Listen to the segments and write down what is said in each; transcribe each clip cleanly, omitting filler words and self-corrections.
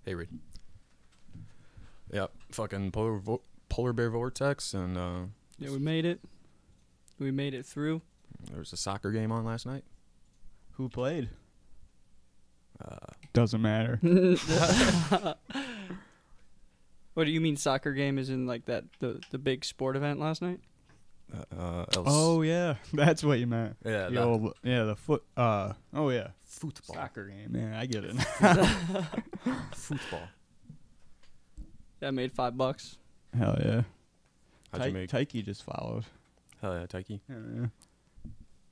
Hey, Reed. Yep, fucking polar bear vortex, and Yeah, we made it. We made it through. there was a soccer game on last night. Who played? Doesn't matter. What do you mean soccer game is in like that the big sport event last night? Oh yeah, that's what you meant. yeah, The foot. Oh yeah, football. soccer game. Yeah, I get it. Football. Yeah, I made $5. Hell yeah. How'd you make? Taiki just followed. Hell yeah, Taiki. Yeah.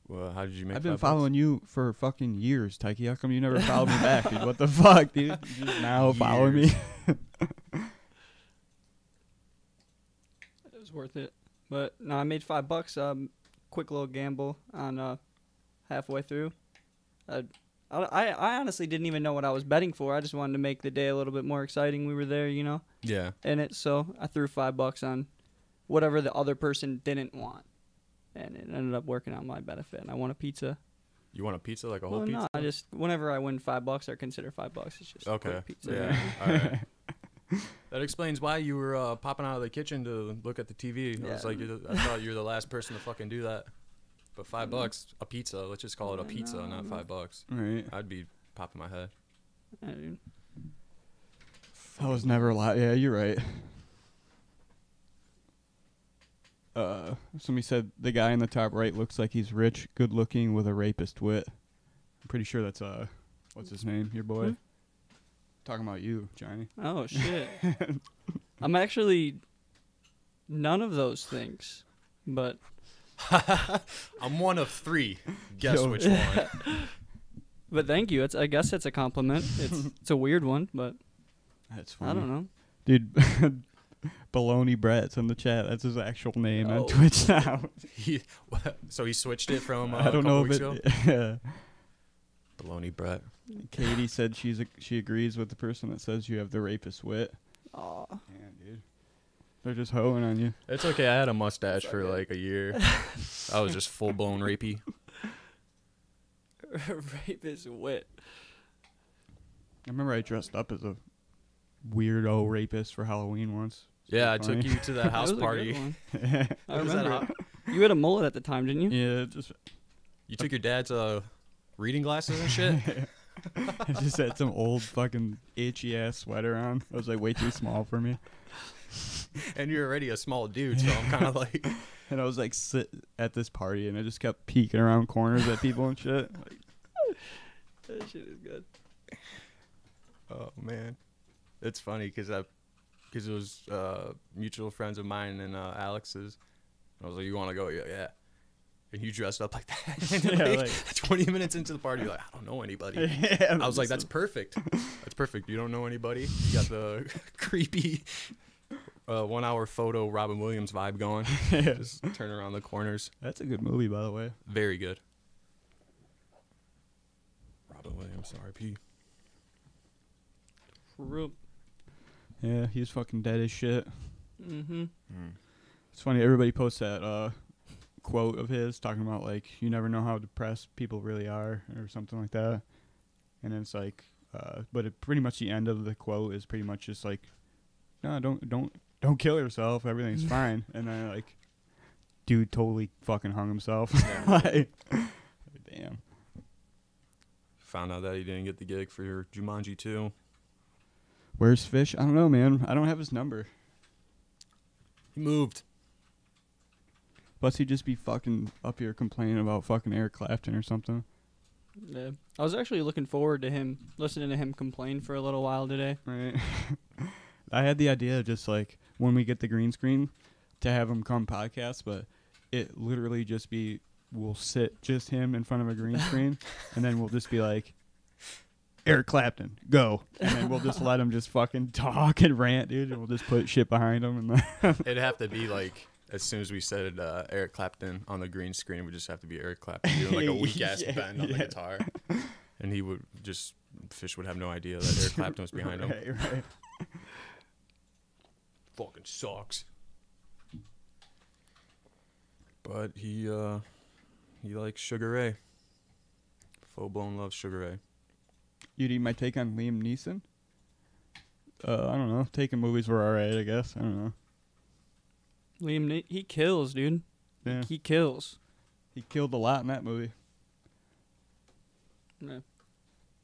Well, how did you make? I've been $5? following you for fucking years, Taiki. How come you never followed me back, dude? What the fuck, dude? You just now follow me. It was worth it. But no, I made $5. Quick little gamble on halfway through. I honestly didn't even know what I was betting for. I just wanted to make the day a little bit more exciting. We were there, you know, Yeah. in it. So I threw $5 on whatever the other person didn't want, and it ended up working out my benefit. And I won a pizza. You want a pizza, like a whole Well, pizza? no, I just whenever I win $5, I consider $5. It's just a Okay. quick pizza. Yeah. All right. That explains why you were popping out of the kitchen to look at the TV. I was Yeah. like, I thought you were the last person to fucking do that. But $5, a pizza. Let's just call it a pizza, No, not no. $5. Right. I'd be popping my head. Yeah, dude. I was never allowed. Yeah, you're right. Somebody said the guy in the top right looks like he's rich, good looking, with a rapist wit. I'm pretty sure that's what's his name? Your boy. Hmm? Talking about you, Johnny. Oh shit. I'm actually none of those things, but I'm one of 3. Guess Yo. which one. thank you. I guess it's a compliment. It's a weird one, but That's funny. I don't know. Dude, Baloney Brett's in the chat. That's his actual name Oh. on Twitch now. So he switched it from I don't a know couple if weeks it. ago? Yeah. Baloney Brett. Katie said she agrees with the person that says you have the rapist wit. Aw. Yeah, dude. They're just hoeing on you. It's okay. I had a mustache for okay. like a year. I was just full blown rapey. Rape is wit. I remember I dressed up as a weirdo rapist for Halloween once. Yeah, I Funny. took you to that house That was a party. good one. Yeah, I Was that remember. You had a mullet at the time, didn't you? just You took your dad's reading glasses and shit. I just had some old fucking itchy ass sweater on. It was like way too small for me. And you're already a small dude, so I'm kind of like, And I was like sit at this party and I just kept peeking around corners at people and shit. Like, That shit is good. oh man, it's funny because it was mutual friends of mine and Alex's. I was like, you want to go? Yeah. And you dressed up like that. And Yeah, like, like- 20 minutes into the party, you're like, I don't know anybody. yeah, I was like, that's perfect. That's perfect. You don't know anybody. You got the creepy 1 hour photo Robin Williams vibe going. Yeah. Just turn around the corners. That's a good movie, by the way. Very good. Robin Williams, R.I.P. Yeah, he's fucking dead as shit. Mm-hmm. It's funny, everybody posts that quote of his talking about like you never know how depressed people really are or something like that. And then it's like but it pretty much the end of the quote is pretty much just like, no, don't kill yourself, everything's fine. And then like dude totally fucking hung himself. Like, damn. Found out that he didn't get the gig for your Jumanji 2. Where's Fish? I don't know, man. I don't have his number. He moved. Must he just be fucking up here complaining about fucking Eric Clapton or something? Yeah. I was actually looking forward to listening to him complain for a little while today. Right. I had the idea of just like when we get the green screen to have him come podcast, but it literally just be we'll sit just him in front of a green screen and then we'll just be like, Eric Clapton, go. And then we'll just let him just fucking talk and rant, dude, and we'll just put shit behind him. And It'd have to be like, as soon as we said Eric Clapton on the green screen, it would just have to be Eric Clapton doing like a weak ass Yeah, bend on the yeah. guitar. And he would just, Fish would have no idea that Eric Clapton was behind him. right. Fucking sucks. But he likes Sugar Ray. Full blown loves Sugar Ray. You need my take on Liam Neeson? I don't know. Taken movies were alright, I guess. I don't know. He kills, dude. Yeah. He kills. He killed a lot in that movie. Yeah.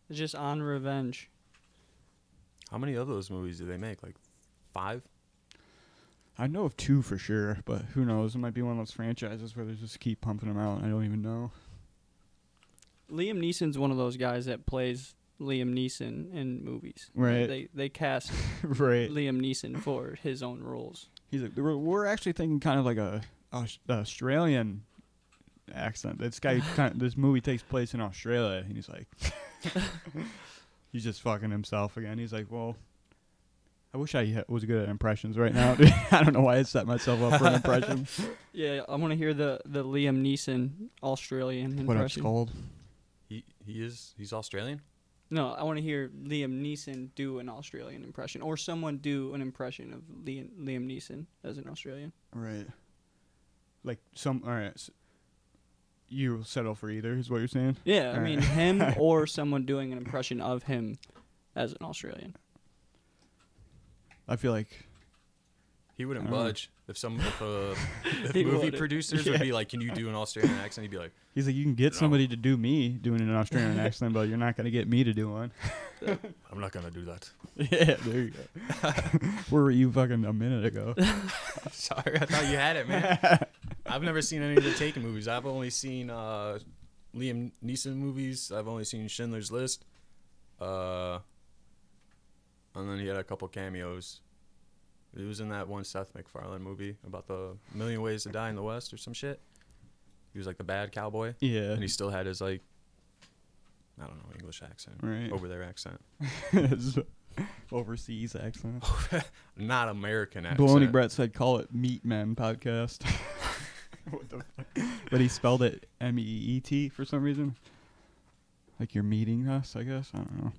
It's just on revenge. How many of those movies do they make? Like 5? I know of 2 for sure, but who knows? It might be one of those franchises where they just keep pumping them out and I don't even know. Liam Neeson's one of those guys that plays Liam Neeson in movies. Right. They cast Right. Liam Neeson for his own roles. He's like, we're actually thinking kind of like a Australian accent. This movie takes place in Australia, and he's like, he's just fucking himself again. He's like, well, I wish I was good at impressions right now. I don't know why I set myself up for an impression. Yeah, I want to hear the Liam Neeson Australian What impression. it's called? He's Australian? No, I want to hear Liam Neeson do an Australian impression, or someone do an impression of Liam Neeson as an Australian. Right. Like all right. So you settle for either, is what you're saying? Yeah, I All mean right. him or someone doing an impression of him as an Australian. I feel like He wouldn't I don't know. budge if He movie wouldn't. producers would be like, "Can you do an Australian accent?" He'd be like, he's like, you can get No. somebody to do me doing an Australian accent, but you're not gonna get me to do one. "I'm not gonna do that." Yeah, there you go. Where were you fucking a minute ago? Sorry, I thought you had it, man. I've never seen any of the Taken movies. I've only seen Liam Neeson movies. I've only seen Schindler's List. And then he had a couple cameos. He was in that one Seth MacFarlane movie about the Million Ways to Die in the West or some shit. He was like the bad cowboy, Yeah. and he still had his like, I don't know, English accent, Right. over there accent, Overseas accent. not American accent. Baloney Brett said, "Call it Meat Men Podcast." What the fuck? But he spelled it MEET for some reason. Like you're meeting us, I guess. I don't know.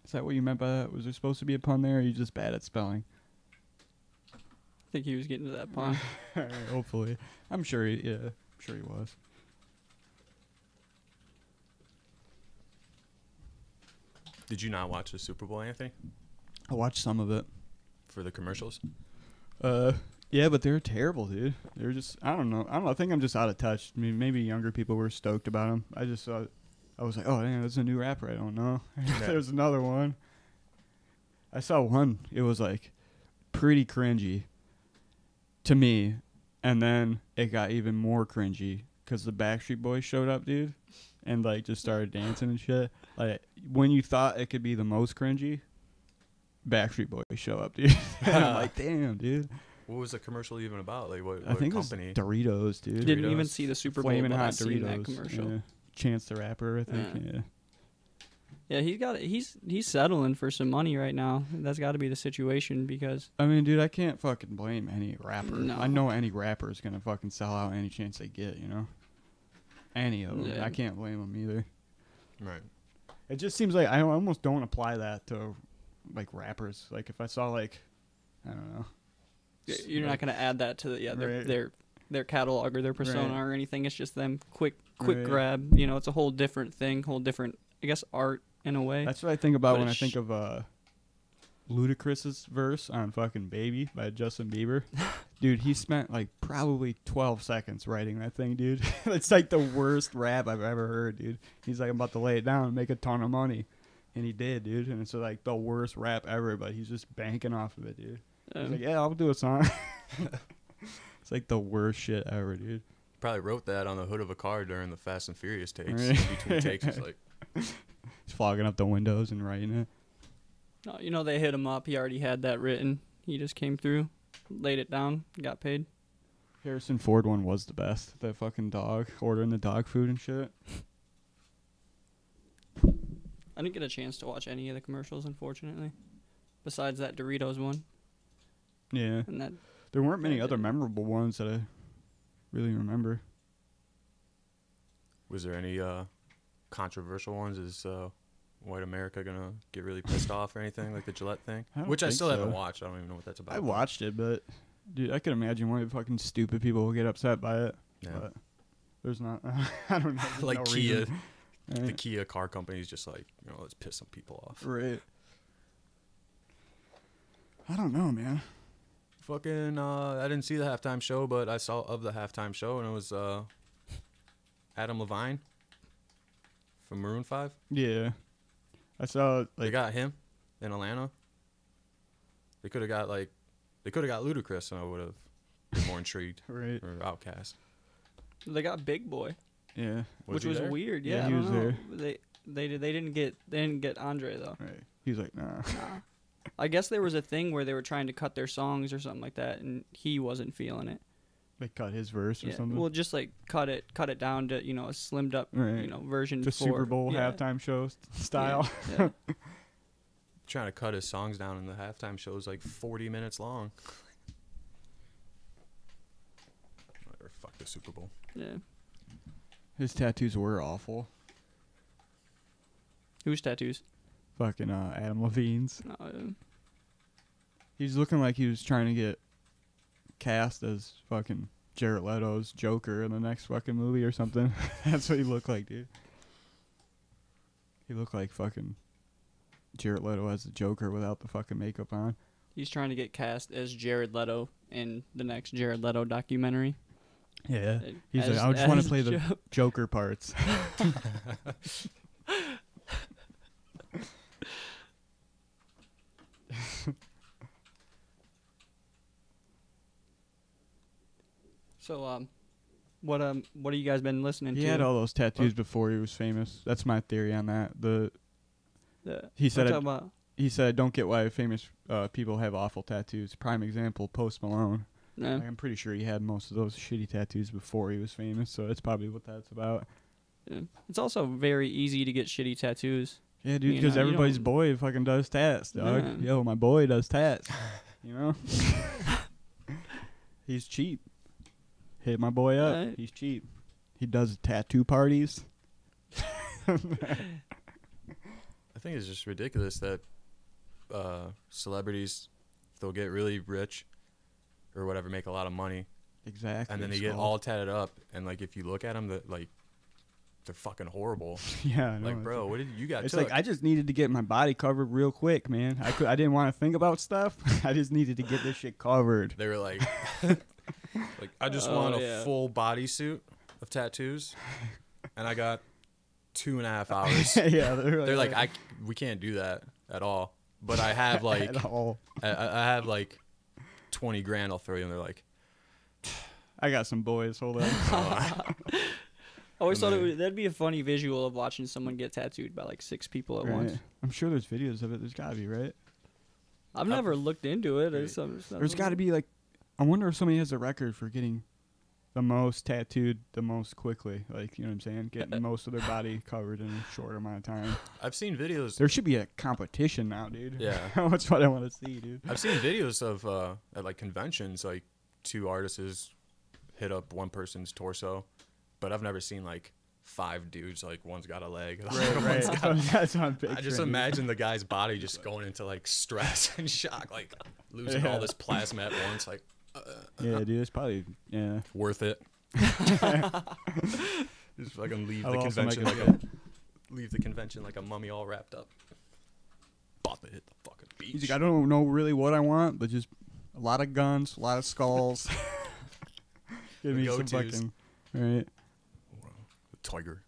Is that what you meant by that? Was there supposed to be a pun there, or are you just bad at spelling? I think he was getting to that pun. Hopefully. I'm sure he was. Did you not watch the Super Bowl, Anthony, I watched some of it. for the commercials? Yeah, but they're terrible, dude. They're just, I don't know. I think I'm just out of touch. I mean, maybe younger people were stoked about them. I just saw, I was like, oh, damn, there's a new rapper. I don't know. There's another one. I saw one. It was like pretty cringy to me. And then it got even more cringy because the Backstreet Boys showed up, dude. And like just started dancing and shit. Like when you thought it could be the most cringy, Backstreet Boys show up, dude. And I'm like, damn, dude. What was the commercial even about? Like what I think company? it was Doritos, dude. Didn't Doritos. even see the Super Bowl, Flamin' but I Hot seen that Doritos. commercial. Yeah. Chance the Rapper, I think. Yeah. Yeah. Yeah, he's settling for some money right now. That's got to be the situation because I mean, dude, I can't fucking blame any rapper. No. I know any rapper is gonna fucking sell out any chance they get. You know, any of them. Yeah. I can't blame them either. Right. It just seems like I almost don't apply that to like rappers. Like if I saw like, I don't know. you're not gonna add that to Right. their catalog or their persona Right. or anything. It's just them quick Right. grab. You know, it's a whole different thing, whole different, I guess, art in a way. That's what I think about But when I it's think of Ludacris's verse on fucking Baby by Justin Bieber. Dude, he spent like probably 12 seconds writing that thing, dude. It's like the worst rap I've ever heard, dude. He's like, I'm about to lay it down and make a ton of money. And he did, dude. And it's like the worst rap ever, but he's just banking off of it, dude. He's like, yeah, I'll do a song. It's like the worst shit ever, dude. Probably wrote that on the hood of a car during the Fast and Furious takes. Right. In between takes, he's like, He's fogging up the windows and writing it. No, you know, they hit him up. He already had that written. He just came through, laid it down, got paid. Harrison Ford one was the best. That fucking dog, ordering the dog food and shit. I didn't get a chance to watch any of the commercials, unfortunately, besides that Doritos one. Yeah. And that There weren't many other memorable ones that I really remember. was there any controversial ones? Is white America gonna get really pissed off or anything like the Gillette thing? I don't Which I think still haven't so. watched. I don't even know what that's about. I watched it, but dude, I could imagine why fucking stupid people will get upset by it. Yeah. But there's not. I don't know. there's Like no Kia. reason. The Right. Kia car company is just like, let's piss some people off. Right. I don't know, man. Fucking, I didn't see the halftime show, but I saw of the halftime show, and it was Adam Levine from Maroon 5. Yeah. I saw, They like, got him in Atlanta. They could have got Ludacris, and I would have been more intrigued. right. Or Outkast. They got Big Boy, Yeah. which he was there? weird. Yeah, Yeah, he I was don't know. there. They didn't get Andre though. Right. He's like, nah. Nah. I guess there was a thing where they were trying to cut their songs or something like that, and he wasn't feeling it. They cut his verse or Yeah. something. Well, just like cut it down to a slimmed up Right. version. The for, Super Bowl yeah. halftime show style. Yeah. Trying to cut his songs down, and the halftime show is like 40 minutes long. Whatever, fuck the Super Bowl. Yeah. His tattoos were awful. Whose tattoos? Fucking Adam Levine's. No, He's looking like he was trying to get cast as fucking Jared Leto's Joker in the next fucking movie or something. That's what he looked like, dude. He looked like fucking Jared Leto as the Joker without the fucking makeup on. he's trying to get cast as Jared Leto in the next Jared Leto documentary. Yeah. Uh, He's as- like, I just want as to play the Jo- Joker parts. So what have you guys been listening He to? had all those tattoos before he was famous. That's my theory on that. He said What it- you talking about? He said, I don't get why famous people have awful tattoos. Prime example, Post Malone. Yeah. Like, I'm pretty sure he had most of those shitty tattoos before he was famous, so that's probably what that's about. Yeah. It's also very easy to get shitty tattoos. Yeah, dude, You because know, you everybody's don't- boy fucking does tats, dog. Yeah. Yo, my boy does tats. You know? He's cheap. Hit my boy up. Right. He's cheap. He does tattoo parties. I think it's just ridiculous that celebrities, they'll get really rich or whatever, make a lot of money, Exactly. and then they it's get called. all tatted up, and like if you look at them, they're fucking horrible. Yeah, I know. Like, bro, what did you got? It's took? like I just needed to get my body covered real quick, man. I didn't want to think about stuff. I just needed to get this shit covered. They were like, like I just Oh, want a yeah. full bodysuit of tattoos, and I got 2.5 hours. Yeah, They're like, we can't do that at all. But I have like, at all. I have like 20 grand. I'll throw you, and they're like, I got some boys. Hold on. oh, I always thought Amazing. that'd be a funny visual of watching someone get tattooed by like 6 people at once. Right. I'm sure there's videos of it. There's gotta be, right? I've never looked into it. Right. There's gotta be like, I wonder if somebody has a record for getting the most tattooed the most quickly. Like, you know what I'm saying? Getting most of their body covered in a short amount of time. I've seen videos. There should be a competition now, dude. Yeah. That's what I want to see, dude. I've seen videos of at like conventions, like 2 artists hit up one person's torso, but I've never seen like 5 dudes. Like one's got a leg. Right. That's what I'm I picturing, just dude. imagine the guy's body just going into like stress and shock, like losing all Yeah. this plasma at once. Like Yeah, dude. It's probably, yeah. worth it. Just fucking leave I'll the also make convention it leave the convention like a mummy all wrapped up. About to hit the fucking beach. He's like, I don't know really what I want, but just a lot of guns, a lot of skulls. Give The me some go-tos. fucking, right? Tiger.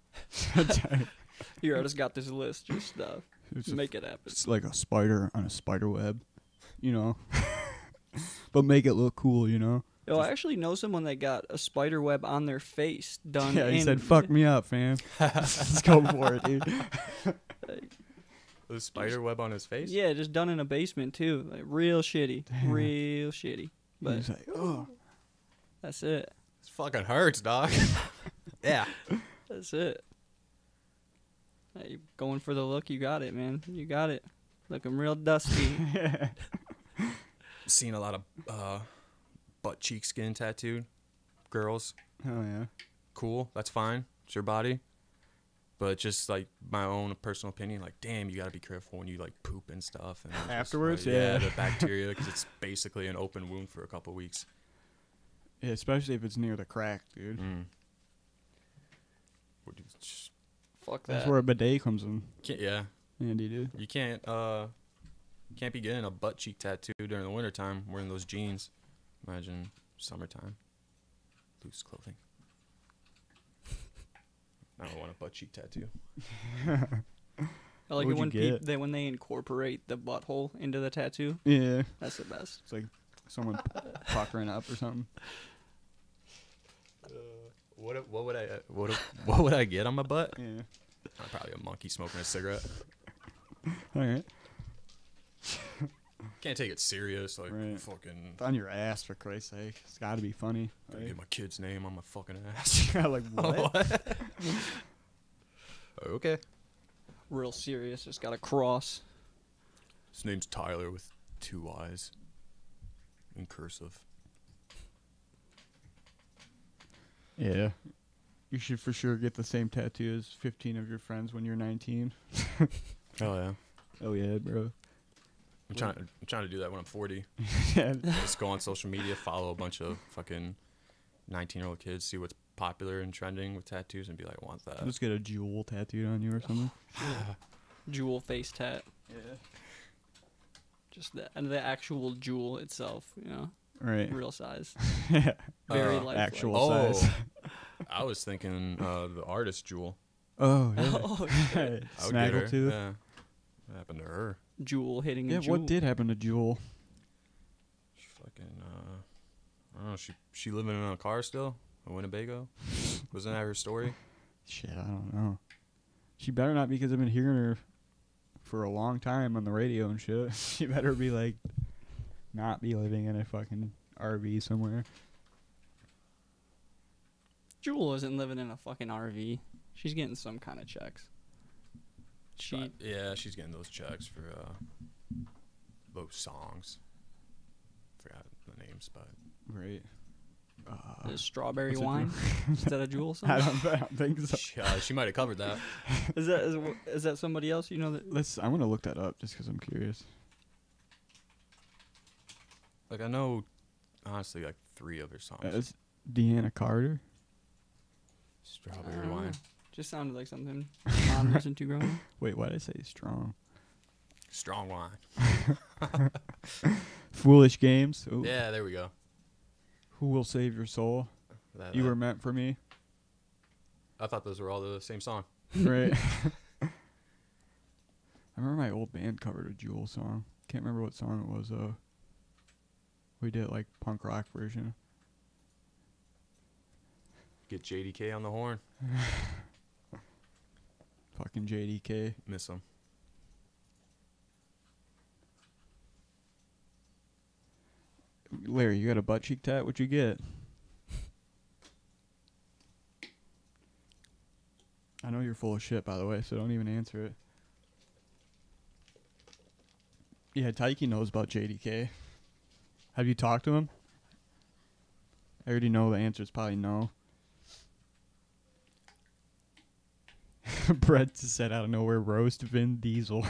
Here, I just got this list. Just It's, a- make it happen. it's like a spider on a spider web, you know. But make it look cool, you know. Yo, I actually know someone that got a spider web on their face done. Yeah, he in, said, "Fuck me up, fam." Let's go for it, dude. The spider web on his face? Yeah, just done in a basement too. Like real shitty, Damn. real shitty. But He's like, "Oh, that's it. This fucking hurts, dog. Yeah. That's it. Hey, you going for the look? You got it, man. You got it. Looking real dusty. Seen a lot of butt cheek skin tattooed girls. hell yeah." Cool. That's fine. It's your body. But just like my own personal opinion, like, damn, you got to be careful when you like poop and stuff. And just, Afterwards? like, Yeah. the bacteria, because it's basically an open wound for a couple weeks. Yeah, especially if it's near the crack, dude. Would you just- Fuck That's that. where a bidet comes in Can't, yeah. handy, dude. You can't Can't be getting a butt cheek tattoo during the wintertime wearing those jeans. Imagine summertime. Loose clothing. I don't want a butt cheek tattoo. I like What'd it you when get? when they incorporate the butthole into the tattoo. Yeah. That's the best. It's like someone puckering up or something. What would I get on my butt? Yeah. Probably a monkey smoking a cigarette. All right. Can't take it serious. Like Right. fucking. It's on your ass, for Christ's sake. It's got to be funny. Gotta Right? get my kid's name on my fucking ass. Like, what? Okay. Real serious. Just got a cross. His name's Tyler with 2 Y's. In cursive. Yeah. You should for sure get the same tattoo as 15 of your friends when you're 19. Oh yeah. Oh, yeah, bro. I'm trying to do that when I'm 40. Yeah. Just go on social media, follow a bunch of fucking 19-year-old kids, see what's popular and trending with tattoos, and be like, I want that. Just get a jewel tattooed on you or something. Jewel face tat. Yeah. Just the actual jewel itself. You know, Right. real size. Yeah. Very Uh, lifelike. Actual Oh. size. I was thinking the artist Jewel. Oh, yeah. Oh, shit. I would get her. Snaggletooth. Yeah. What happened to her? Jewel hitting Yeah, a jewel. what did happen to Jewel? She fucking I don't know. She living in a car still? A Winnebago? Wasn't that her story? Shit, I don't know. She better not, because I've been hearing her for a long time on the radio and shit. She better be like, not be living in a fucking RV somewhere. Jewel isn't living in a fucking RV. She's getting some kind of checks. She Yeah, she's getting those checks for those songs. Forgot the names, but Right. is strawberry what's it wine. Is that a Jewel song? I don't think so. she might have covered that. Is that somebody else? You know that? I'm gonna look that up just because I'm curious. Like I know, honestly, like 3 of her songs. It's Deanna Carter. Strawberry wine, Just sounded like something mom listened to growing up. Wait, why did I say strong? strong wine. Foolish Games. Ooh. Yeah, there we go. Who Will Save Your Soul? You Were Meant for Me. I thought those were all the same song. Right. I remember my old band covered a Jewel song. Can't remember what song it was though. We did like punk rock version. Get JDK on the horn. Fucking JDK. Miss him. Larry, you got a butt cheek tat? What'd you get? I know you're full of shit, by the way, so don't even answer it. Yeah, Taiki knows about JDK. Have you talked to him? I already know the answer is probably no. Brett just said out of nowhere, roast Vin Diesel.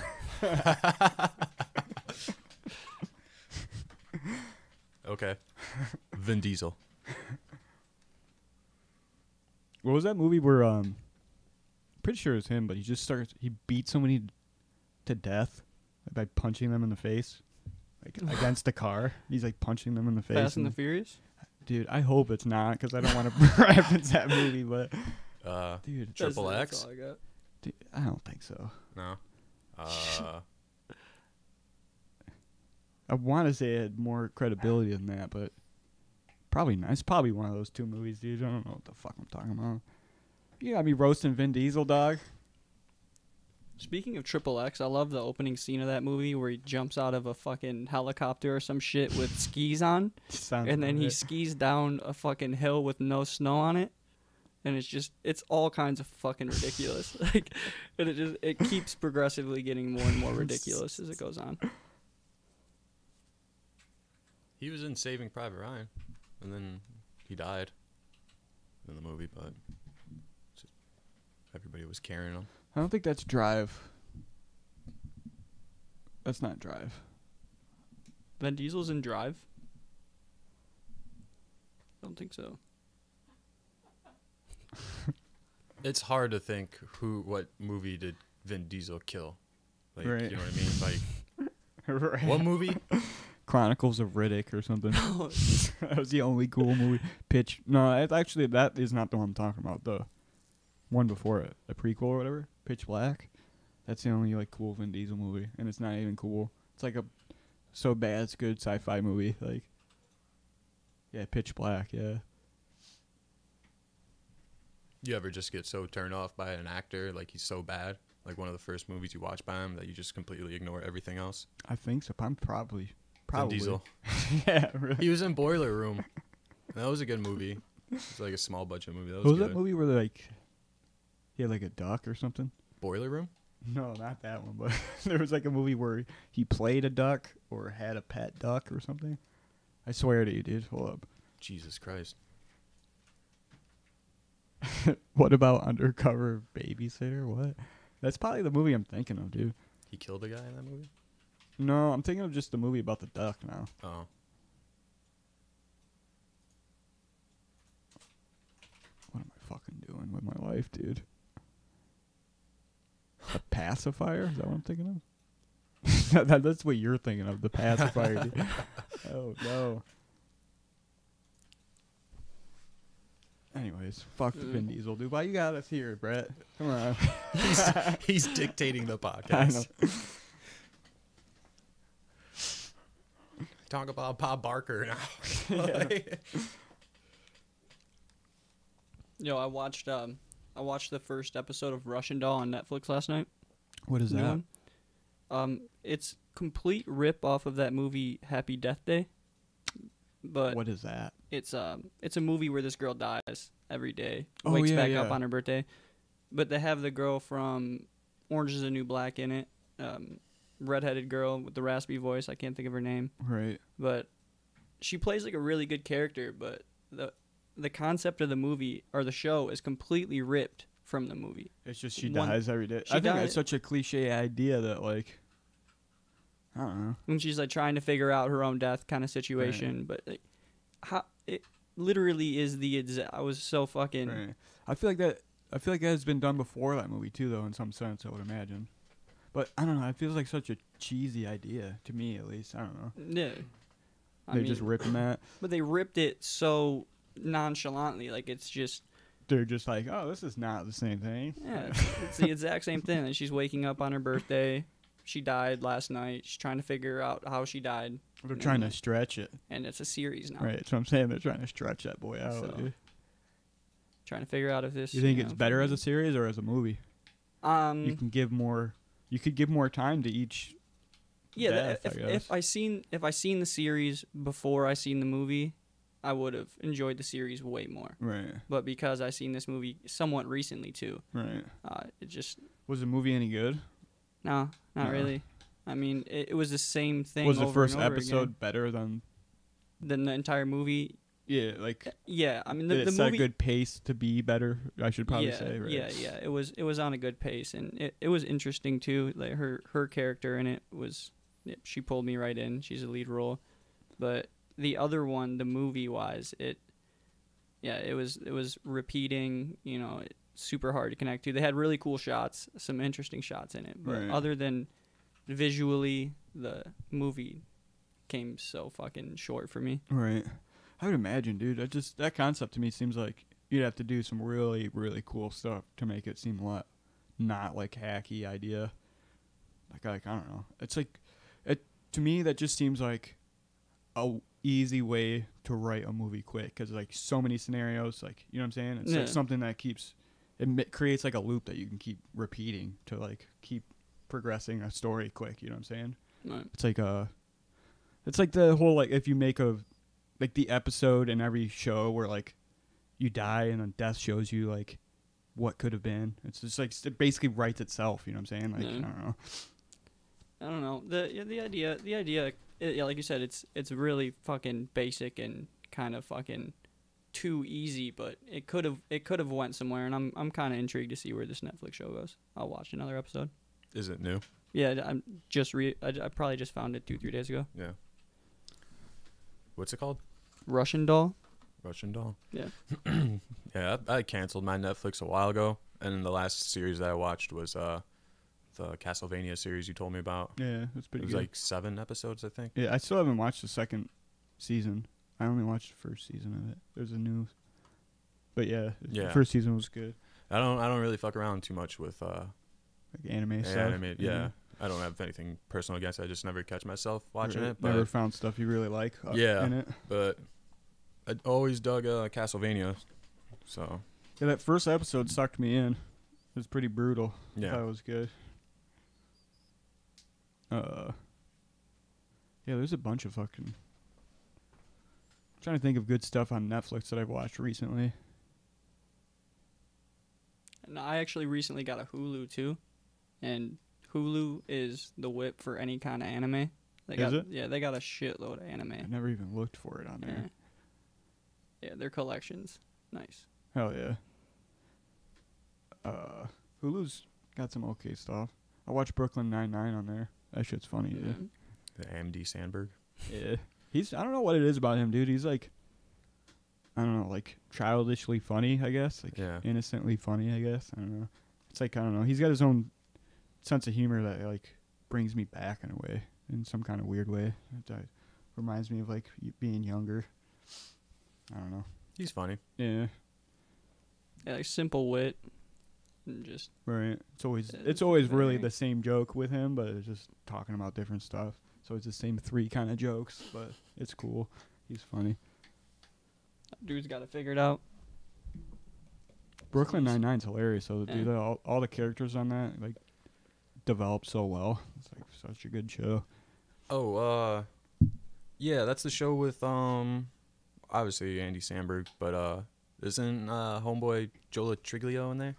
Okay. Vin Diesel. What was that movie where pretty sure it was him, but he beat somebody to death by punching them in the face, like against a car. He's like punching them in the face. Fast and the Furious. Dude, I hope it's not, because I don't want to reference that movie. But dude, Triple That's X? all I got. dude, I don't think so. No. I want to say it had more credibility than that, but probably not. It's probably one of those 2 movies, dude. I don't know what the fuck I'm talking about. You got me roasting Vin Diesel, dog. Speaking of Triple X, I love the opening scene of that movie where he jumps out of a fucking helicopter or some shit with skis on, Sounds and then he right. skis down a fucking hill with no snow on it, and it's all kinds of fucking ridiculous. Like, and it keeps progressively getting more and more ridiculous as it goes on. He was in Saving Private Ryan, and then he died in the movie, but everybody was carrying him. I don't think that's Drive. That's not Drive. Vin Diesel's in Drive. I don't think so. It's hard to think what movie did Vin Diesel kill. Like, Right. you know what I mean? Like, Right. What movie? Chronicles of Riddick or something. That was the only cool movie. Pitch. No, it's actually that is not the one I'm talking about. The one before it, the prequel or whatever. Pitch Black. That's the only like cool Vin Diesel movie, and it's not even cool. It's like a so bad it's good sci-fi movie. Like, yeah, Pitch Black. Yeah. You ever just get so turned off by an actor, like he's so bad, like one of the first movies you watch by him, that you just completely ignore everything else? I think so. I'm probably. Vin Diesel. Yeah, really. He was in Boiler Room. That was a good movie. It's like a small budget movie. That What was was good. that movie where like he had like a duck or something? Boiler Room? No, not that one. But there was like a movie where he played a duck or had a pet duck or something. I swear to you, dude. Hold up. Jesus Christ. What about Undercover Babysitter? What? That's probably the movie I'm thinking of, dude. He killed a guy in that movie? No, I'm thinking of just the movie about the duck now. Oh. What am I fucking doing with my life, dude? The Pacifier? Is that what I'm thinking of? That's what you're thinking of, the Pacifier, dude. Oh, no. Anyways, fuck Vin Diesel, dude. Why you got us here, Brett? Come on. He's dictating the I podcast. know. Talk about Bob Barker now. Yeah. Yo, I watched the first episode of Russian Doll on Netflix last night. What is New that? one. It's complete rip off of that movie Happy Death Day. But What is that? it's a movie where this girl dies every day, Oh, wakes yeah, back yeah. up on her birthday. But they have the girl from Orange Is the New Black in it. Redheaded girl with the raspy voice. I can't think of her name. Right. But she plays like a really good character, but the concept of the movie or the show is completely ripped from the movie. It's just she One- dies every day. she I think dies- that's such a cliche idea that, like, I don't know. When she's like trying to figure out her own death kind of situation, but like, how it literally is the exact. I was so fucking. Right. I feel like that has been done before that movie too, though. In some sense, I would imagine. But I don't know. It feels like such a cheesy idea to me, at least. I don't know. Yeah. They're just ripping that. But they ripped it so nonchalantly, like it's just. They're just like, oh, this is not the same thing. Yeah, it's the exact same thing. Like she's waking up on her birthday. She died last night. She's trying to figure out how she died, They're trying to stretch it. and it's a series now. Right. That's what I'm saying. They're trying to stretch that boy out. So, Dude. Trying to figure out if this. You think know, it's better as a series or as a movie? You can give more. You could give more time to each. Yeah, death, I if guess. I seen the series before I seen the movie, I would have enjoyed the series way more. Right. But because I seen this movie somewhat recently too, Right. it just Was the movie any good? no, not No. really. I mean, it was the same thing. Was the over first and over episode again. better than? Than the entire movie? Yeah, like Yeah, I mean did the it set movie. a good pace to be better? I should probably yeah, say. Right. yeah. It was on a good pace, and it was interesting too. Like her character in it was, she pulled me right in. She's a lead role, but the other one, the movie wise, it was repeating. You know, super hard to connect to. They had really cool shots, some interesting shots in it, but Right. other than visually, the movie came so fucking short for me. Right. I would imagine, dude. That concept to me seems like you'd have to do some really, really cool stuff to make it seem a lot not like hacky idea. Like I don't know. It's like to me that just seems like a easy way to write a movie quick because like so many scenarios. Like you know what I'm saying? It's Yeah. like something that creates like a loop that you can keep repeating to like keep progressing a story quick. You know what I'm saying? Right. It's like the whole like if you make like the episode in every show where like you die and then death shows you like what could have been. It's just like it basically writes itself. You know what I'm saying? Like Yeah. I don't know. The idea, yeah, like you said, it's really fucking basic and kind of fucking too easy, but it could have went somewhere, and I'm kind of intrigued to see where this Netflix show goes. I'll watch another episode. Is it new? Yeah, I probably just found it 2-3 days ago. Yeah. What's it called? Russian Doll. Russian Doll. Yeah. Yeah, I canceled my Netflix a while ago, and the last series that I watched was the Castlevania series you told me about. Yeah, that's It pretty was good. like 7 episodes, I think. Yeah, I still haven't watched the second season. I only watched the first season of it. There's a new, but yeah, Yeah. the first season was good. I don't really fuck around too much with Like anime stuff. anime. Yeah. I don't have anything personal against it. I just never catch myself watching Right. it. But Never found stuff you really like. Yeah. In it. but I always dug Castlevania. So Yeah, that first episode sucked me in. It was pretty brutal. I yeah. thought it was good. Yeah, there's a bunch of fucking. I'm trying to think of good stuff on Netflix that I've watched recently. And I actually recently got a Hulu too, and Hulu is the whip for any kind of anime. They Is got, it? Yeah, they got a shitload of I anime. never even looked for it on Yeah. there. Yeah, their collections, nice. Hell yeah. Hulu's got some okay stuff. I watched Brooklyn Nine-Nine on there. That shit's funny, dude. Mhm. The AMD Sandberg. Yeah. I don't know what it is about him, dude. He's like, I don't know, like childishly funny, I guess. Like Yeah. innocently funny, I guess. I don't know. It's like, I don't know. He's got his own sense of humor that like brings me back in a way, in some kind of weird way. It reminds me of like being younger. I don't know. He's funny. Yeah. Yeah, like simple wit, and just Right. It's always It's really very- the same joke with him, but it's just talking about different stuff. So it's the same 3 kind of jokes, but it's cool. He's funny. dude's got it figured out. Brooklyn Nine-Nine's hilarious. So Yeah. dude, all the characters on that like develop so well. It's like such a good show. Oh, yeah, that's the show with obviously Andy Samberg, but isn't homeboy Joe Triglio in there?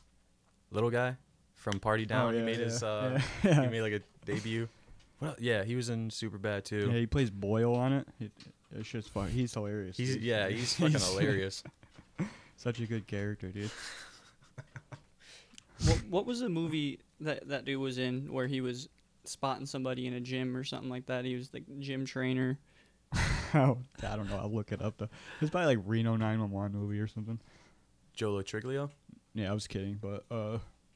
Little guy from Party Down. He made his yeah. he made like a debut. Well, yeah, he was in Superbad too. Yeah, he plays Boyle on it. It's just fun. He's hilarious. He's dude. he's fucking hilarious. Such a good character, dude. What was the movie that dude was in where he was spotting somebody in a gym or something like that? He was the gym trainer. Oh, I don't know. I'll look it up though. It's probably like Reno 911 movie or something. Joe Triglio. Yeah, I was kidding, but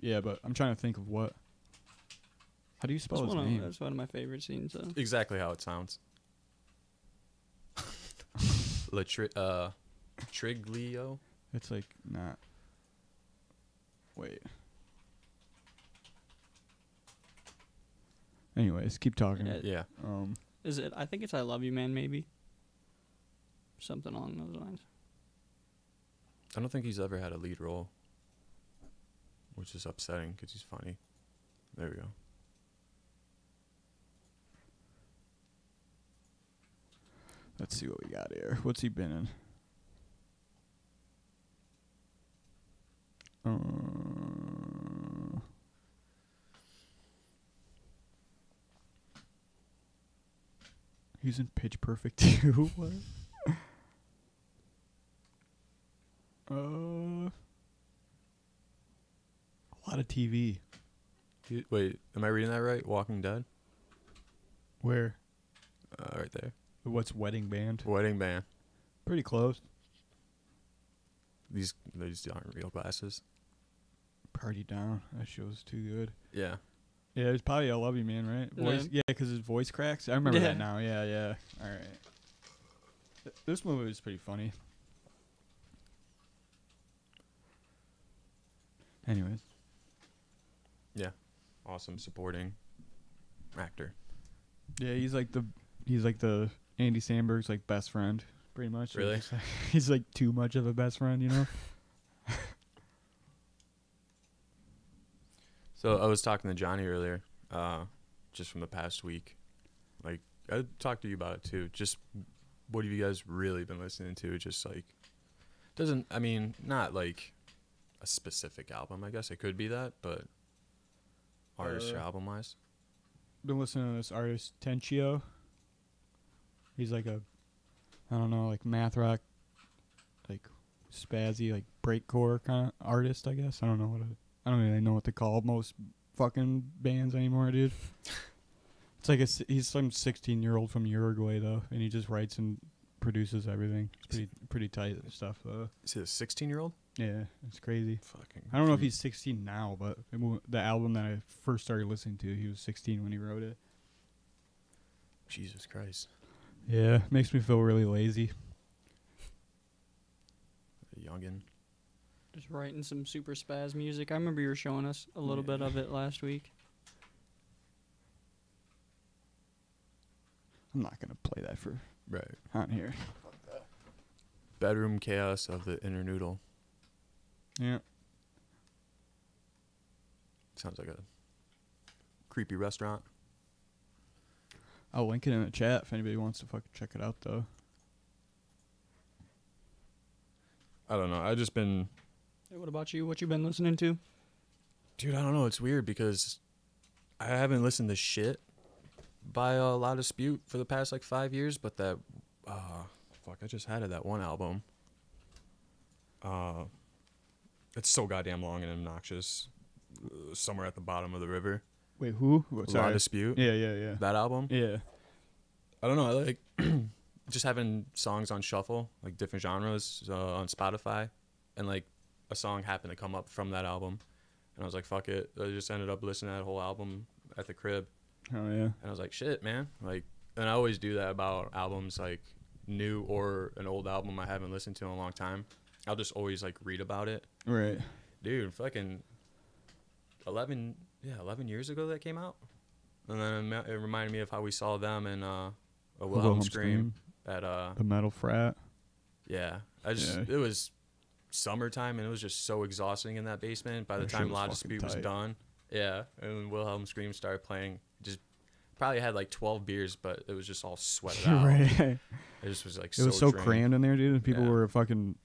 yeah, but I'm trying to think of what. How do you spell his name? That's one of my favorite scenes. Though. Exactly how it sounds. Triglio. It's like not. Wait. Anyways, keep talking. Yeah. Yeah. Is it? I think it's "I Love You, Man." Maybe. Something along those lines. I don't think he's ever had a lead role, which is upsetting because he's funny. There we go. Let's see what we got here. What's he been in? He's in Pitch Perfect 2. What? A lot of TV. Wait, am I reading that right? Walking Dead? Where? Right there. What's Wedding Band? Wedding Band. Pretty close. These aren't real glasses. Party Down. That show's too good. Yeah. Yeah, it's probably I Love You, Man, right? Voice, yeah, because his voice cracks. I remember Yeah. that now. Yeah. All right. This movie was pretty funny. Anyways. Yeah. Awesome supporting actor. Yeah, he's like the Andy Samberg's like best friend, pretty much. Really? He's, he's like too much of a best friend, you know? So I was talking to Johnny earlier, just from the past week. Like, I talked to you about it too. Just what have you guys really been listening to? Just like, not like a specific album. I guess it could be that, but artist or album wise. Been listening to this artist Tenchio. He's like a, I don't know, like math rock, like spazzy, like breakcore kind of artist. I guess I don't don't really know what to call most fucking bands anymore, dude. It's like he's some 16-year-old from Uruguay though, and he just writes and produces everything. It's pretty tight stuff though. Is it a 16-year-old? Yeah, it's crazy. Fucking. I don't know if he's 16 now, but the album that I first started listening to, he was 16 when he wrote it. Jesus Christ. Yeah, makes me feel really lazy. A youngin. Just writing some super spaz music. I remember you were showing us a little bit of it last week. I'm not gonna play that for Right. on here. Bedroom chaos of the inner noodle. Yeah. Sounds like a creepy restaurant. I'll link it in the chat if anybody wants to fucking check it out, though. I don't know. I just been, Hey, what about you? What you been listening to? dude. I don't know. It's weird because I haven't listened to shit by a lot of Dispute for the past like 5 years. But that, fuck, I just had it. That one album. It's so goddamn long and obnoxious. Somewhere at the bottom of the river. Wait, who? What, A Lot of Dispute. Yeah. That album. Yeah. I don't know. I like just having songs on shuffle, like different genres on Spotify, and like a song happened to come up from that album, and I was like, "Fuck it!" I just ended up listening to that whole album at the crib, Oh, yeah. and I was like, "Shit, man!" Like, and I always do that about albums, like new or an old album I haven't listened to in a long time. I'll just always like read about it, Right. dude. Fucking 11 years ago that came out, and then it reminded me of how we saw them in a Wilhelm Scream at The Metal Frat. yeah. It was summertime and it was just so exhausting in that basement. By the That shit time was La fucking Dispute was tight. done, yeah, and when Wilhelm Scream started playing, just probably had like 12 beers, but it was just all sweated out. Right. It just was like It was so drained. crammed in there, dude. And people Yeah. were fucking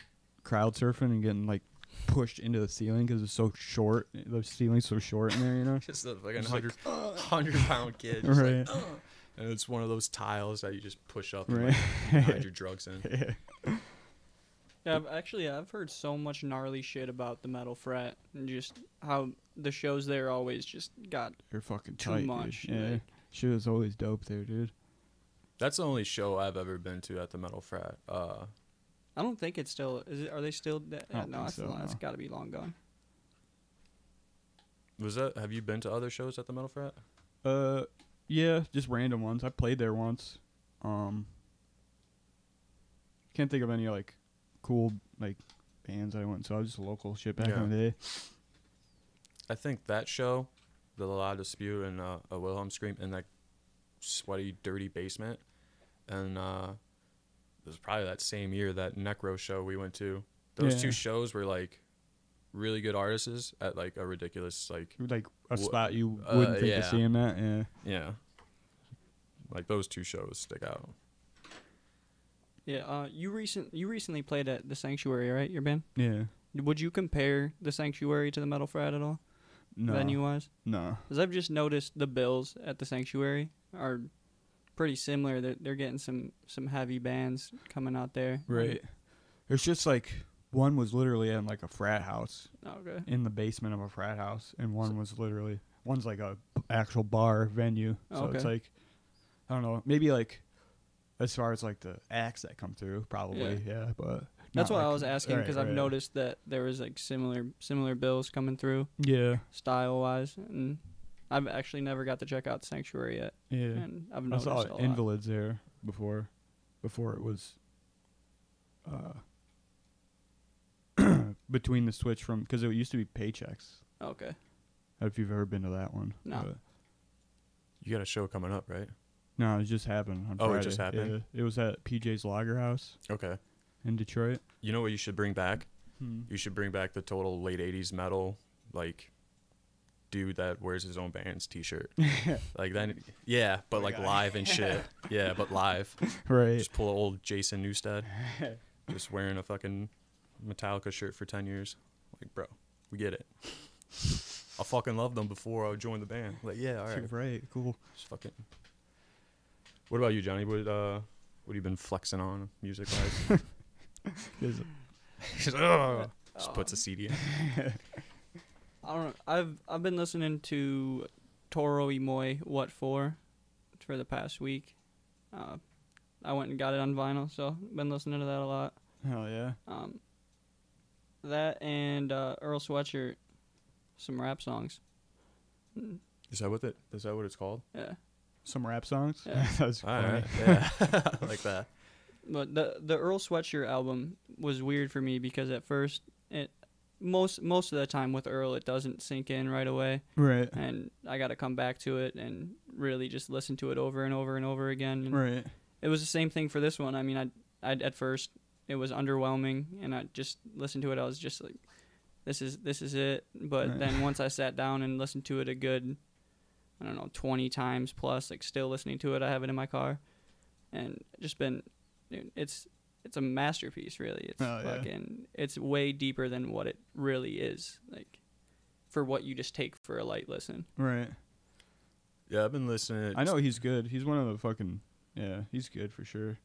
crowd surfing and getting like pushed into the ceiling because it's so short. The ceiling's so short in there, you know. Just a fucking Just like, 100-pound kid, just Right. like, and it's one of those tiles that you just push up Right. and like, hide your drugs in. Yeah, I've heard so much gnarly shit about the Metal Frat and just how the shows there always just got You're fucking too tight, much. dude. Yeah. Like, Shit was always dope there, dude. That's the only show I've ever been to at the Metal Frat. I don't think it's still. Is it? Are they still? I don't No, think that's so, that's no. got to be long gone. Have you been to other shows at the Metal Frat? Yeah, just random ones. I played there once. Can't think of any like cool like bands I went to. I was just local shit back in the day. I think that show, the La Dispute and a Wilhelm Scream in that sweaty, dirty basement, and it was probably that same year that Necro show we went to. Those Yeah. two shows were like really good artists at like a ridiculous like Like a Wh- spot you wouldn't think yeah. of seeing that. Yeah. yeah, like those two shows stick out. Yeah. You recently played at the Sanctuary, right? Your band. Yeah. Would you compare the Sanctuary to the Metal Frat at all, No. venue wise? No. Because I've just noticed the bills at the Sanctuary are pretty similar. They're getting some heavy bands coming out there. Right. It's just like one was literally in like a frat house Okay. in the basement of a frat house, and one's like a actual bar venue. So it's Okay. like I don't know, maybe like as far as like the acts that come through, probably yeah. But That's not why I like- was asking because I've right. noticed that there was like similar bills coming through Yeah. style wise, and I've actually never got to check out Sanctuary yet, Yeah. and I've I noticed saw a lot. Invalids there before it was between the switch from because it used to be Paychecks. Okay. If you've ever been to that one. No. But You got a show coming up, right? no, it just happened on Oh, it Friday. just happened? Yeah, it was at PJ's Lager House Okay. in Detroit. You know what you should bring back? You should bring back the total late 80s metal, like, dude that wears his own band's t-shirt. Like, that, yeah, but, like, live and shit. Yeah, but live. Right. Just pull an old Jason Newsted. Just wearing a fucking Metallica shirt for 10 years. Like, bro, we get it. I fucking loved them before I joined the band. Like, yeah, all right. Right. Cool. Just fucking. What about you, Johnny? What have you been flexing on music-wise? Just puts a CD in. I don't know. I've been listening to Toro y Moi What For the past week. I went and got it on vinyl, so been listening to that a lot. Hell yeah. That and Earl Sweatshirt, some rap songs. Mm, Is that what it's called? Yeah, Some rap songs. Yeah. That's All funny. right. Yeah. I like that. but the Earl Sweatshirt album was weird for me because at first it most of the time with Earl it doesn't sink in right away, Right. and I got to come back to it and really just listen to it over and over and over again. And Right. it was the same thing for this one. I mean, I at first it was underwhelming, and I just listened to it. I was just like, this is it. But Right. then once I sat down and listened to it a good, I don't know, 20 times plus, like still listening to it. I have it in my car, and just been, dude, it's a masterpiece. Really, it's Oh, yeah. fucking, it's way deeper than what it really is. Like, for what you just take for a light listen. Right. Yeah, I've been listening. I know he's good. He's one of the fucking he's good for sure.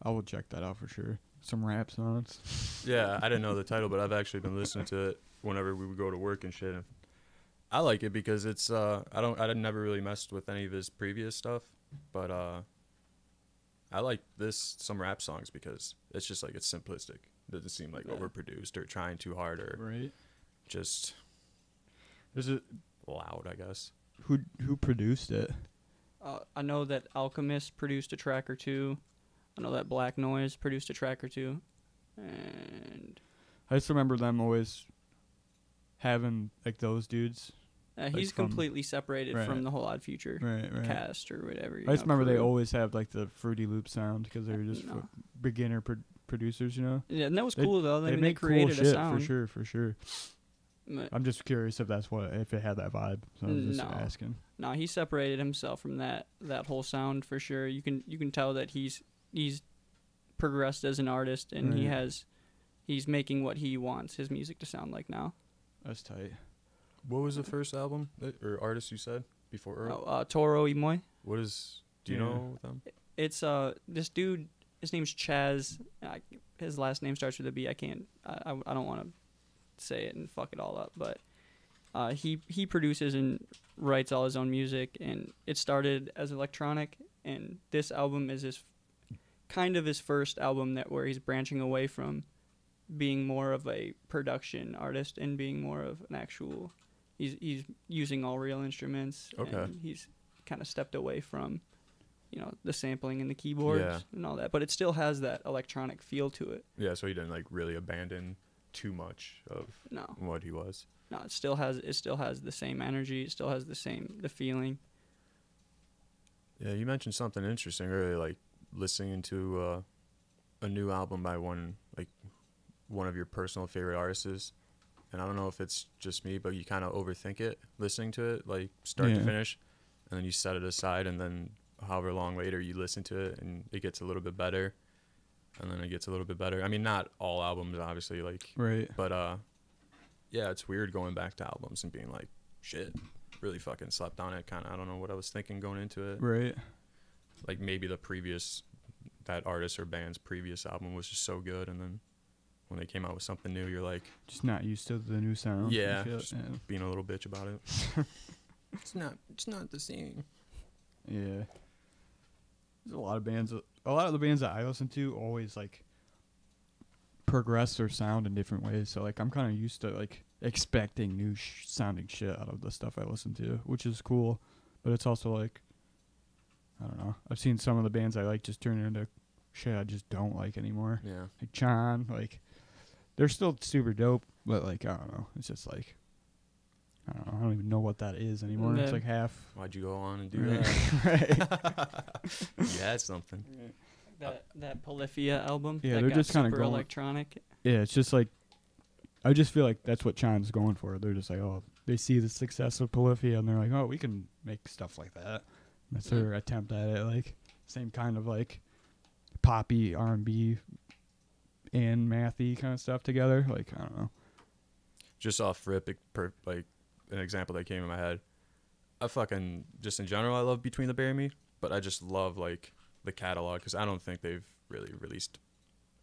I will check that out for sure. Some rap songs. Yeah, I didn't know the title, but I've actually been listening to it whenever we would go to work and shit. I like it because it's I never really messed with any of his previous stuff, but I like some rap songs because it's just like it's simplistic. It doesn't seem like Yeah. overproduced or trying too hard or Right. just Is it loud, I guess. who produced it? I know that Alchemist produced a track or two. I know that Black Noise produced a track or two. And I just remember them always having like those dudes. he's from- completely separated right. from the whole Odd Future Right. cast or whatever. I just remember they crew. always have like the Fruity Loop sound because they were just No. beginner producers, you know. Yeah, and that was They- cool though. I They mean, make they created cool a shit sound. for sure. But, I'm just curious if if it had that vibe. So I was just No. asking. no, he separated himself from that whole sound for sure. You can tell that he's progressed as an artist, and Right. he's making what he wants his music to sound like now. That's tight. What was the first album or artist you said before Earl? Toro y Moi. What is? Do you Yeah. know them? It's this dude. His name's Chaz. His last name starts with a B. I can't. I don't want to say it and fuck it all up. But he produces and writes all his own music, and it started as electronic. And this album is his first album where he's branching away from being more of a production artist and being more of an actual. He's using all real instruments. Okay. And he's kind of stepped away from, the sampling and the keyboards Yeah. and all that, but it still has that electronic feel to it. Yeah, so he didn't like really abandon too much of No, what he was. it still has the same energy. It still has the feeling. Yeah, you mentioned something interesting earlier, like listening to a new album by one of your personal favorite artists. And I don't know if it's just me, but you kind of overthink it, listening to it, like start to Yeah. finish, and then you set it aside, and then however long later you listen to it, and it gets a little bit better, and then it gets a little bit better. I mean, not all albums, obviously, like, Right. but yeah, it's weird going back to albums and being like, shit, really fucking slept on it. Kind of, I don't know what I was thinking going into it. Right. Like maybe that artist or band's previous album was just so good, and then when they came out with something new, you're like, Just not used to the new sound. and yeah, shit. just being a little bitch about it. It's not the same. Yeah. There's a lot of bands. A lot of the bands that I listen to always like progress their sound in different ways. So like I'm kind of used to like expecting new sounding shit out of the stuff I listen to, which is cool. But it's also like, I don't know. I've seen some of the bands I like just turn into shit I just don't like anymore. Yeah. Like Chan, like they're still super dope, but like I don't know. It's just like I don't know. I don't even know what that is anymore. It's Yeah. like half. Why'd you go on and do Right. that? Right. You had something. That Polyphia album. Yeah, that they're got just kinda super going- electronic. Yeah, it's just like I just feel like that's what Chan's going for. They're just like, oh, they see the success of Polyphia and they're like, oh, we can make stuff like that. That's their attempt at it. Like same kind of like poppy R&B and mathy kind of stuff together. Like I don't know. Just off rip, like an example that came in my head. I fucking just in general, I love Between the Bear and Me, but I just love like the catalog because I don't think they've really released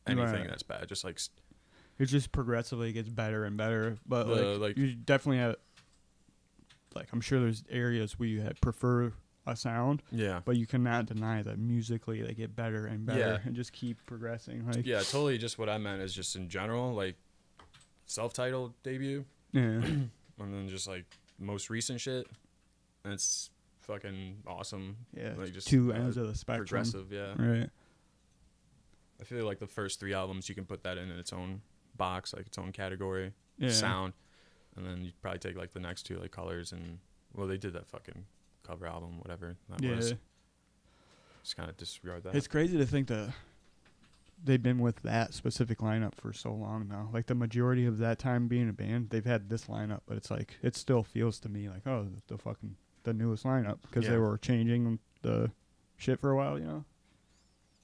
anything Right. that's bad. Just like It just progressively gets better and better. But like- you definitely have like I'm sure there's areas where you prefer a sound, yeah, but you cannot deny that musically they get better and better Yeah. and just keep progressing. Like yeah, totally. Just what I meant is just in general, like self-titled debut, Yeah. and then just like most recent shit. And it's fucking awesome. Yeah. Like just Two ends of the spectrum. progressive. Yeah. Right. I feel like the first 3 albums you can put that in its own box, like its own category, Yeah. sound, and then you probably take like the next 2, like Colors, and well, they did that fucking cover album, whatever that Yeah. was. Just kind of disregard that. It's crazy to think that they've been with that specific lineup for so long now. Like the majority of that time being a band, they've had this lineup, but it's like it still feels to me like, oh, the newest lineup, because they Yeah. were changing the shit for a while, you know.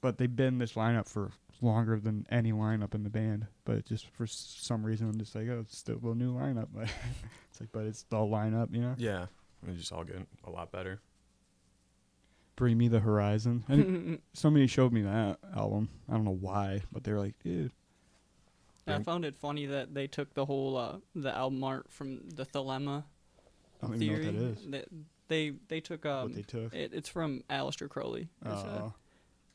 But they've been this lineup for longer than any lineup in the band. But it just for some reason, I'm just like, oh, it's still a new lineup. But it's like, but it's the lineup, you know. Yeah, they just all get a lot better. Bring Me the Horizon. And somebody showed me that album. I don't know why, but they were like, dude. I found it funny that they took the whole the album art from the Thelema I don't theory. even know what that is. They took What they took. it's from Aleister Crowley. Oh.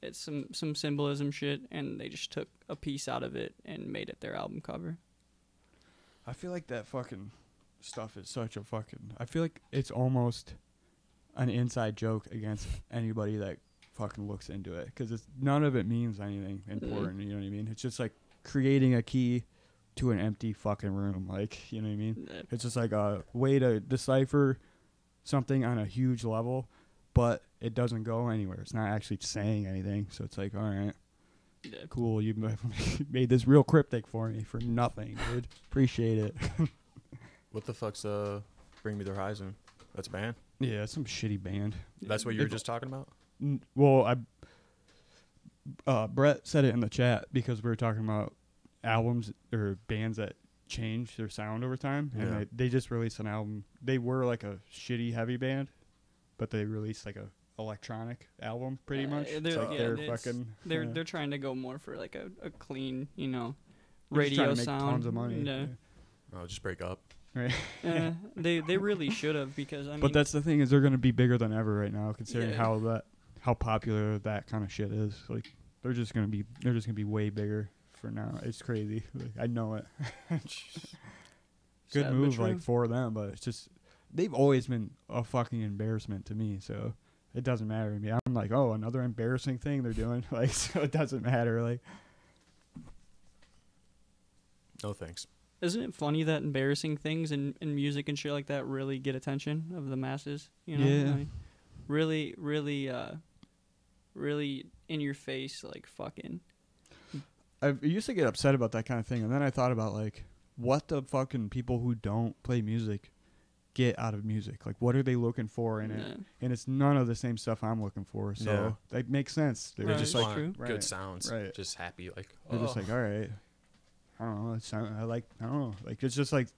It's some symbolism shit, and they just took a piece out of it and made it their album cover. I feel like that fucking stuff is such a fucking. I feel like it's almost an inside joke against anybody that fucking looks into it, because none of it means anything important. You know what I mean? It's just like creating a key to an empty fucking room. Like, you know what I mean? It's just like a way to decipher something on a huge level, but it doesn't go anywhere. It's not actually saying anything. So it's like, all right, Yeah. cool. You made this real cryptic for me for nothing, dude. Appreciate it. What the fuck's Bring Me the Horizon? That's a band. Yeah, it's some shitty band. That's what you were just talking about. Well, Brett said it in the chat because we were talking about albums or bands that change their sound over time, and Yeah. they just released an album. They were like a shitty heavy band, but they released like a electronic album, pretty much. It's like they're fucking. They're trying to go more for like a clean, they're just radio trying to make sound. tons of money. Yeah. Oh, just break up. Right. They really should have, because I mean. But that's the thing, is they're going to be bigger than ever right now, considering Yeah. how popular that kind of shit is. Like they're just going to be way bigger for now. It's crazy. Like, I know it. Good Sad but move true. like for them, but it's just they've always been a fucking embarrassment to me. So it doesn't matter to me. I'm like, oh, another embarrassing thing they're doing. Like, so it doesn't matter. Like, No thanks. Isn't it funny that embarrassing things in music and shit like that really get attention of the masses? You know? Yeah. Like, really, really in your face, like fucking. I used to get upset about that kind of thing, and then I thought about like, what the fucking people who don't play music get out of music? Like, what are they looking for in it? Yeah. And it's none of the same stuff I'm looking for. So Yeah. that makes sense. They're Right. They just just That's like, want true. good Right. sounds. Right. Just happy, like. they're just like, all right, I don't know. I don't know. Like, it's just like,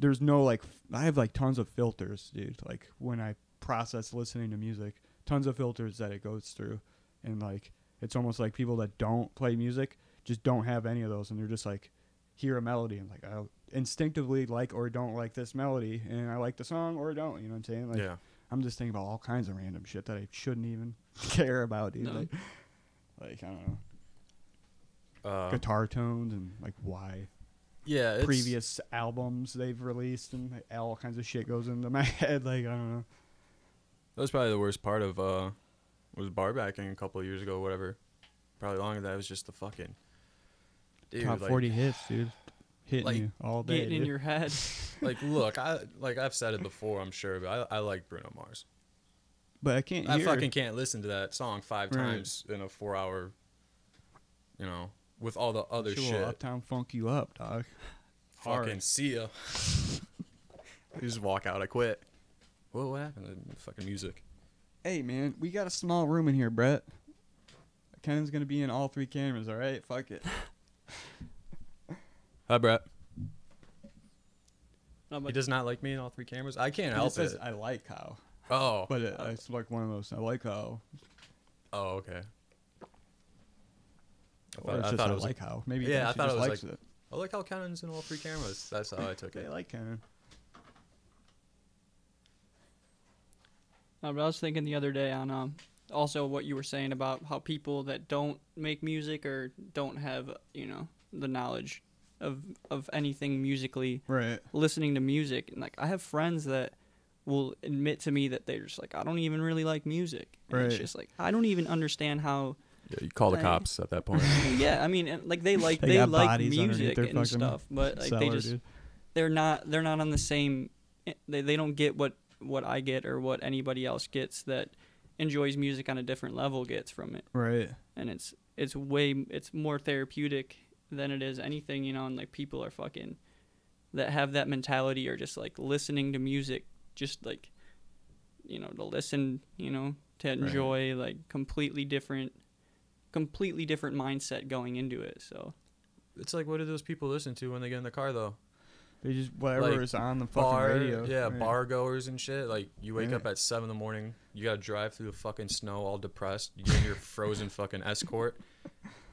there's no like, I have like tons of filters, dude. Like when I process listening to music, tons of filters that it goes through, and like, it's almost like people that don't play music just don't have any of those, and they're just like, hear a melody and like, I instinctively like or don't like this melody, and I like the song or don't. You know what I'm saying? Like, yeah. I'm just thinking about all kinds of random shit that I shouldn't even care about, dude. No. Like I don't know. Uh, Guitar tones and like why yeah. It's, previous albums they've released, and like, all kinds of shit goes into my head. Like, I don't know. That was probably the worst part of was bar backing a couple of years ago, whatever. Probably longer than that. It was just the fucking dude, Top like, 40 hits, dude. Hitting like, you all day. Getting in dude. your head. Like, look, I've said it before, I'm sure, but I like Bruno Mars. But I can't I hear. fucking can't listen to that song 5 Right. times in a 4-hour, with all the other Sure, shit. Uptown funk you up, dog. Fucking Hard. see ya. You just walk out. I quit. What happened to the fucking music? Hey, man, we got a small room in here, Brett. Kennan's gonna be in all 3 cameras. All right, fuck it. Hi, Brett. No, He but does not like me in all 3 cameras. I can't It help just says it. I like how, Oh. but it's like one of those. I like how. Oh, okay. Or it's I just thought I it was like how. Maybe Yeah, he I thought just it was likes like- it. I like how Kennan's in all 3 cameras. That's how I took They it. like Kennan. No, but I was thinking the other day on also what you were saying about how people that don't make music or don't have the knowledge of anything musically, Right. listening to music. And like I have friends that will admit to me that they're just like, I don't even really like music. And it's Right. just like I don't even understand how. Yeah, you call the Like- cops at that point. Yeah, I mean, and, like they like They they got like bodies underneath music their and fucking stuff, but like they cellar, just dude. they're not on the same. They don't get what I get or what anybody else gets that enjoys music on a different level gets from it. Right. And it's more therapeutic than it is anything, you know. And like people are fucking that have that mentality are just like listening to music just like, you know, to listen, you know, to enjoy, like completely different mindset going into it. So It's like, what do those people listen to when they get in the car, though? They just whatever Like, is on the fucking radio. Yeah, Right. bar goers and shit. Like, you wake Yeah. up at 7 in the morning, you gotta drive through the fucking snow all depressed. You get in your frozen fucking Escort,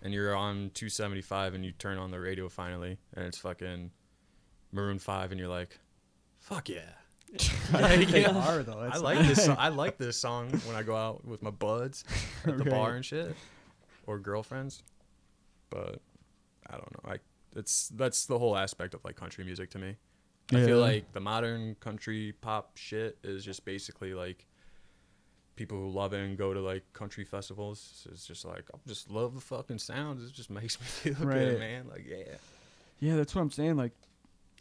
and you're on 275, and you turn on the radio finally, and it's fucking Maroon 5, and you're like, fuck yeah. They Yeah. are though. I That's like this. I like this song when I go out with my buds at the Okay. bar and shit, or girlfriends. But I don't know. That's the whole aspect of like country music to me. I feel Yeah. like the modern country pop shit is just basically like people who love it and go to like country festivals. It's just like I just love the fucking sounds. It just makes me feel Right. good, man. Like Yeah, that's what I'm saying. Like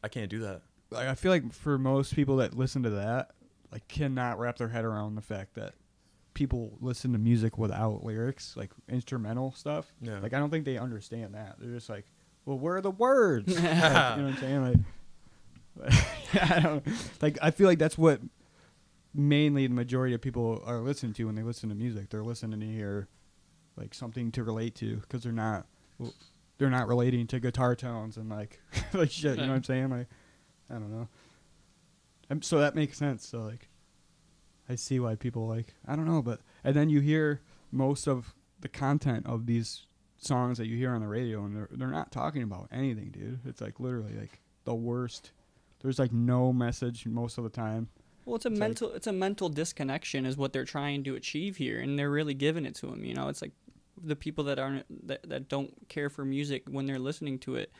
I can't do that. I feel like for most people that listen to that, like cannot wrap their head around the fact that people listen to music without lyrics, like instrumental stuff. Yeah. Like I don't think they understand that. They're just like, well, where are the words? Like, you know what I'm saying? Like, I feel like that's what mainly the majority of people are listening to when they listen to music. They're listening to hear like something to relate to because they're not relating to guitar tones and like like shit. You know what I'm saying? Like, I don't know. So that makes sense. So like, I see why people like, I don't know, but and then you hear most of the content of these songs that you hear on the radio, and they're not talking about anything, dude. It's like literally like the worst. There's like no message most of the time. well, it's a mental disconnection is what they're trying to achieve here, and they're really giving it to them. You know, it's like the people that that don't care for music when they're listening to it,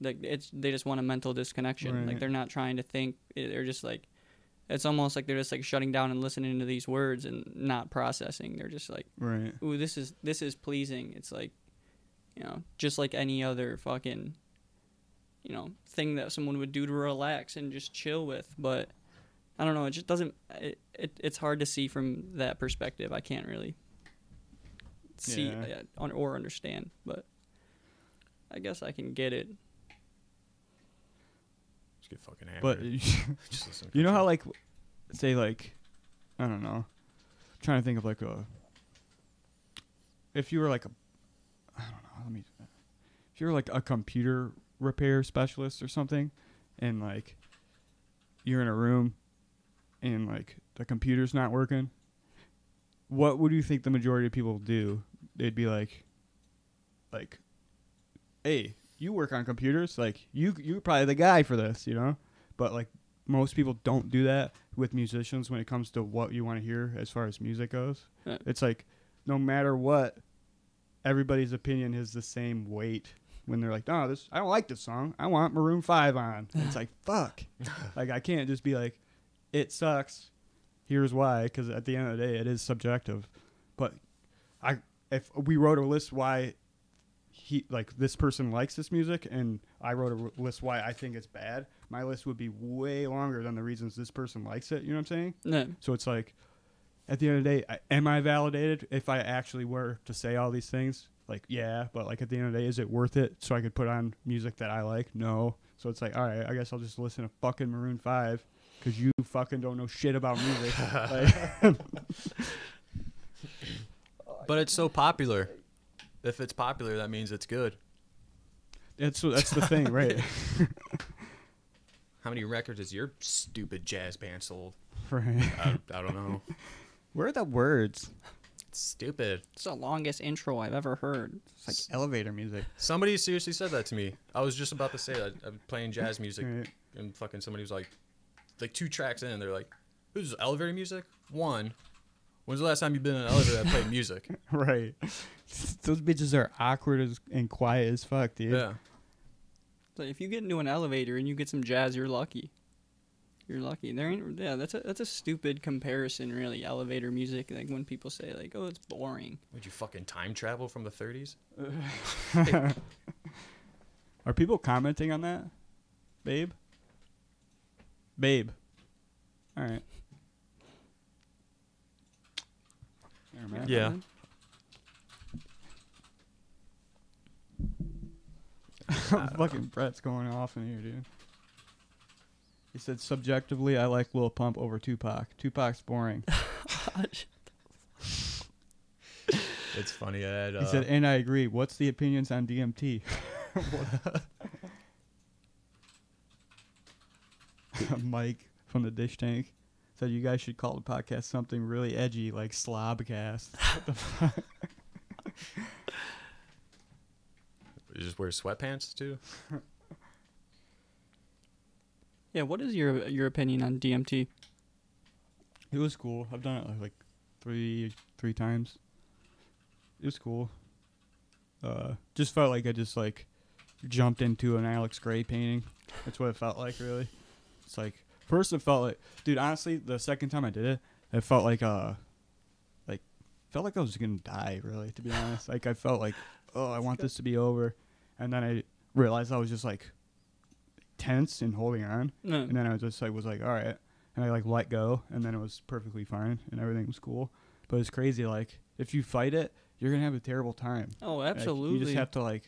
like they just want a mental disconnection. Right. Like they're not trying to think. They're just like, it's almost like they're just like shutting down and listening to these words and not processing. They're just like, Right. ooh, this is pleasing. It's like, you know, just like any other fucking, you know, thing that someone would do to relax and just chill with. But I don't know. It just doesn't. It's hard to see from that perspective. I can't really see Yeah. or understand. But I guess I can get it. Just get fucking hammered. But Just listen to you know country. how like, say like, I don't know, I'm trying to think of like if you were like if you were like a computer repair specialist or something, and like you're in a room and like the computer's not working, what would you think the majority of people do? They'd be like, hey, you work on computers, like you're probably the guy for this, you know? But like most people don't do that with musicians when it comes to what you want to hear as far as music goes. Yeah. It's like no matter what, everybody's opinion has the same weight when they're like, no, I don't like this song. I want Maroon 5 on. And it's like, fuck. Like I can't just be like, it sucks. Here's why, because at the end of the day, it is subjective. But if we wrote a list why this person likes this music, and I wrote a list why I think it's bad, my list would be way longer than the reasons this person likes it. You know what I'm saying? No. So it's like, at the end of the day, am I validated if I actually were to say all these things? Like, yeah, but like at the end of the day, is it worth it so I could put on music that I like? No. So it's like, all right, I guess I'll just listen to fucking Maroon 5 because you fucking don't know shit about music. Like, But it's so popular. If it's popular, that means it's good. that's the thing, right? How many records has your stupid jazz band sold? Right. I don't know. Where are the words? It's stupid. It's the longest intro I've ever heard. It's like elevator music. Somebody seriously said that to me. I was just about to say that. I'm playing jazz music, Right. and fucking somebody was like 2 tracks in, they're like, "This is elevator music?" 1. When's the last time you've been in an elevator that played music? Right. Those bitches are awkward and quiet as fuck, dude. Yeah. So if you get into an elevator and you get some jazz, you're lucky. You're lucky. There ain't. Yeah, that's a stupid comparison, really. Elevator music, like when people say like, "Oh, it's boring." Would you fucking time travel from the 30s? Are people commenting on that, babe? Babe. All right. There, man. Yeah. Fucking Brett's going off in here, dude. He said, subjectively, I like Lil Pump over Tupac. Tupac's boring. It's funny. I had, He said, and I agree. What's the opinions on DMT? Mike from the Dish Tank said, you guys should call the podcast something really edgy like Slobcast. What the fuck? you just wear sweatpants too. Yeah, what is your opinion on DMT? It was cool. I've done it like three times. It was cool. Just felt like I just like jumped into an Alex Gray painting. That's what it felt like, really. It's like first it felt like, dude. Honestly, the second time I did it, it felt like I was gonna die. Really, to be honest, like I felt like, oh, I want this to be over, and then I realized I was just like tense and holding on, and then I was like, all right, and I like let go, and then it was perfectly fine, and everything was cool. But it's crazy, like if you fight it, you're gonna have a terrible time. Oh, Like, absolutely. you just have to like,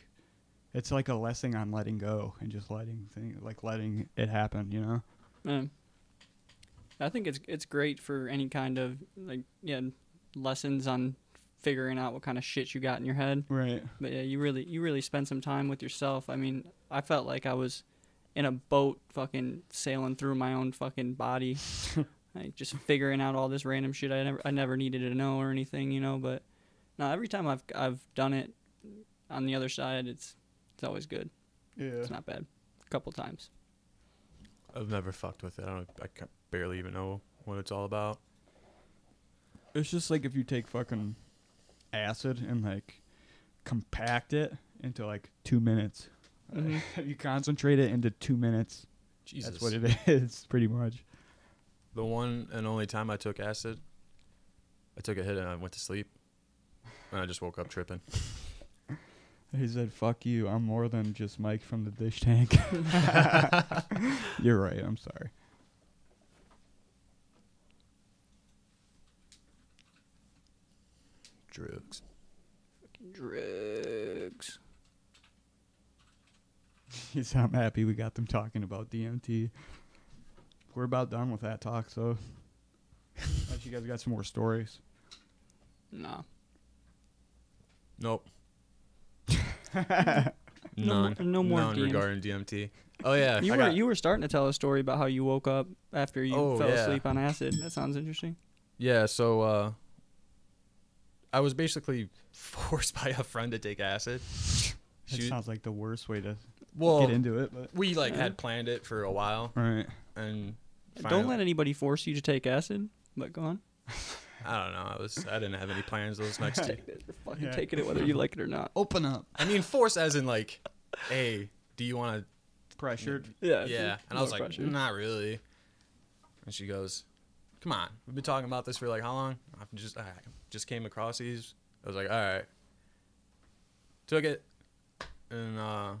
it's like a lesson on letting go and just letting it happen, you know? I think it's great for any kind of lessons on figuring out what kind of shit you got in your head. Right. But yeah, you really spend some time with yourself. I mean, I felt like I was in a boat fucking sailing through my own fucking body. Like just figuring out all this random shit I never needed to know or anything, you know, but no, every time I've done it on the other side, it's always good. Yeah. It's not bad. A couple times. I've never fucked with it. I barely even know what it's all about. It's just like if you take fucking acid and like compact it into like 2 minutes. Mhm. You concentrate it into 2 minutes. Jesus. That's what it is, pretty much. The one and only time I took acid, I took a hit and I went to sleep. And I just woke up tripping. He said, fuck you, I'm more than just Mike from the Dish Tank. You're right, I'm sorry. Drugs. Drugs. He said, I'm happy we got them talking about DMT. We're about done with that talk, so unless you guys got some more stories. No. Nope. No more None DMT. regarding DMT. Oh yeah. You were starting to tell a story about how you woke up after you fell yeah. asleep on acid. That sounds interesting. Yeah, so I was basically forced by a friend to take acid. It sounds like the worst way to Well, get into it, but we Yeah. had planned it for a while, right. and Don't let anybody force you to take acid. But go on. I don't know. I didn't have any plans those next two. You're fucking Yeah. taking it whether you like it or not. Open up. I mean, force as in like, hey, do you want Pressured. to? Yeah. And I was like, not really. And she goes, come on, we've been talking about this for like how long? I just came across these. I was like, all right. Took it, and I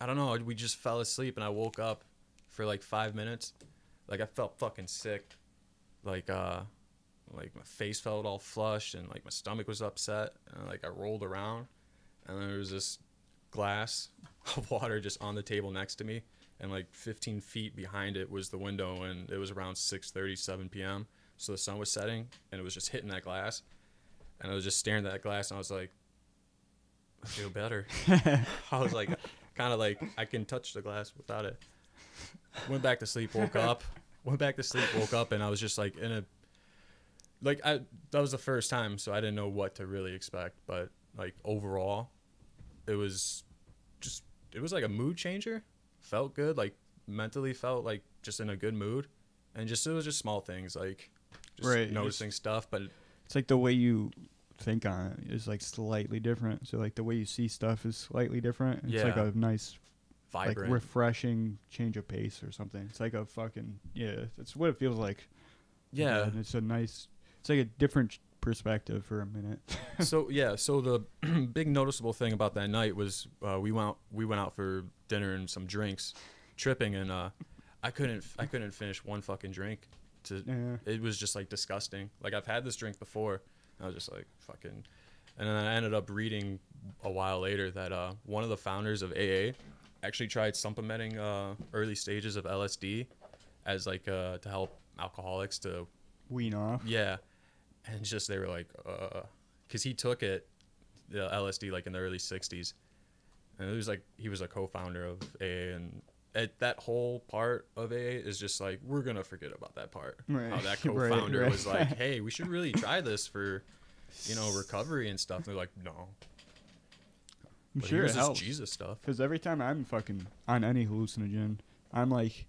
don't know. We just fell asleep, and I woke up for like 5 minutes. Like I felt fucking sick. Like my face felt all flushed, and like my stomach was upset, and like I rolled around, and then there was this glass of water just on the table next to me, and like 15 feet behind it was the window, and it was around 6:37 p.m. So the sun was setting, and it was just hitting that glass, and I was just staring at that glass, and I was like, I feel better. I was like, kind of like I can touch the glass without it. Went back to sleep, woke up, and I was just like that was the first time, so I didn't know what to really expect, but like overall, it was like a mood changer. Felt good, like mentally felt like just in a good mood, and it was just small things like just Right, noticing stuff, but It's like the way you think on it is like slightly different. So like the way you see stuff is slightly different. It's like Yeah. a nice vibrant. like refreshing change of pace or something. It's like a fucking That's what it feels like. Yeah. And it's it's like a different perspective for a minute. So the big noticeable thing about that night was we went out for dinner and some drinks, tripping, and I couldn't finish one fucking drink. It was just like disgusting. Like I've had this drink before, and I was just like fucking, and then I ended up reading a while later that one of the founders of AA actually tried supplementing early stages of LSD as like to help alcoholics to Wean off. Yeah. And just they were like, because he took the LSD like in the early 60s. And it was like he was a co-founder of AA. And that whole part of AA is just like, we're going to forget about that part. Right. How that co-founder Right. was like, hey, we should really try this for, recovery and stuff. And they're like, no. I'm But sure here's it this helps. Jesus stuff. Because every time I'm fucking on any hallucinogen, I'm like,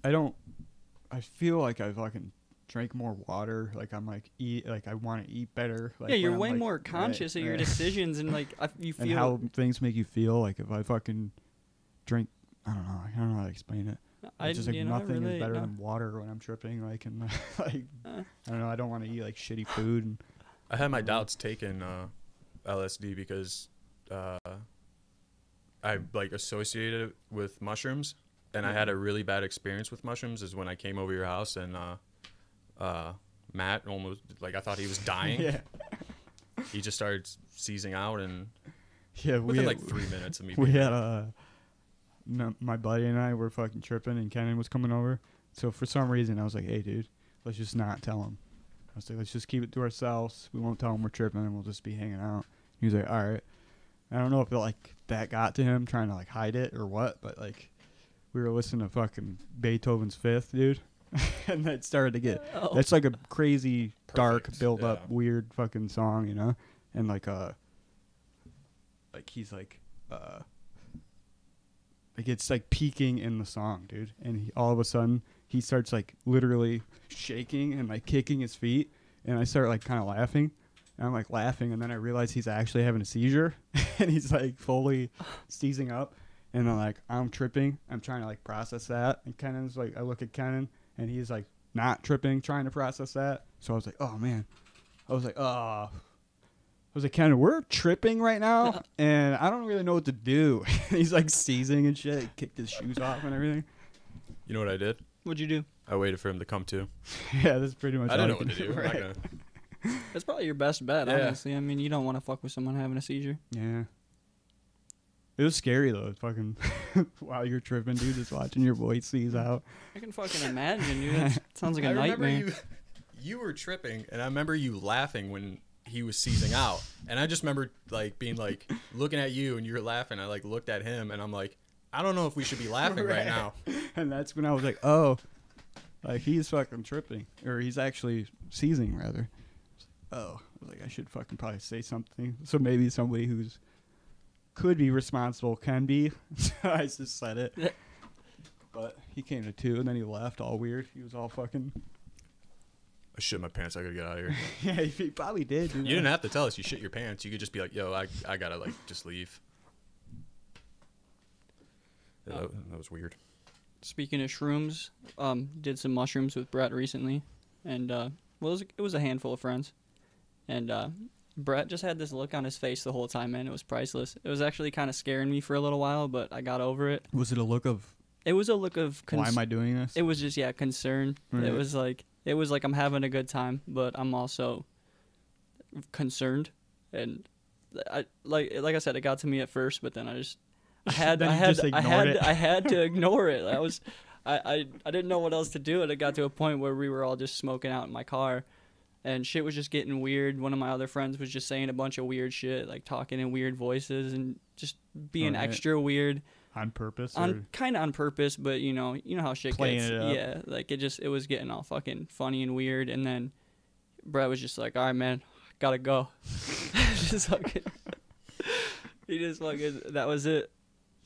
I feel like I fucking drink more water. Like I'm like I want to eat better. Like Yeah, you're when I'm, way like, more conscious of your right. decisions and like you feel. And how things make you feel. Like if I fucking drink, I don't know how to explain it. It's just like nothing is better than water when I'm tripping. Like and like I don't know. I don't want to eat like shitty food. And I had my doubts taking LSD because I like associated it with mushrooms, and I had a really bad experience with mushrooms. Is when I came over your house and Matt almost like I thought he was dying. yeah, He just started seizing out, and yeah. within like 3 minutes of me. We being had there. my buddy and I were fucking tripping, and Kenan was coming over. So for some reason, I was like, "Hey, dude, let's just not tell him." I was like, "Let's just keep it to ourselves. We won't tell him we're tripping, and we'll just be hanging out." He was like, "All right." I don't know if that got to him trying to like hide it or what, but like we were listening to fucking Beethoven's Fifth, dude, and that started to get. That's like a crazy, dark, Perfect, build up, yeah. weird fucking song, and like he's like it's like peaking in the song, dude, and all of a sudden he starts like literally shaking and like kicking his feet, and I start like kind of laughing. And I'm like laughing, and then I realize he's actually having a seizure, and he's like fully seizing up, and I'm tripping. I'm trying to like process that, and Kenan's like, I look at Kenan, and he's like not tripping, trying to process that. So I was like, oh man, I was like, Kenan, we're tripping right now, and I don't really know what to do. He's like seizing and shit. He kicked his shoes off and everything. You know what I did? What'd you do? I waited for him to come to. Yeah, that's pretty much. I didn't know what to do. I'm not Right. gonna- That's probably your best bet, Yeah. honestly. I mean, you don't want to fuck with someone having a seizure. Yeah. It was scary though. Fucking while you're tripping, dude, just watching your boy seize out. I can fucking imagine, dude. That sounds like a I remember nightmare. you were tripping, and I remember you laughing when he was seizing out, and I just remember like being like looking at you, and you were laughing. I like looked at him, and I'm like, I don't know if we should be laughing right now. And that's when I was like, oh, like he's fucking tripping, or he's actually seizing rather. Oh, I was like, I should fucking probably say something. So maybe somebody who's could be responsible can be. So I just said it. But he came to 2, and then he left all weird. He was all fucking. I shit my pants. I gotta get out of here. Yeah, he probably did. Dude. You didn't have to tell us you shit your pants. You could just be like, yo, I gotta like just leave. Yeah, that was weird. Speaking of shrooms, did some mushrooms with Brett recently, and well, it was a handful of friends, and Brett just had this look on his face the whole time, man. It was priceless. It was actually kind of scaring me for a little while, but I got over it. Was it a look of It was a look of why am I doing this? It was just concern. Right. It was like I'm having a good time, but I'm also concerned, and I like I said, it got to me at first, but then I had Then you just ignored it. I had to ignore it. I didn't know what else to do, and it got to a point where we were all just smoking out in my car, and shit was just getting weird. One of my other friends was just saying a bunch of weird shit, like talking in weird voices and just being Right. extra weird. On purpose? Kind of on purpose, but you know how shit Playing gets. it up. Yeah, like it was getting all fucking funny and weird, and then Brett was just like, "All right, man, gotta go." Just fucking. He just fucking. That was it.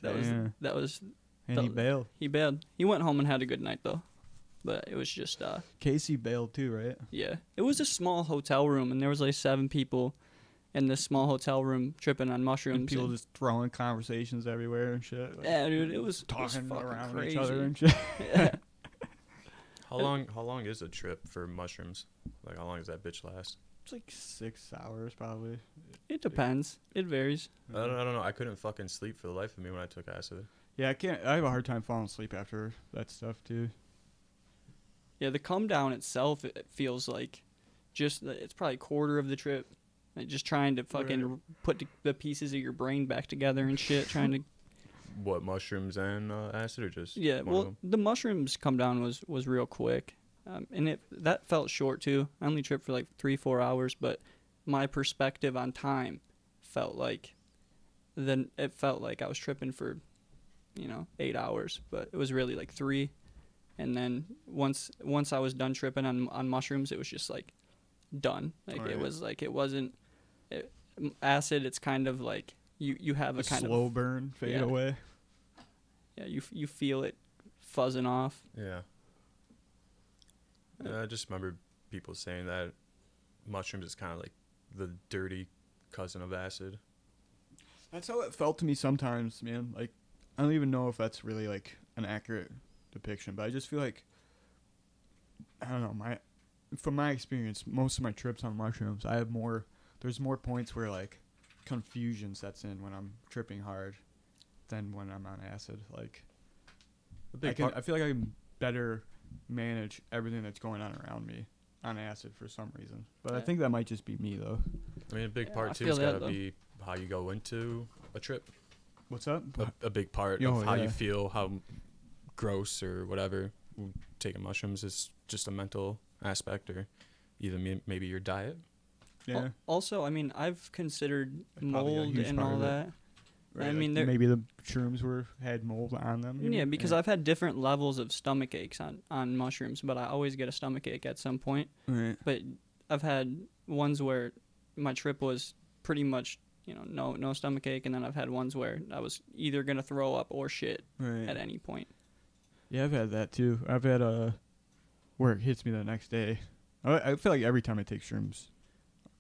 That was. And he bailed. He bailed. He went home and had a good night though, but it was just Casey bailed too, right? yeah. It was a small hotel room, and there was like 7 people, in this small hotel room tripping on mushrooms. And people just throwing conversations everywhere and shit. Like, yeah, dude, it was talking fucking around crazy. each other and shit. Yeah. How long is a trip for mushrooms? Like how long does that bitch last? It's like 6 hours probably. It depends. It varies. I don't know. I couldn't fucking sleep for the life of me when I took acid. Yeah, I have a hard time falling asleep after that stuff too. Yeah, the come down itself, it feels like it's probably a quarter of the trip. Like just trying to fucking put the pieces of your brain back together and shit. Trying to. What, mushrooms and acid, or just Yeah, one of well, them? the mushrooms come down was real quick, and that felt short too. I only tripped for like 3-4 hours, but my perspective on time felt like it felt like I was tripping for 8 hours, but it was really like 3. And then once I was done tripping on mushrooms, it was just like done. Like Right. it was like it wasn't acid. It's kind of like you have a kind slow of burn, fade yeah. away. Yeah, you feel it fuzzing off. Yeah. I just remember people saying that mushrooms is kind of like the dirty cousin of acid. That's how it felt to me sometimes, man. Like, I don't even know if that's really like an accurate depiction, but I just feel like, I don't know, from my experience, most of my trips on mushrooms, there's more points where like confusion sets in when I'm tripping hard than when I'm on acid. Like, I feel like I can better manage everything that's going on around me on acid for some reason. But I Yeah. think that might just be me though. I mean, a big Yeah, I part too feel has that, got to though. be how you go into a trip. What's up? A big part Oh, of how yeah. you feel, how gross or whatever taking mushrooms is just a mental aspect, or either maybe your diet. Yeah. Also, I mean, I've considered That's probably a mold huge and part all of it. that. Right, I like mean, maybe the shrooms had mold on them. you Yeah, mean? because I've had different levels of stomach aches on mushrooms, but I always get a stomach ache at some point. Right. But I've had ones where my trip was pretty much, no stomach ache, and then I've had ones where I was either gonna throw up or shit Right. at any point. Yeah, I've had that too. I've had where it hits me the next day. I feel like every time I take shrooms,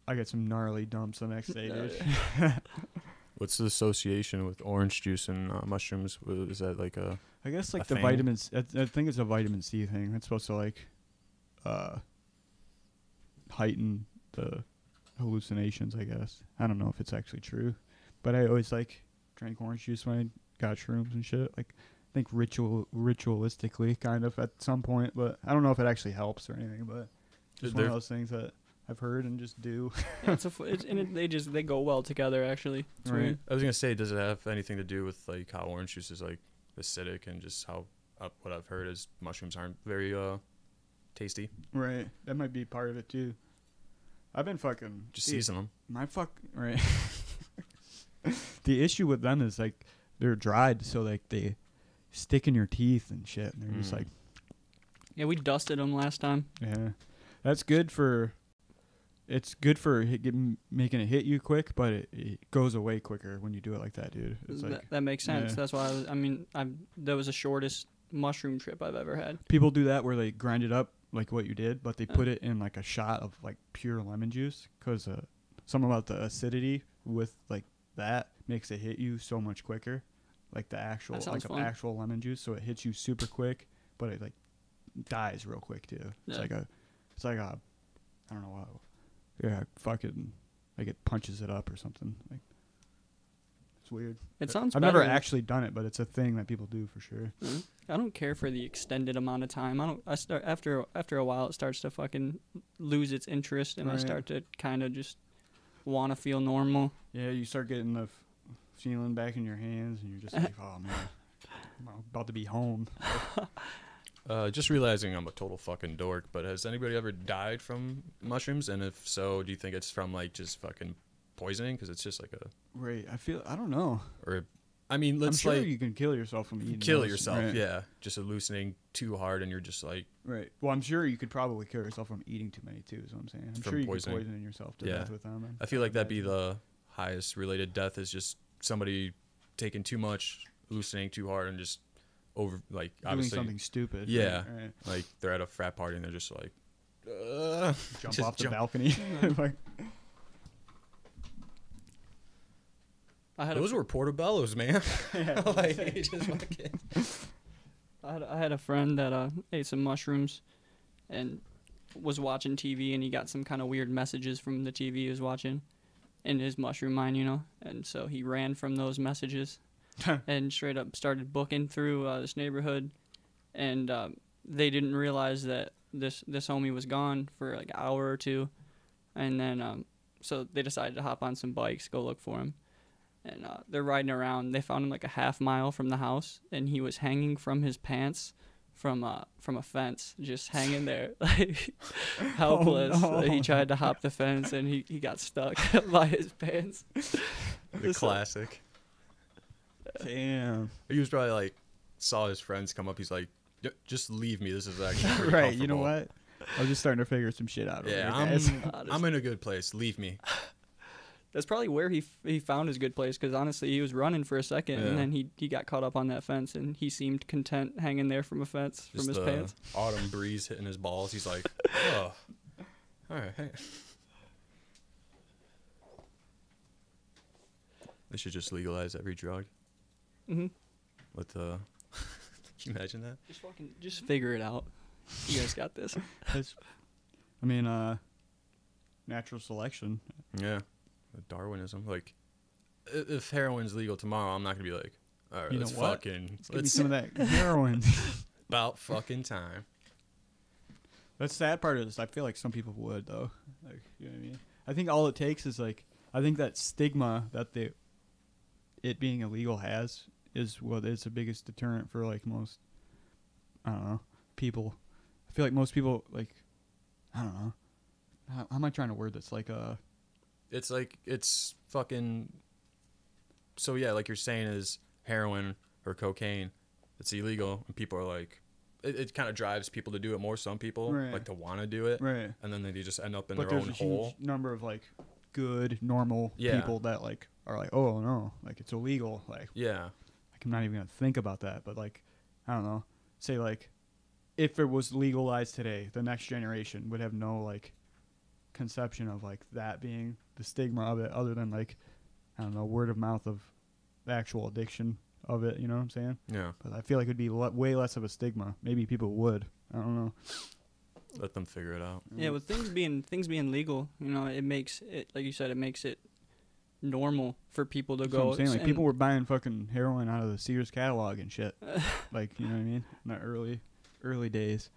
I get some gnarly dumps the next day, dude. What's the association with orange juice and mushrooms? Is that like a I guess like A the thing? vitamins. I think it's a vitamin C thing. It's supposed to like heighten the hallucinations. I guess I don't know if it's actually true, but I always like drank orange juice when I got shrooms and shit. Like I think ritualistically, kind of at some point, but I don't know if it actually helps or anything. But just one of those things that I've heard and just do. Yeah, they go well together actually. It's Right. weird. I was gonna say, does it have anything to do with like how orange juice is like acidic, and just how what I've heard is mushrooms aren't very tasty. Right. That might be part of it too. I've been fucking Just dude, season them. my fuck right. The issue with them is like they're dried, so like they stick in your teeth and shit, and they're just like, Yeah, we dusted them last time. yeah, that's good for. It's good for making it hit you quick, but it goes away quicker when you do it like that, dude. It's like That makes sense. yeah. That's why that was the shortest mushroom trip I've ever had. people do that where they grind it up like what you did, but they Yeah. put it in like a shot of like pure lemon juice because something about the acidity with like that makes it hit you so much quicker, like the actual That sounds like fun. actual lemon juice, so it hits you super quick, but it like dies real quick too. It's Yeah. like a I don't know what. Yeah, fucking like it punches it up or something. Like it's weird. It sounds. I've never better. actually done it, but it's a thing that people do for sure. I don't care for the extended amount of time. I start after a while it starts to fucking lose its interest, and I Right. start to kind of just want to feel normal. Yeah, you start getting the feeling back in your hands, and you're just like, oh man, I'm about to be home. Just realizing I'm a total fucking dork, but has anybody ever died from mushrooms? And if so, do you think it's from like just fucking poisoning? Because it's just like Right. I don't know. I mean, I'm let's sure like you can kill yourself from eating. kill those, yourself. right? Yeah, just hallucinating too hard, and you're just like, Right. Well, I'm sure you could probably kill yourself from eating too many too. Is what I'm saying. I'm From sure you poisoning. could poison yourself to Yeah. death with them. I feel like that'd be the highest related death, is just somebody taking too much, hallucinating too hard, and just over like doing obviously something stupid. Yeah. Right. like they're at a frat party and they're just like, Jump Just off the jump. balcony. Like, I had Those were portobellos, man. Yeah. Like, it just fucking. I had a friend that ate some mushrooms, and was watching TV, and he got some kind of weird messages from the TV he was watching, in his mushroom mind, you know, and so he ran from those messages, and straight up started booking through this neighborhood, and they didn't realize that this homie was gone for like an hour or two, and then so they decided to hop on some bikes, go look for him. And they're riding around. They found him like a half mile from the house, and he was hanging from his pants from a fence, just hanging there, like helpless. Oh, no. He tried to hop the fence, and he got stuck by his pants. The classic. Damn. He was probably like, saw his friends come up. He's like, just leave me. This is actually pretty Right. You know comfortable." what? I was just starting to figure some shit out. Yeah, over here, I'm in a good place. Leave me. That's probably where he found his good place, because honestly, he was running for a second, Yeah. and then he got caught up on that fence, and he seemed content hanging there from a fence Just from his the pants. autumn breeze hitting his balls. He's like, oh, all right. Hey. They should just legalize every drug. Hmm. With the, can you imagine that? Just figure it out. You guys got this. That's- I mean, natural selection. Yeah, Darwinism. Like, if heroin's legal tomorrow, I'm not gonna be like, all right, You know let's what? fucking, Let's give me let's some of that heroin. about fucking time. That's the sad part of this. I feel like some people would though. Like, you know what I mean? I think all it takes is like, I think that stigma that it being illegal has is what is the biggest deterrent for like most, I don't know, people. I feel like most people like, I don't know. How am I trying to word this? Like It's like, it's fucking, so yeah, like you're saying is heroin or cocaine, it's illegal, and people are like, it kind of drives people to do it more. Some people Right. like to want to do it, right. and then they just end up in But their there's own a hole. huge number of like good normal Yeah. people that like are like, oh no, like it's illegal. Like Yeah, I'm not even gonna think about that. But like, I don't know. Say like, if it was legalized today, the next generation would have no like conception of like that being the stigma of it, other than like, I don't know, word of mouth of the actual addiction of it. You know what I'm saying? yeah. But I feel like it'd be way less of a stigma. Maybe people would. I don't know. Let them figure it out. Yeah, with things being legal, you know, it makes it, like you said, it makes it normal for people to That's go. what I'm saying. Like and- people were buying fucking heroin out of the Sears catalog and shit. Like, you know what I mean? In the early days.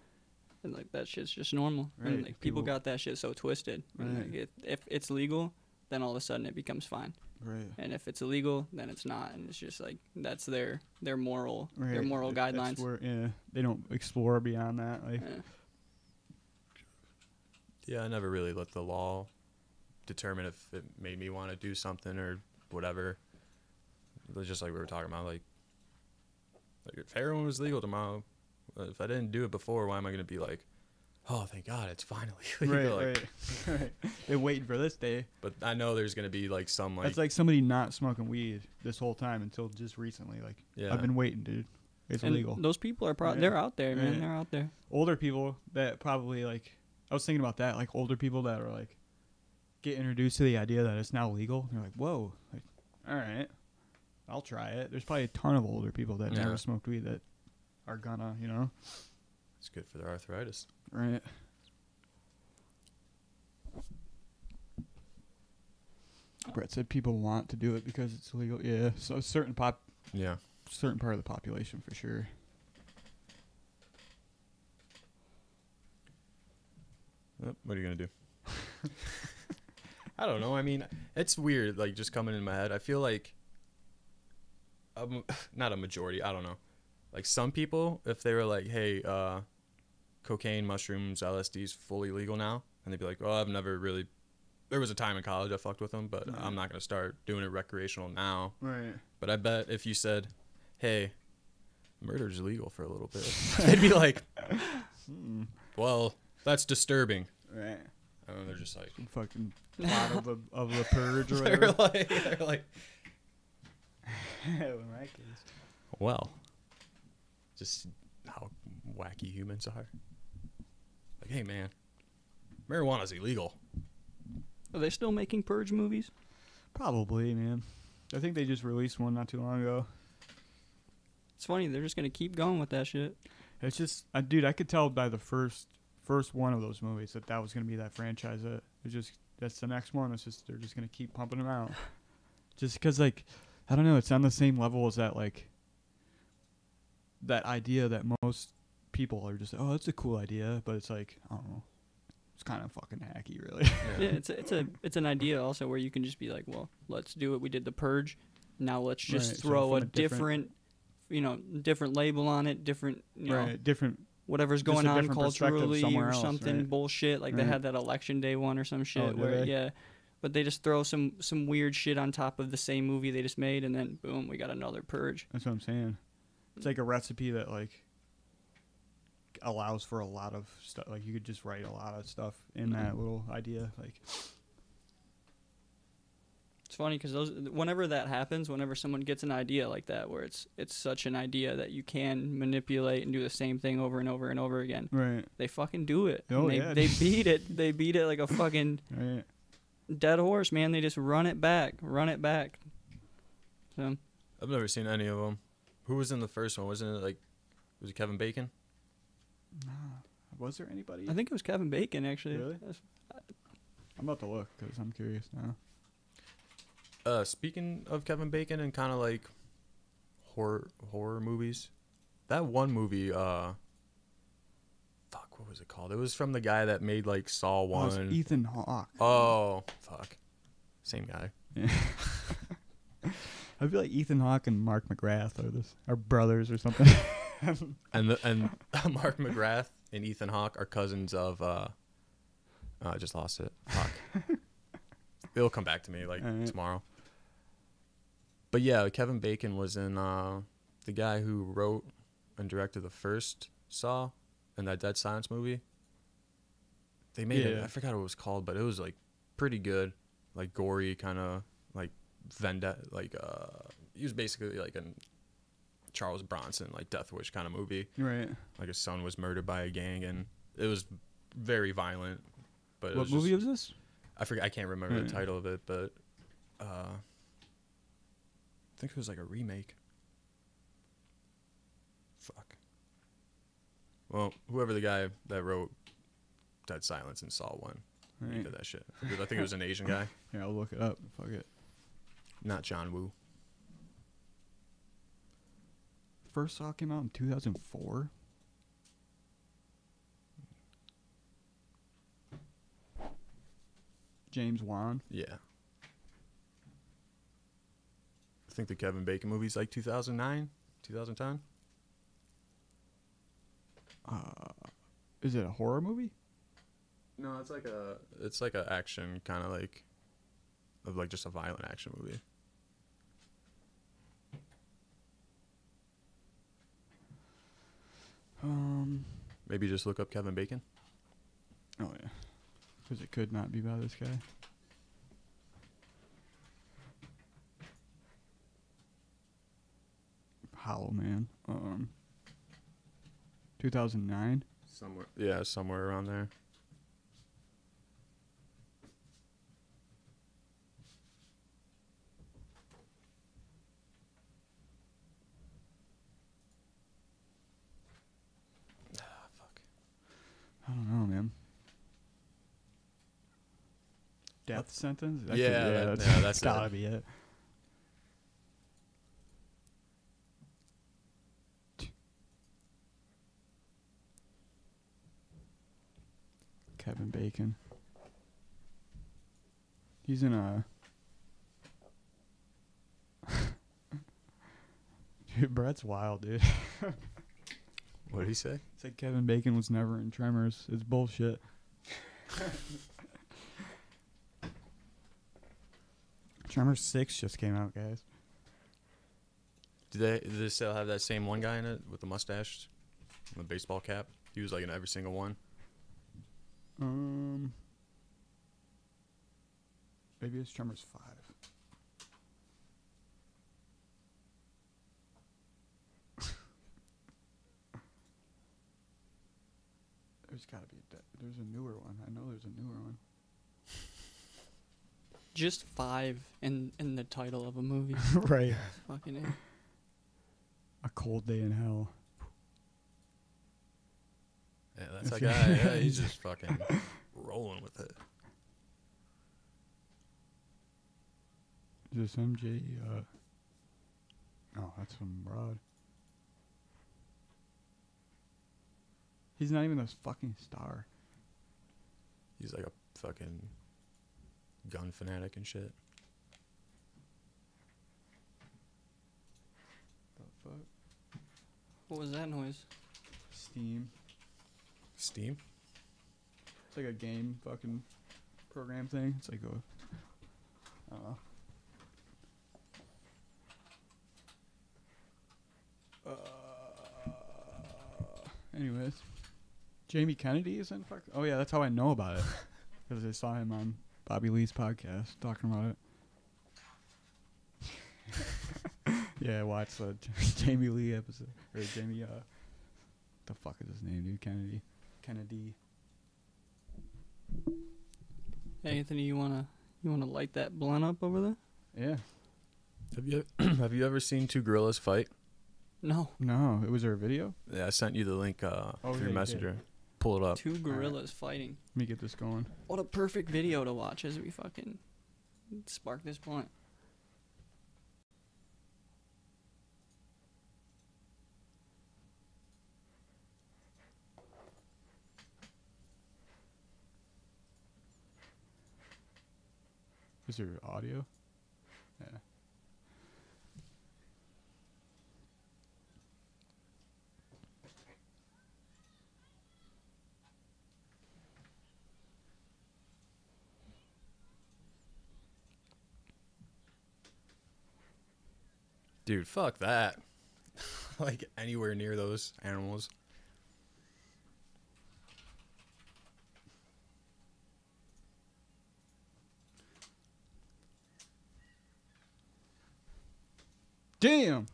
and like that shit's just normal. Right, And like people people- got that shit so twisted. And, Right. like, if it's legal, then all of a sudden it becomes fine. Right. And if it's illegal, then it's not. And it's just like that's their moral Right. guidelines. That's where, yeah, they don't explore beyond that. Like, Yeah. Yeah, I never really let the law determine if it made me want to do something or whatever. It was just like we were talking about, like if heroin was legal tomorrow, if I didn't do it before, why am I going to be like, oh, thank God, it's finally legal. right, Like, right. They're waiting for this day. But I know there's going to be like some like, That's like somebody not smoking weed this whole time until just recently. Like, yeah, I've been waiting, dude. It's And illegal. those people are Right. they're out there, man. Right. They're out there. Older people that probably like, I was thinking about that. Like older people that are like, get introduced to the idea that it's now legal. They're like, whoa, like, all right, I'll try it. There's probably a ton of older people that Yeah. never smoked weed that are gonna, you know, it's good for their arthritis. right. Brett said people want to do it because it's legal. Yeah, so a certain part Yeah. of the population for sure. What are you going to do? I don't know. I mean, it's weird, like, just coming in my head. I feel like, not a majority, I don't know. Like, some people, if they were like, hey, cocaine, mushrooms, LSD's fully legal now, and they'd be like, oh, I've never really, there was a time in college I fucked with them, but Right. I'm not going to start doing it recreational now. Right. But I bet if you said, hey, murder's illegal for a little bit, they'd be like, well, that's disturbing. Right. And they're just like, Fucking plot of the purge or they're whatever. like, In my case. well, just how wacky humans are. Like, hey, man, marijuana's illegal. Are they still making purge movies? Probably, man. I think they just released one not too long ago. It's funny. They're just gonna keep going with that shit. It's just, dude, I could tell by the first one of those movies that was gonna be that franchise. That's the next one. It's just they're just gonna keep pumping them out. Just because, like, I don't know, it's on the same level as that, like, that idea that most people are just, oh, that's a cool idea, but it's like, I don't know, it's kind of fucking hacky, really. Yeah, it's an idea also where you can just be like, well, let's do it. We did The Purge. Now let's just Right, so throw from a a different- different label on it, different, different. whatever's Just a going on different perspective culturally somewhere or else, something right? bullshit. Like they Right. had that election day one or some shit Oh, did where they? yeah, but they just throw some weird shit on top of the same movie they just made, and then boom, we got another Purge. That's what I'm saying. It's like a recipe that, like, allows for a lot of stuff. Like, you could just write a lot of stuff in that little idea. Like, It's funny because whenever that happens, whenever someone gets an idea like that, where it's such an idea that you can manipulate and do the same thing over and over and over again, right, they fucking do it. Oh, And they, yeah. they beat it. They beat it like a fucking right. dead horse, man. They just run it back. So I've never seen any of them. Who was in the first one? Wasn't it was it Kevin Bacon? Nah. Was there anybody? I think it was Kevin Bacon actually. Really? I'm about to look because I'm curious now. Speaking of Kevin Bacon and kind of like horror movies, that one movie, fuck, what was it called? It was from the guy that made like Saw Oh, it's One. Ethan Hawke. Oh, fuck, same guy. Yeah. I feel like Ethan Hawke and Mark McGrath are brothers or something. And Mark McGrath and Ethan Hawke are cousins of. I just lost it. Fuck. It'll come back to me like Alright. tomorrow. But yeah, Kevin Bacon was in the guy who wrote and directed the first Saw and that Dead Silence movie. They made it. Yeah. I forgot what it was called, but it was like pretty good, like gory, kind of like vendetta. Like he was basically like a Charles Bronson, like Death Wish kind of movie. Right. Like his son was murdered by a gang, and it was very violent. But it What was movie just, was this? I forget. I can't remember Right. the title of it, but I think it was like a remake. Fuck. Well, whoever the guy that wrote Dead Silence and Saw One, he Right. did that shit. I think it was an Asian guy, Yeah, I'll look it up. Fuck it. not John Woo. First Saw came out in 2004. James Wan. Yeah. I think the Kevin Bacon movie's like 2009, 2010. Is it a horror movie? No, it's like a action kind of like just a violent action movie. Maybe just look up Kevin Bacon. Oh yeah, because it could not be by this guy. Hollow Man. 2009. Somewhere around there. Ah, fuck. I don't know, man. Death sentence? Yeah, that's gotta it. be it. Kevin Bacon. He's in a. Dude, Brett's wild, dude. What did he say? Said Kevin Bacon was never in Tremors. It's bullshit. Tremors 6 just came out, guys. Did they still have that same one guy in it with the mustache, and the baseball cap? He was like in every single one. Maybe it's Tremors 5. There's gotta be there's a newer one. I know there's a newer one. Just 5 in the title of a movie. Right. Fucking A. A Cold Day in Hell. Yeah, that's that guy. Yeah, he's just fucking rolling with it. Is this MJ? Oh, that's from Broad. He's not even a fucking star. He's like a fucking gun fanatic and shit. The fuck? What was that noise? Steam. Steam? It's like a game fucking program thing. It's like a, I don't know. Anyways, Jamie Kennedy is in fuck. Oh yeah, that's how I know about it. Because I saw him on Bobby Lee's podcast talking about it. Yeah, I watched the Jamie Lee episode or Jamie. The fuck is his name, dude? Kennedy. Hey, Anthony, you wanna light that blunt up over there? Yeah. Have you ever seen two gorillas fight? No. No, it was there a video? Yeah, I sent you the link yeah, through you Messenger. Pull it up. 2 gorillas fighting. Let me get this going. What a perfect video to watch as we fucking spark this blunt. Is there audio? Yeah. Dude, fuck that. Like anywhere near those animals. Damn.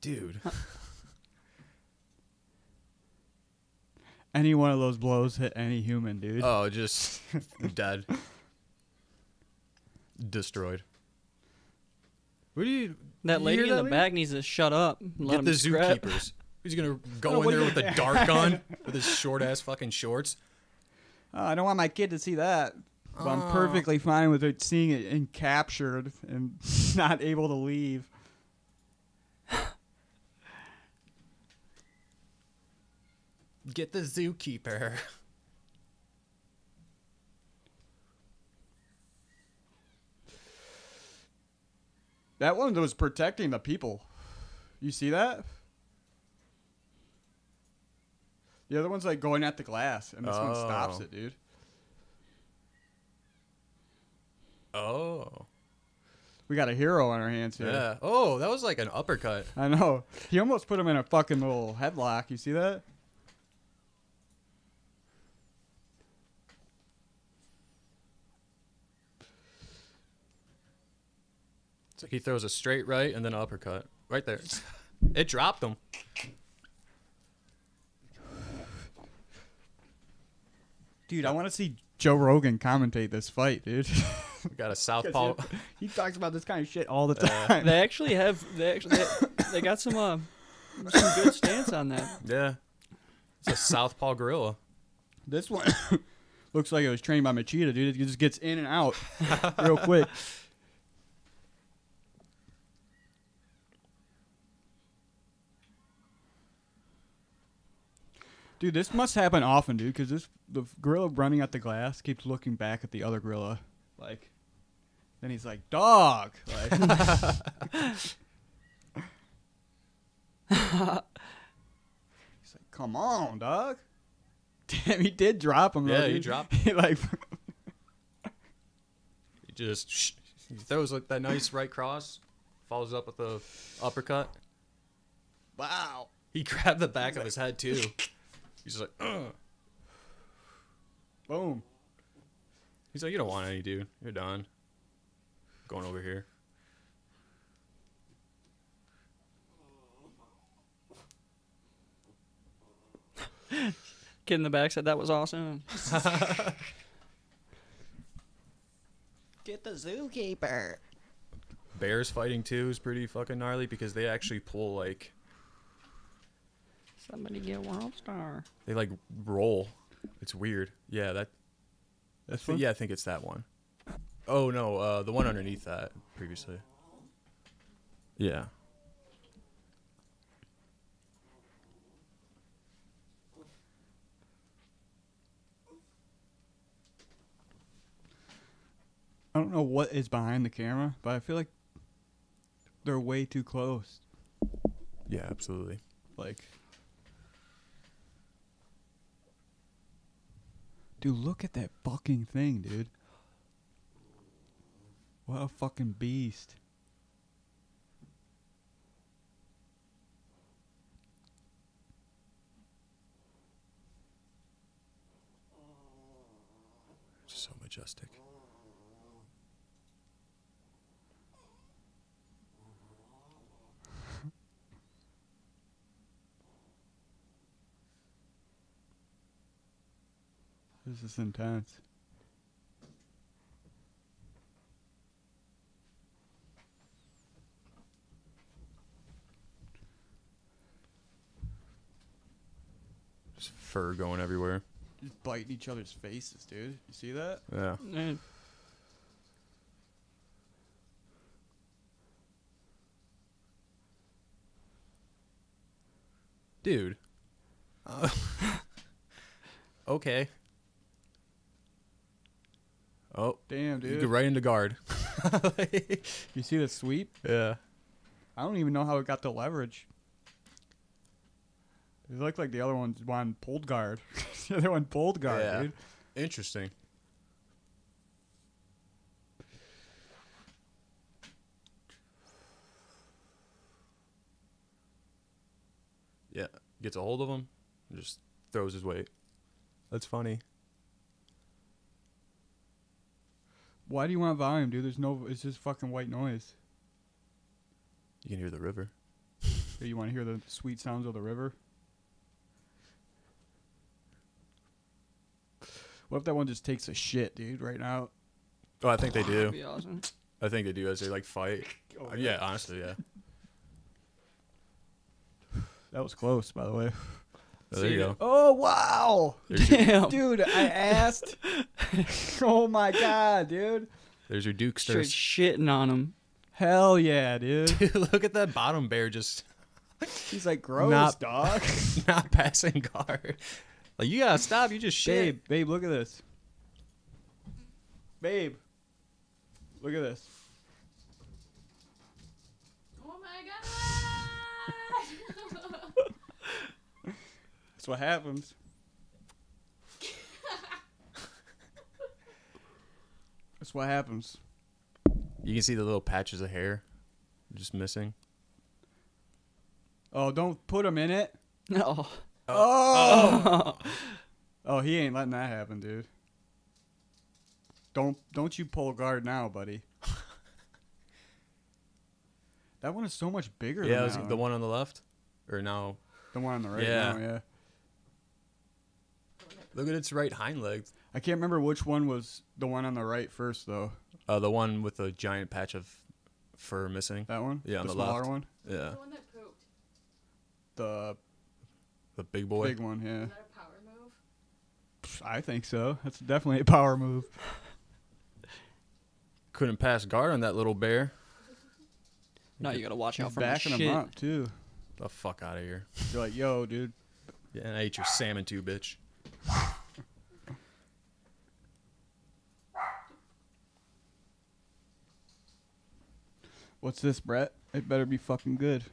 Dude. Any one of those blows hit any human, dude. Oh, just dead. Destroyed. What do you... That you lady hear in that, the lady? back needs to shut up. And let Get him the scrap. zookeepers. He's gonna go in there with a dart gun with his short ass fucking shorts. I don't want my kid to see that. But I'm perfectly fine with it seeing it and captured and not able to leave. Get the zookeeper. That one was protecting the people. You see that? The other one's like going at the glass, and this one stops Oh. it, dude. Oh. We got a hero on our hands here. Yeah. Oh, that was like an uppercut. I know. He almost put him in a fucking little headlock. You see that? It's like he throws a straight right and then an uppercut. Right there. It dropped him. Dude, I want to see Joe Rogan commentate this fight, dude. We got a southpaw. He talks about this kind of shit all the time. They actually have. They got some good stance on that. Yeah. It's a southpaw gorilla. This one looks like it was trained by Machida, dude. It just gets in and out real quick. Dude, this must happen often, dude, because the gorilla running at the glass keeps looking back at the other gorilla, like. Then he's like, "Dog!" Like, he's like, "Come on, dog!" Damn, he did drop him. Yeah, though, he dude. dropped He like, He just he throws like that nice right cross, follows up with a uppercut. wow. He grabbed the back of his head too. He's just like, ugh. Boom. He's like, you don't want any, dude. You're done. Going over here. Kid in the back said that was awesome. Get the zookeeper. Bears fighting too is pretty fucking gnarly because they actually pull like Somebody get World Star. they like roll. It's weird. Yeah, This one? yeah, I think it's that one. Oh no, the one underneath that previously. Yeah. I don't know what is behind the camera, but I feel like they're way too close. Yeah, absolutely. Like, dude, look at that fucking thing, dude. What a fucking beast. Just so majestic. This is intense. Just fur going everywhere. Just biting each other's faces, dude. You see that? Yeah. Man, Dude. Okay. Oh, Damn, you dude. go right into guard. You see the sweep? Yeah. I don't even know how it got the leverage. It looked like the other one pulled guard. The other one pulled guard, Yeah. dude. Interesting. Yeah. Gets a hold of him and just throws his weight. That's funny. Why do you want volume, dude? It's just fucking white noise. You can hear the river. Do you want to hear the sweet sounds of the river? What if that one just takes a shit, dude, right now? Oh, I think they that'd do. be awesome. I think they do as they like fight. Oh, Yeah, honestly, yeah. That was close, by the way. Oh, there you go. Oh, wow. There's your, Damn. Dude, I asked. Oh, my God, dude. there's your Straight Dukesters. shitting on him. Hell yeah, dude. Dude, look at that bottom bear just He's like, gross, Not- dog. not passing guard. Like, you gotta stop. You just shit. Babe, look at this. Babe, look at this. Oh my god! That's what happens. That's what happens. You can see the little patches of hair just missing. Oh, don't put him in it. No. Oh. Oh, he ain't letting that happen, dude. Don't you pull guard now, buddy. That one is so much bigger Yeah, than it was that the one on the left. Or no. The one on the right Yeah. now, yeah. Look at its right hind leg. I can't remember which one was the one on the right first, though. The one with a giant patch of fur missing. That one? Yeah, on the the smaller left. one? Yeah. The one that pooped. The The big boy. big one, yeah. Is that a power move? I think so. That's definitely a power move. Couldn't pass guard on that little bear. No, you gotta watch out He's for my backing shit. him up, too. The fuck out of here. You're like, yo, dude. Yeah, and I ate your salmon too, bitch. What's this, Brett? It better be fucking good.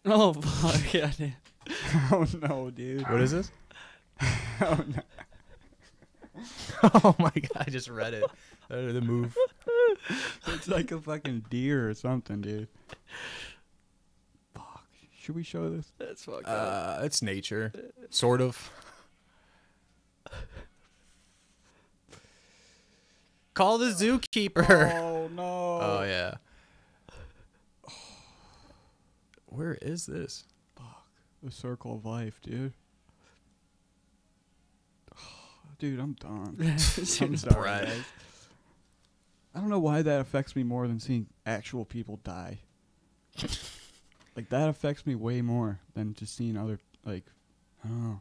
Oh fuck yeah, dude. Oh, no, dude. What is this? Oh, no. Oh my god, I just read it. The move. It's like a fucking deer or something, dude. Fuck. Should we show this? That's fucked up. It's nature. Sort of. Call the zookeeper. Oh, no. Oh yeah. Where is this? Fuck. The circle of life, dude. Dude, I'm done. I'm sorry, Brett. guys. I don't know why that affects me more than seeing actual people die. Like, that affects me way more than just seeing other, like, I don't know.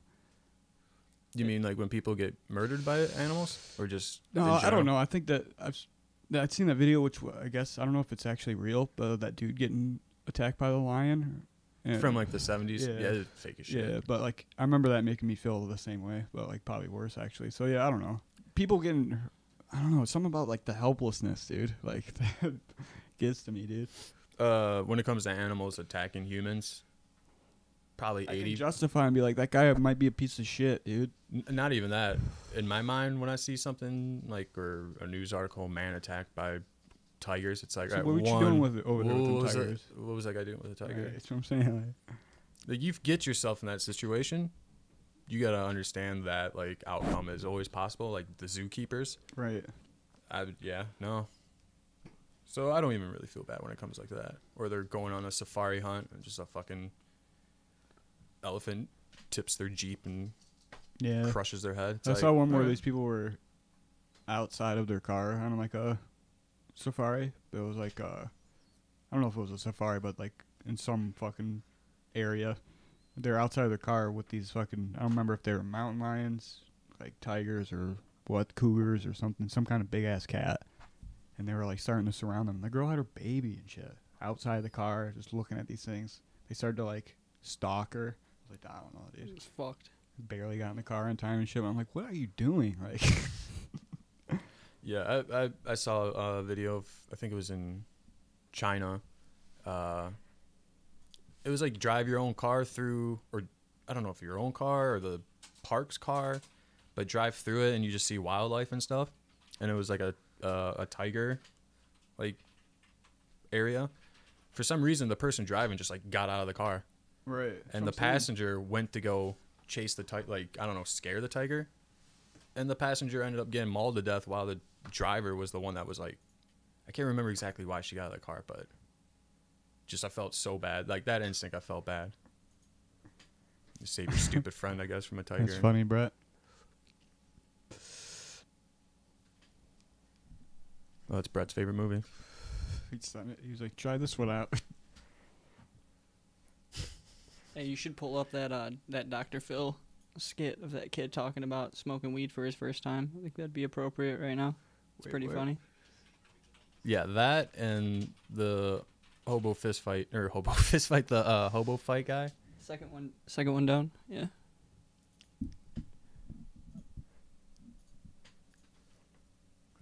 You mean like when people get murdered by animals, or just? No, in I don't general? know. I think that I've seen that video, which I guess, I don't know if it's actually real, but that dude getting attacked by the lion. And From like the 70s. Yeah. Yeah, it's fake as shit. Yeah, but like I remember that making me feel the same way, but like probably worse actually. So yeah, I don't know. People getting, I don't know, it's something about like the helplessness, dude. Like that gets to me, dude. When it comes to animals attacking humans, probably I can 80. justify and be like, that guy might be a piece of shit, dude. Not even that. In my mind, when I see something like, or a news article, man attacked by tigers, it's like, So all what right, were you doing with it over there with what them was that- tigers? what was that guy doing with a tiger? Right, that's what I'm saying. Like, you get yourself in that situation, you gotta understand that like outcome is always possible. Like the zookeepers, Right. no. So I don't even really feel bad when it comes like that. Or they're going on a safari hunt and just a fucking elephant tips their jeep and Yeah. crushes their head. It's I like, saw one where alright. these people were outside of their car on like a safari. It was like I don't know if it was a safari, but like in some fucking area. They're outside of their car with these fucking, I don't remember if they were mountain lions, like tigers or what, cougars or something, some kind of big ass cat. And they were like starting to surround them. The girl had her baby and shit outside the car, just looking at these things. They started to like stalk her. I was like, I don't know, It dude. was fucked. Barely got in the car in time and shit. I'm like, what are you doing? Like, Yeah, I saw a video of, I think it was in China. It was like drive your own car through, or I don't know if your own car or the park's car, but drive through it and you just see wildlife and stuff. And it was like a tiger, like, area. For some reason, the person driving just like got out of the car, right. and the passenger went to go chase the tiger, like, I don't know, scare the tiger. And the passenger ended up getting mauled to death while the driver was the one that was like, I can't remember exactly why she got out of the car, but just I felt so bad. Like that instinct, I felt bad. You save your stupid friend, I guess, from a tiger. That's funny, Brett. Oh, it's Brett's favorite movie. He was like, try this one out. Hey, you should pull up that Dr. Phil skit of that kid talking about smoking weed for his first time. I think that'd be appropriate right now. It's Wait, pretty what? funny. Yeah, that and the hobo fist fight, or hobo fist fight, the hobo fight guy. Second one down. Yeah.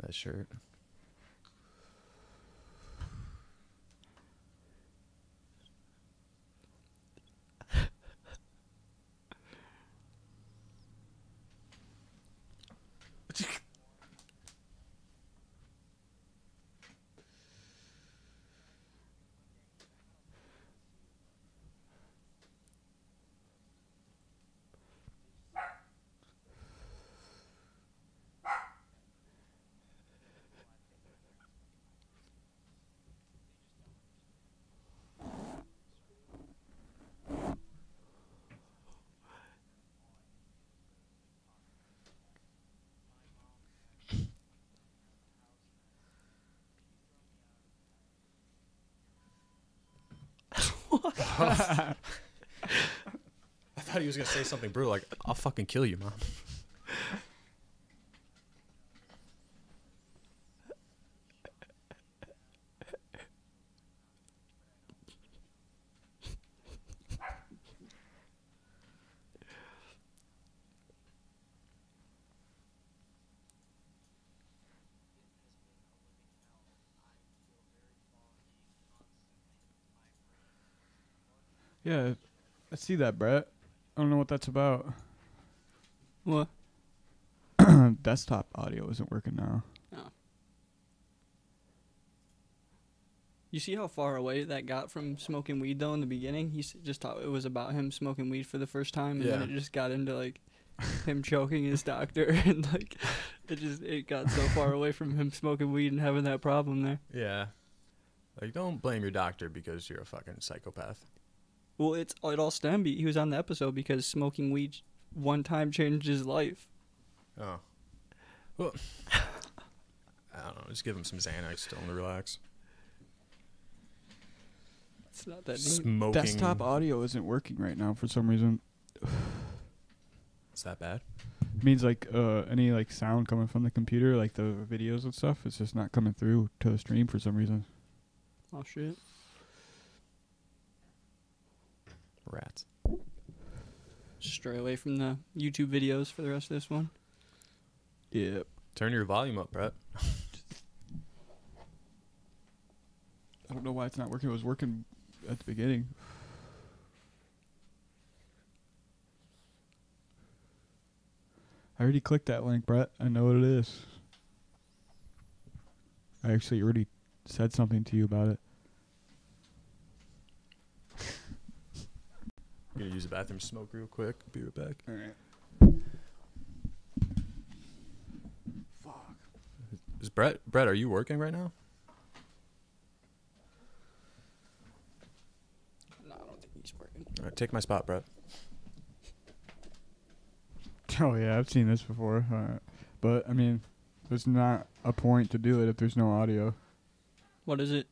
That shirt. I thought he was gonna say something brutal, like, I'll fucking kill you, Mom. Yeah, I see that, Brett. I don't know what that's about. What? Desktop audio isn't working now. You see how far away that got from smoking weed though in the beginning? He just thought it was about him smoking weed for the first time, and then Yeah. it just got into like him choking his doctor, and like it got so far away from him smoking weed and having that problem there. Yeah. Like, don't blame your doctor because you're a fucking psychopath. Well, it all stemmed. He was on the episode because smoking weed one time changed his life. Oh. Well, I don't know. Just give him some Xanax. Tell him to relax. It's not that deep. Smoking. Desktop audio isn't working right now for some reason. Is that bad? It means like any like sound coming from the computer, like the videos and stuff, it's just not coming through to the stream for some reason. Oh shit. Rats. Stray away from the YouTube videos for the rest of this one. Yep. Turn your volume up, Brett. I don't know why it's not working. It was working at the beginning. I already clicked that link, Brett. I know what it is. I actually already said something to you about it. I'm gonna use the bathroom, smoke real quick. Be right back. All right. Is Brett? Are you working right now? No, I don't think he's working. All right, take my spot, Brett. Oh yeah, I've seen this before. But I mean, there's not a point to do it if there's no audio. What is it?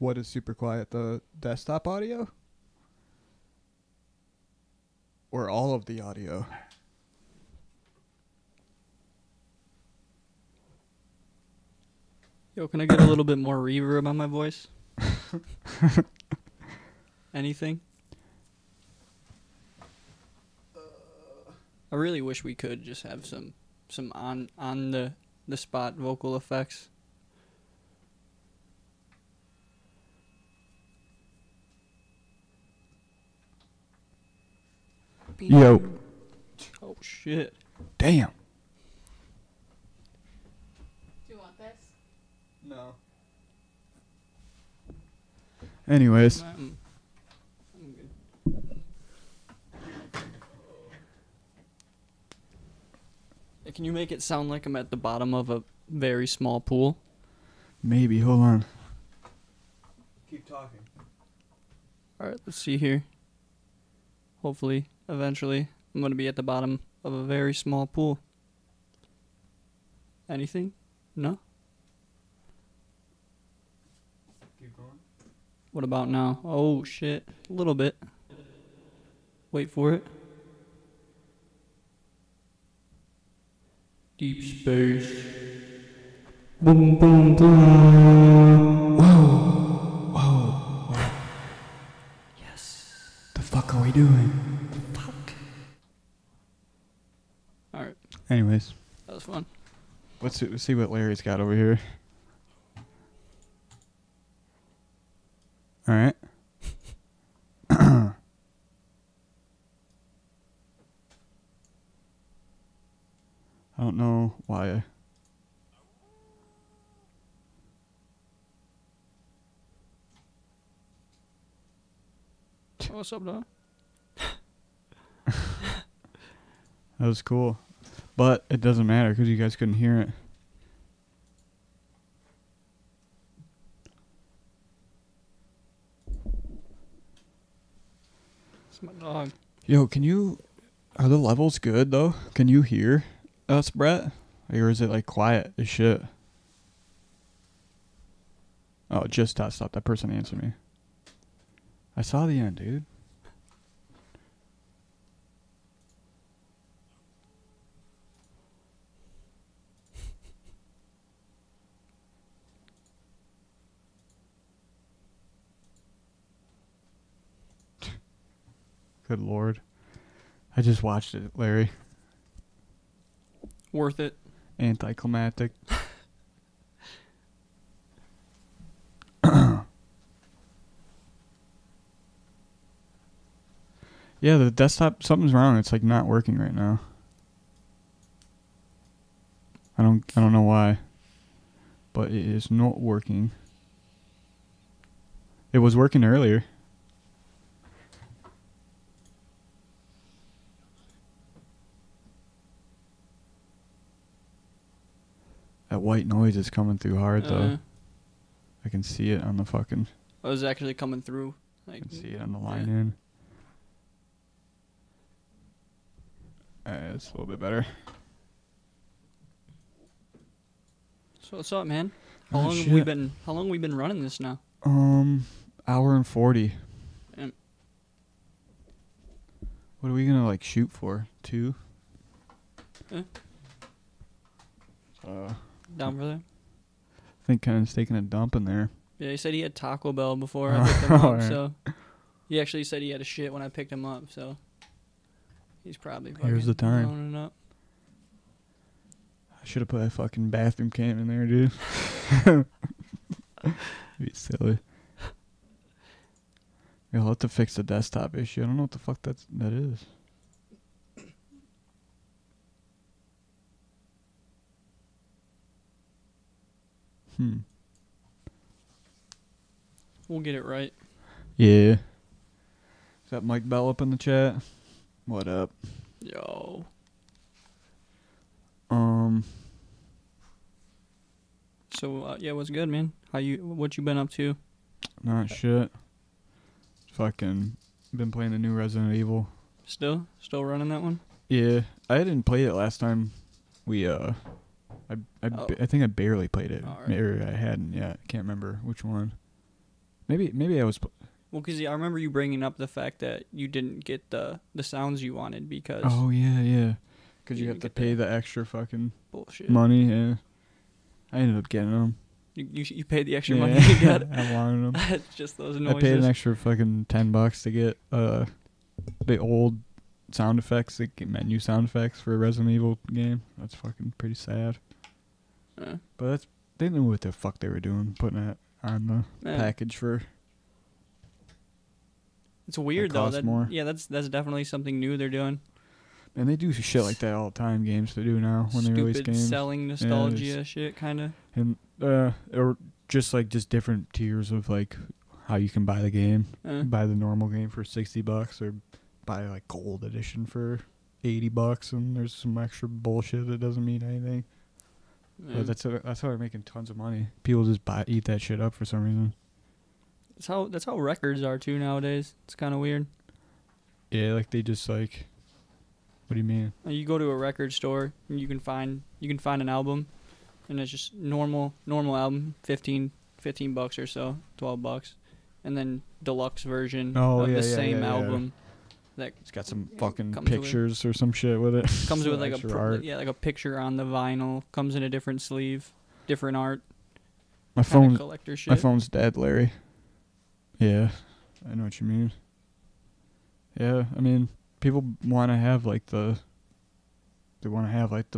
What is super quiet? The desktop audio? Or all of the audio? Yo, can I get a little bit more reverb on my voice? Anything? I really wish we could just have some on the spot vocal effects. Yo. Oh shit. Damn. Do you want this? No. Anyways. I'm good. Hey, can you make it sound like I'm at the bottom of a very small pool? Maybe. Hold on. Keep talking. Alright, let's see here. Hopefully, eventually, I'm going to be at the bottom of a very small pool. Anything? No? Keep going. What about now? Oh shit. A little bit. Wait for it. Deep space. Boom, boom, boom. Whoa. Yes. The fuck are we doing? Fuck. Alright, Anyways. that was fun. Let's see what Larry's got over here. All right. I don't know why. What's up, dog? That was cool. But it doesn't matter because you guys couldn't hear it. It's my dog. Yo, are the levels good though? Can you hear us, Brett? Or is it like quiet as shit? Oh, just stop. That person answered me. I saw the end, dude. Good lord. I just watched it, Larry. Worth it. Anticlimactic. Yeah, the desktop, something's wrong. It's like not working right now. I don't know why. But it is not working. It was working earlier. That white noise is coming through hard though. Uh, I can see it on the fucking. I was actually coming through. I Like, can see it on the line yeah. in. It's a little bit better. So what's up, man? How Oh, long have we shit. been? How long we been running this now? Hour and 40. Damn. What are we gonna like shoot for? 2? Yeah. I Down for that? think Ken's taking a dump in there. Yeah, he said he had Taco Bell before I picked him up. Alright. So he actually said he had a shit when I picked him up. So he's probably Here's the fucking time. loading it up. I should have put a fucking bathroom cam in there, dude. Be silly. You'll have to fix the desktop issue. I don't know what the fuck that is. We'll get it right. Yeah. Is that Mike Bell up in the chat? What up? Yo. So yeah, what's good, man? What you been up to? Not shit. Fucking been playing the new Resident Evil. Still running that one? Yeah, I didn't play it last time. I Oh. I think I barely played it. Alright. Or I hadn't yet. Can't remember which one. Maybe I was. Well, 'cause I remember you bringing up the fact that you didn't get the sounds you wanted because Oh yeah. Because You you have didn't to get pay that. the extra fucking bullshit. money. Yeah. I ended up getting them. You paid the extra Yeah, money to get it. I wanted them. It's just those I noises. paid an extra fucking $10 to get the old sound effects, the menu sound effects for a Resident Evil game. That's fucking pretty sad. But they knew what the fuck they were doing, putting that on the Yeah. package for. It's weird though. costs more. Yeah, that's definitely something new they're doing. And they do shit like that all the time. Games to do now when they release Stupid games, selling nostalgia shit, kind of. and or just different tiers of like how you can buy the game. Buy the normal game for $60 or buy like gold edition for $80, and there's some extra bullshit that doesn't mean anything. But that's how they're making tons of money. People just eat that shit up for some reason. That's how records are too nowadays. It's kind of weird. Yeah, like they just like. What do you mean? You go to a record store and you can find an album, and it's just normal album, $15 or so, $12, and then deluxe version of the same album that It's got some fucking comes with- pictures or some shit with it. comes with Some like extra art. like a picture on the vinyl, comes in a different sleeve, different art, My kind of phone, collector shit. my phone's dead, Larry. Yeah, I know what you mean. Yeah, I mean, people want to have like the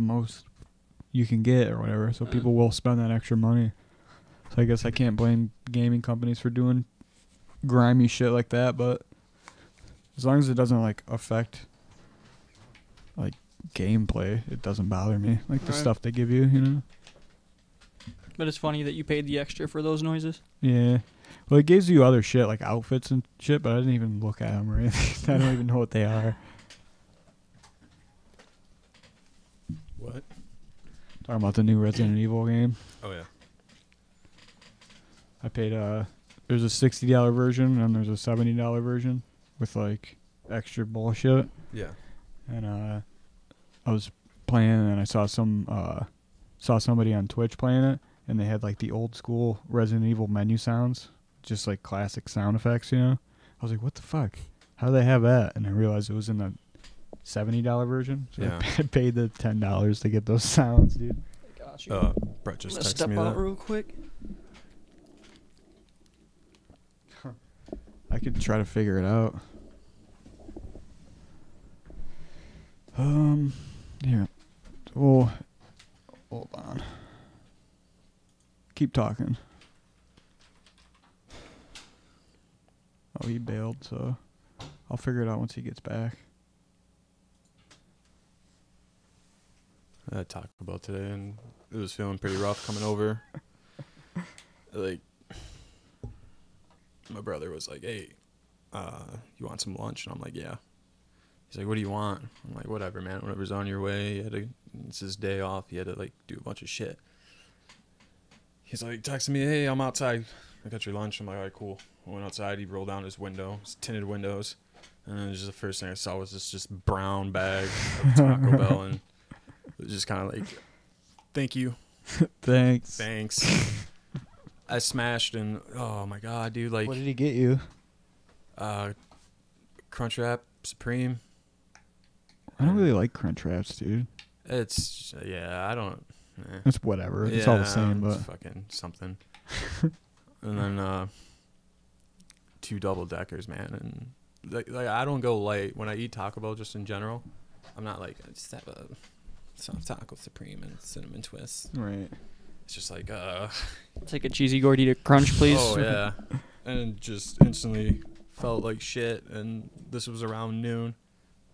most you can get or whatever, so people will spend that extra money. So I guess I can't blame gaming companies for doing grimy shit like that, but as long as it doesn't like affect like gameplay, it doesn't bother me. Like the Right. stuff they give you, you know? But it's funny that you paid the extra for those noises. Yeah. Well, it gives you other shit like outfits and shit, but I didn't even look at them or anything. I don't even know what they are. What? Talking about the new Resident Evil game. Oh yeah. I paid there's a $60 version and there's a $70 version with like extra bullshit. Yeah. And I was playing and I saw somebody on Twitch playing it, and they had like the old school Resident Evil menu sounds, just like classic sound effects, you know. I was like, what the fuck? How do they have that? And I realized it was in the $70 version. So Yeah. I paid the $10 to get those sounds, dude. Got you. Brett just Let's texted step me out that. real quick. I could try to figure it out. Yeah. Oh, hold on. Keep talking. Oh, he bailed, so I'll figure it out once he gets back. I had Taco Bell today, and it was feeling pretty rough coming over. Like, my brother was like, "Hey, you want some lunch?" And I'm like, "Yeah." He's like, "What do you want?" I'm like, "Whatever, man. Whatever's on your way." It's his day off. He had to like do a bunch of shit. he's like texting me, hey, I'm outside. I got your lunch. I'm like, all right, cool. I went outside. He rolled down his window, his tinted windows, and then just the first thing I saw was this just brown bag of Taco Bell, and it was just kind of like, thank you, Thanks. I smashed, and oh my god, dude, like What did he get you? Crunchwrap Supreme. I don't really like Crunch Wraps, dude. It's I don't. It's whatever. It's all the same, it's but fucking something. And then 2 double deckers, man, and like I don't go light when I eat Taco Bell. Just in general, I'm not like I just have a soft taco supreme and cinnamon twist. right. It's just like Take a cheesy gordita crunch, please. oh yeah, and just instantly felt like shit. And this was around noon,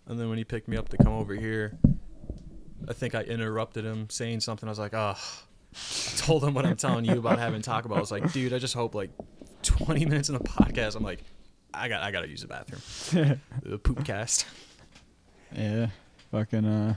and then when he picked me up to come over here, I think I interrupted him saying something. I was like, I told him what I'm telling you about having Taco Bell. I was like, dude, I just hope like 20 minutes in the podcast, I'm like, I gotta use the bathroom. The poop cast. Yeah. Fucking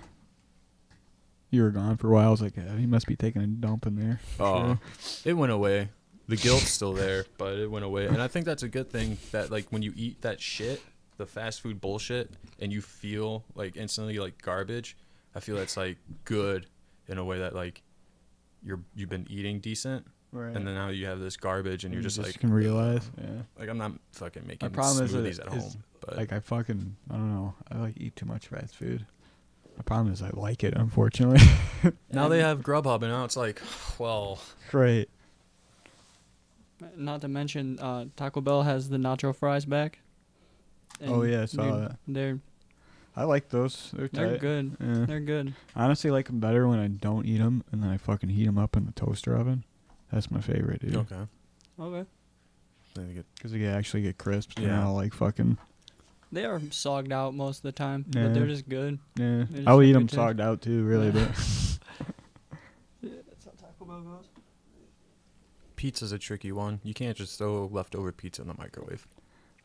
you were gone for a while. I was like, yeah, he must be taking a dump in there. Oh, it went away. The guilt's still there, but it went away. And I think that's a good thing that like when you eat that shit, the fast food bullshit, and you feel like instantly like garbage, I feel that's like good in a way that like you've been eating decent, Right. and then now you have this garbage, and you're just like can realize. Yeah. like I'm not fucking making My problem is smoothies that at home, but Like I don't know. I like eat too much fast food. My problem is I like it, unfortunately. now they have Grubhub, and now it's like, well, Right. Not to mention, Taco Bell has the nacho fries back. Oh, yeah, I saw dude, that. They're I like those. They're they're tight. good. Yeah. They're good. I honestly like them better when I don't eat them and then I fucking heat them up in the toaster oven. That's my favorite, dude. okay. Okay. Then you get- Because they actually get crisp. They're Yeah. not like fucking. They are sogged out most of the time, Yeah. but they're just good. Yeah. They just I'll have eat good them taste. sogged out too, really. Yeah. But That's how Taco Bell goes. Pizza's a tricky one. You can't just throw leftover pizza in the microwave.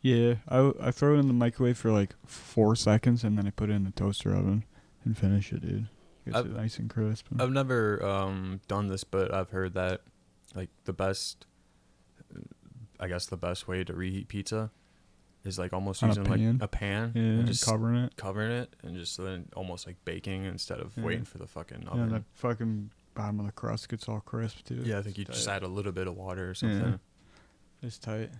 yeah, I throw it in the microwave for like 4 seconds and then I put it in the toaster oven and finish it, dude. Gets I've- it nice and crisp. I've never done this, but I've heard that like the best way to reheat pizza is like almost On a using pan? like a pan yeah, and and just covering it. covering it and just then almost like baking instead of Yeah. waiting for the fucking Yeah, oven. and the fucking bottom of the crust gets all crisp too. Yeah, I think you It's just tight. add a little bit of water or Yeah. something. It's tight.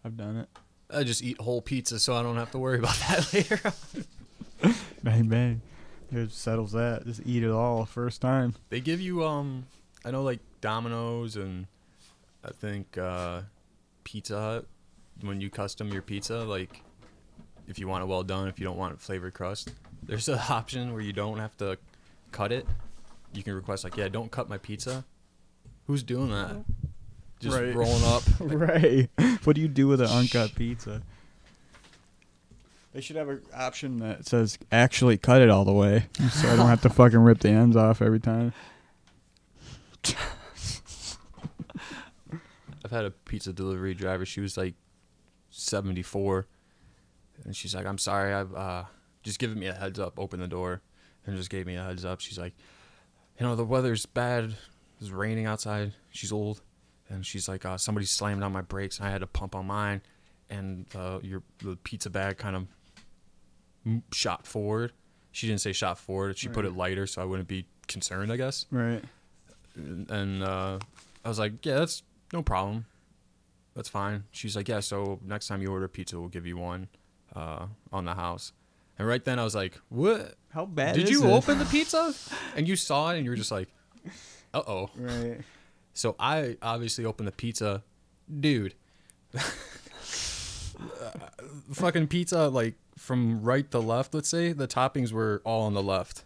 I've done it. I just eat whole pizza so I don't have to worry about that later. Bang bang. It settles that. Just eat it all first time. They give you I know like Domino's and I think Pizza Hut, when you custom your pizza, like if you want it well done, if you don't want flavored crust, there's an option where you don't have to cut it. You can request like, yeah, don't cut my pizza. Who's doing that? Just Right. rolling up. Right. What do you do with an uncut pizza? They should have an option that says actually cut it all the way, so I don't have to fucking rip the ends off every time. I've had a pizza delivery driver. She was like 74, and she's like, "I'm sorry, I've just giving me a heads up. Open the door," and just gave me a heads up. She's like, the weather's bad. It's raining outside. She's old, and she's like, somebody slammed on my brakes, and I had to pump on mine, and the pizza bag kind of shot forward. She didn't say shot forward. She put Right. it lighter, so I wouldn't be concerned, I guess. Right. And I was like, yeah, that's no problem. That's fine. She's like, yeah, so next time you order pizza, we'll give you one on the house. And right then I was like, what? How bad Did is you it? open the pizza? And you saw it and you were just like, uh-oh. Right. So I obviously opened the pizza. Dude. Fucking pizza, like, from right to left, let's say, the toppings were all on the left.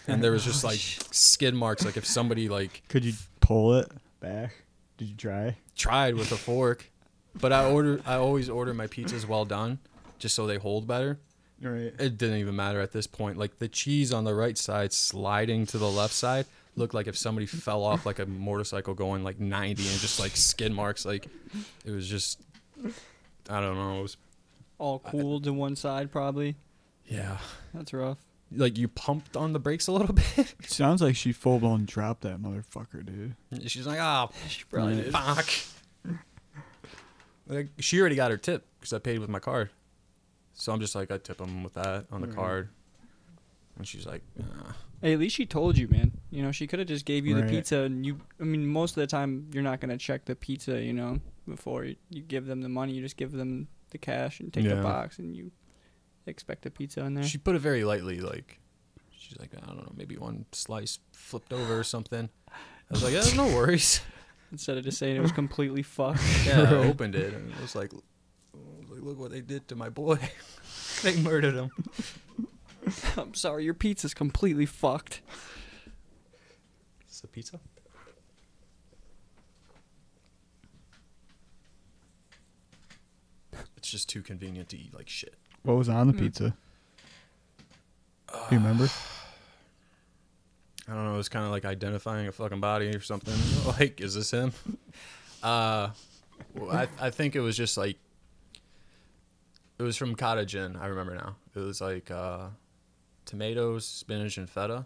And there was just, like, skid marks, like if somebody, like, Could you pull it back? Did you try? tried with a fork. But I always order my pizzas well done, just so they hold better. Right. It didn't even matter at this point. Like, the cheese on the right side sliding to the left side looked like if somebody fell off like a motorcycle going like 90 and just like skid marks. Like, it was just, I don't know. It was, All cooled to one side, probably. yeah. That's rough. like you pumped on the brakes a little bit. Sounds like she full blown dropped that motherfucker, dude. She's like, oh, She probably did. fuck. Like, she already got her tip because I paid with my card. So I'm just like, I tip them with that on the Right. card. And she's like, Hey, at least she told you, man. You know, she could have just gave you the Right. pizza, and you. I mean, most of the time you're not gonna check the pizza, you know, before you give them the money. You just give them the cash and take the Yeah. box, and you expect the pizza in there. she put it very lightly. Like, she's like, I don't know, maybe one slice flipped over or something. I was like, yeah, no worries. Instead of just saying it was completely fucked. Yeah, I opened it and it was like, look what they did to my boy. They murdered him. I'm sorry, your pizza's completely fucked. It's a pizza? It's just too convenient to eat like shit. What was on the Mm. pizza? Do you remember? I don't know. It was kind of like identifying a fucking body or something. Like, is this him? Well, I think it was just like, it was from Cottage Inn. I remember now. It was like tomatoes, spinach, and feta.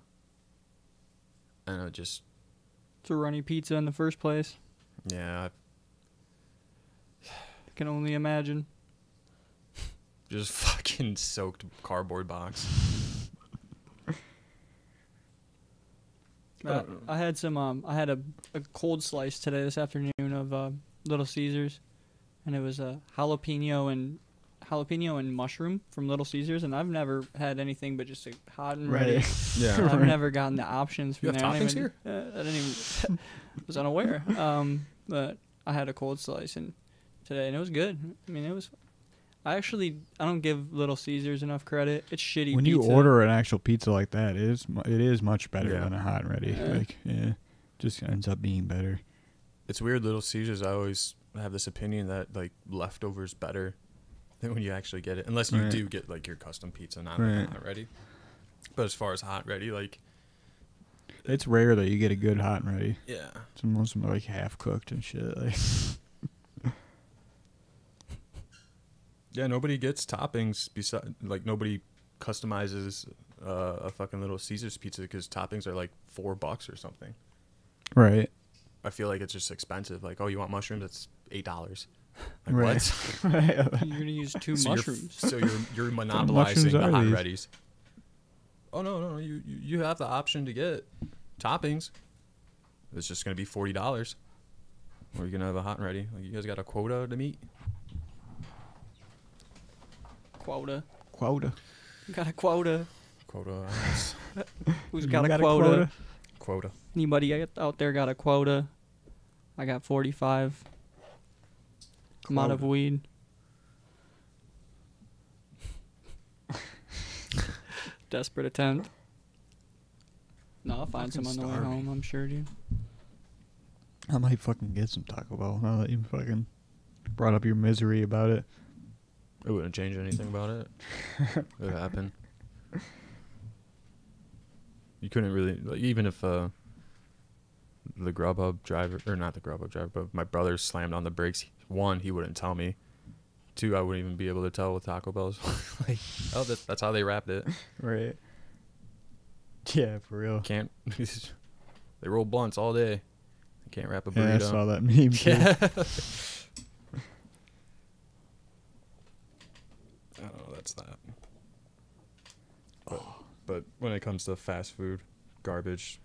And it just, It's a runny pizza in the first place. yeah, I can only imagine. just fucking soaked cardboard box. I had some. I had a cold slice today this afternoon of Little Caesars, and it was a jalapeno and mushroom from Little Caesars, and I've never had anything but just hot and ready. Yeah. I've never gotten the options from You have there. I didn't toppings even- I didn't even was unaware. But I had a cold slice and today, and it was good. I mean, it was. I don't give Little Caesars enough credit. It's shitty. When pizza. you order an actual pizza like that, it is much better Yeah. than a hot and ready. Yeah. Like, yeah, just ends up being better. It's weird, Little Caesars. I always have this opinion that like leftovers better than when you actually get it, unless you Right. do get like your custom pizza, not Right. hot ready. But as far as hot ready, like, It's rare that you get a good hot and ready. yeah, It's most of them are like half cooked and shit. Like, yeah, nobody gets toppings. Beside, like, nobody customizes a fucking Little Caesars pizza because toppings are like $4 or something. right. I feel like it's just expensive. Like, oh, you want mushrooms? That's $8. Like, Right. what? Right. You're gonna use two So mushrooms. you're monopolizing mushrooms the are hot these? readies. Oh no, you have the option to get toppings. It's just gonna be $40. Or you're gonna have a hot and ready. Like, you guys got a quota to meet? Quota. Quota. Got a quota. Quota. Who's You got a got quota? Quota. Anybody out there got a quota? I got 45. I'm out of Quota. weed. Desperate attempt. No, I'll find some Fucking on the way starving. home, I'm sure, dude. I might fucking get some Taco Bell now that you fucking brought up your misery about it. It wouldn't change anything about it. It happened. You couldn't really, like, even if the Grubhub driver, or not the Grubhub driver, but my brother slammed on the brakes. One, he wouldn't tell me. Two, I wouldn't even be able to tell with Taco Bell's. Like, oh, that's how they wrapped it. Right. Yeah, for real. Can't. They roll blunts all day. They can't wrap a Yeah, I burrito. saw that meme too. Yeah. I don't know. That's that. But when it comes to fast food, garbage,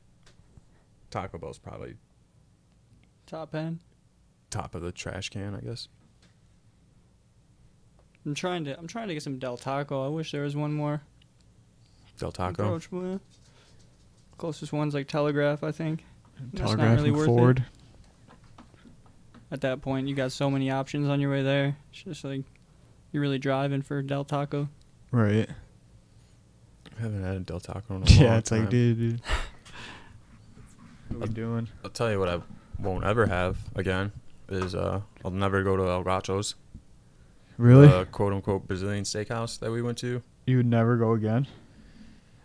Taco Bell's probably Top end. top of the trash can, I guess. I'm trying to get some Del Taco. I wish there was one more Del Taco. approachable. Closest one's like Telegraph, I think. That's not Telegraph really and worth it. Ford. At that point, you got so many options on your way there. It's just like you're really driving for Del Taco. Right. I haven't had a Del Taco in a Yeah, long it's time. like, dude. What are we doing? I'll tell you what I won't ever have again is I'll never go to El Gacho's. Really? The quote unquote Brazilian steakhouse that we went to. You would never go again?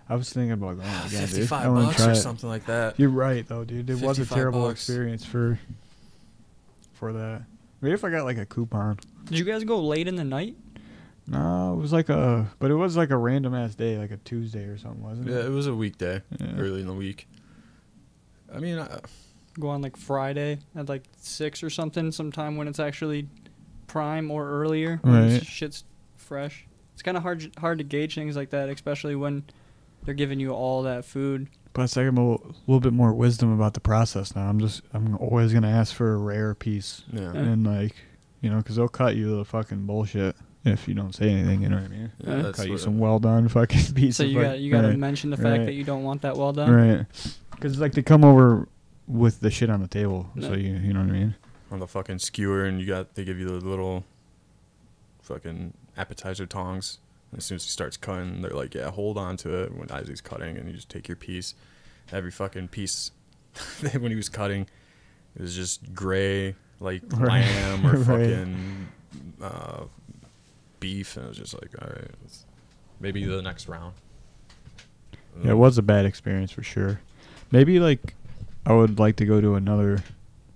I was thinking about going again, dude. I 55 wanna bucks try or it. something like that. You're right, though, dude. It was a 55 terrible bucks. experience for that. Maybe if I got like a coupon. Did you guys go late in the night? No, it was like a random ass day, like a Tuesday or something, wasn't Yeah, it? it was a weekday, Yeah. early in the week. I mean, Go on like Friday at like 6 or something, sometime when it's actually prime or earlier. When Right. shit's fresh. It's kind of hard to gauge things like that, especially when they're giving you all that food. Plus, I have a little bit more wisdom about the process now. I'm always gonna ask for a rare piece, yeah. Yeah. and like, because they'll cut you the fucking bullshit if you don't say anything. You know what I mean? Yeah, Yeah. that's Cut you what- some well done fucking piece. So of you got to right, mention the fact right. that you don't want that well done. right? Because like they come over with the shit on the table, Yeah. so you know what I mean? on the fucking skewer, and they give you the little fucking appetizer tongs. And as soon as he starts cutting, they're like, yeah, hold on to it as he's cutting, and you just take your piece. Every fucking piece when he was cutting, it was just gray, like Right. lamb or Right. fucking beef, and it was just like, all right, maybe the next round. Yeah, it was a bad experience for sure. Maybe like I would like to go to another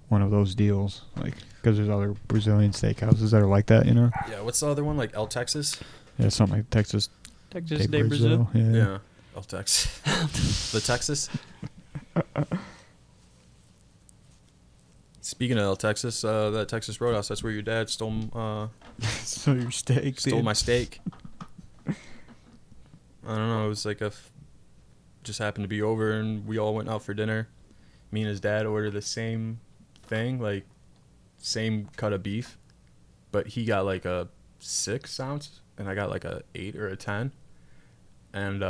one of those deals, like because there's other Brazilian steakhouses that are like that, Yeah, what's the other one, like El Texas? Yeah, something like Texas Texas Steak de Brazil. Yeah. Yeah, El Texas. The Texas. Speaking of El Texas, that Texas Roadhouse, that's where your dad stole So your steak, stole dude. my steak. I don't know, it was like just happened to be over, and we all went out for dinner. Me and his dad ordered the same thing, like same cut of beef, but he got like a 6 ounce and I got like a 8 or a 10, and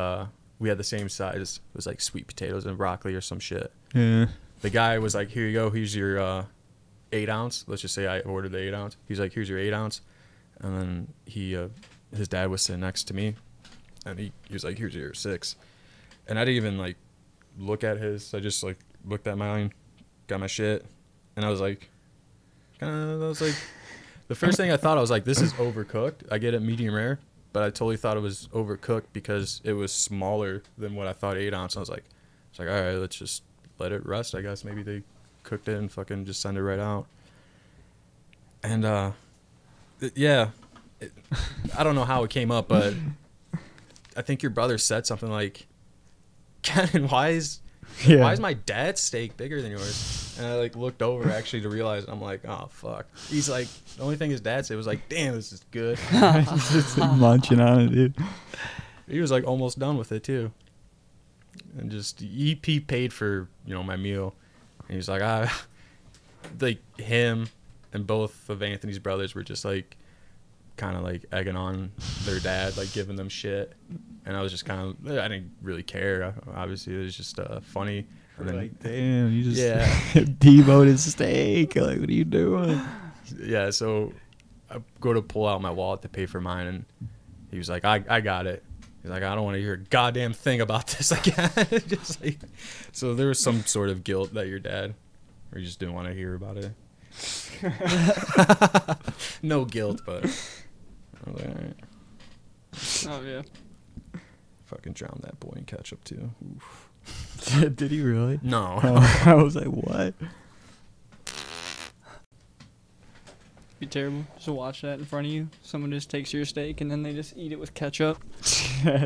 we had the same size. It was like sweet potatoes and broccoli or some shit. Yeah. The guy was like, here you go, here's your 8 ounce. Let's just say I ordered the 8 ounce. He's like, here's your 8 ounce. And then his dad was sitting next to me, and he was like, here's your 6. And I didn't even like look at his. I just like looked at mine, got my shit, and I was like, the first thing I thought, I was like, this is overcooked. I get it medium rare, but I totally thought it was overcooked because it was smaller than what I thought 8 ounce. I was like, all right, let's just let it rest. I guess maybe they cooked it and fucking just send it right out. And I don't know how it came up, but I think your brother said something like, Cannon, why is my dad's steak bigger than yours? And I like looked over actually to realize, I'm like, oh fuck. He's like, the only thing his dad said was like, damn, this is good. He's just munching on it, dude. He was like almost done with it too. And just he paid for my meal, and he was like, like him and both of Anthony's brothers were just like kind of like egging on their dad, like giving them shit, and I was just kind of, I didn't really care. Obviously it was just funny. And then, Like, damn, you just Yeah. devoted steak. Like, what are you doing? yeah, so I go to pull out my wallet to pay for mine, and he was like, I got it. He's like, I don't want to hear a goddamn thing about this again. Just like, so there was some sort of guilt that your dad, or you just didn't want to hear about it. No guilt, but I was like, all right. Oh yeah. Fucking drown that boy in ketchup too. Oof. Did he really? No. I was like, what? Be terrible. Just watch that in front of you. Someone just takes your steak and then they just eat it with ketchup,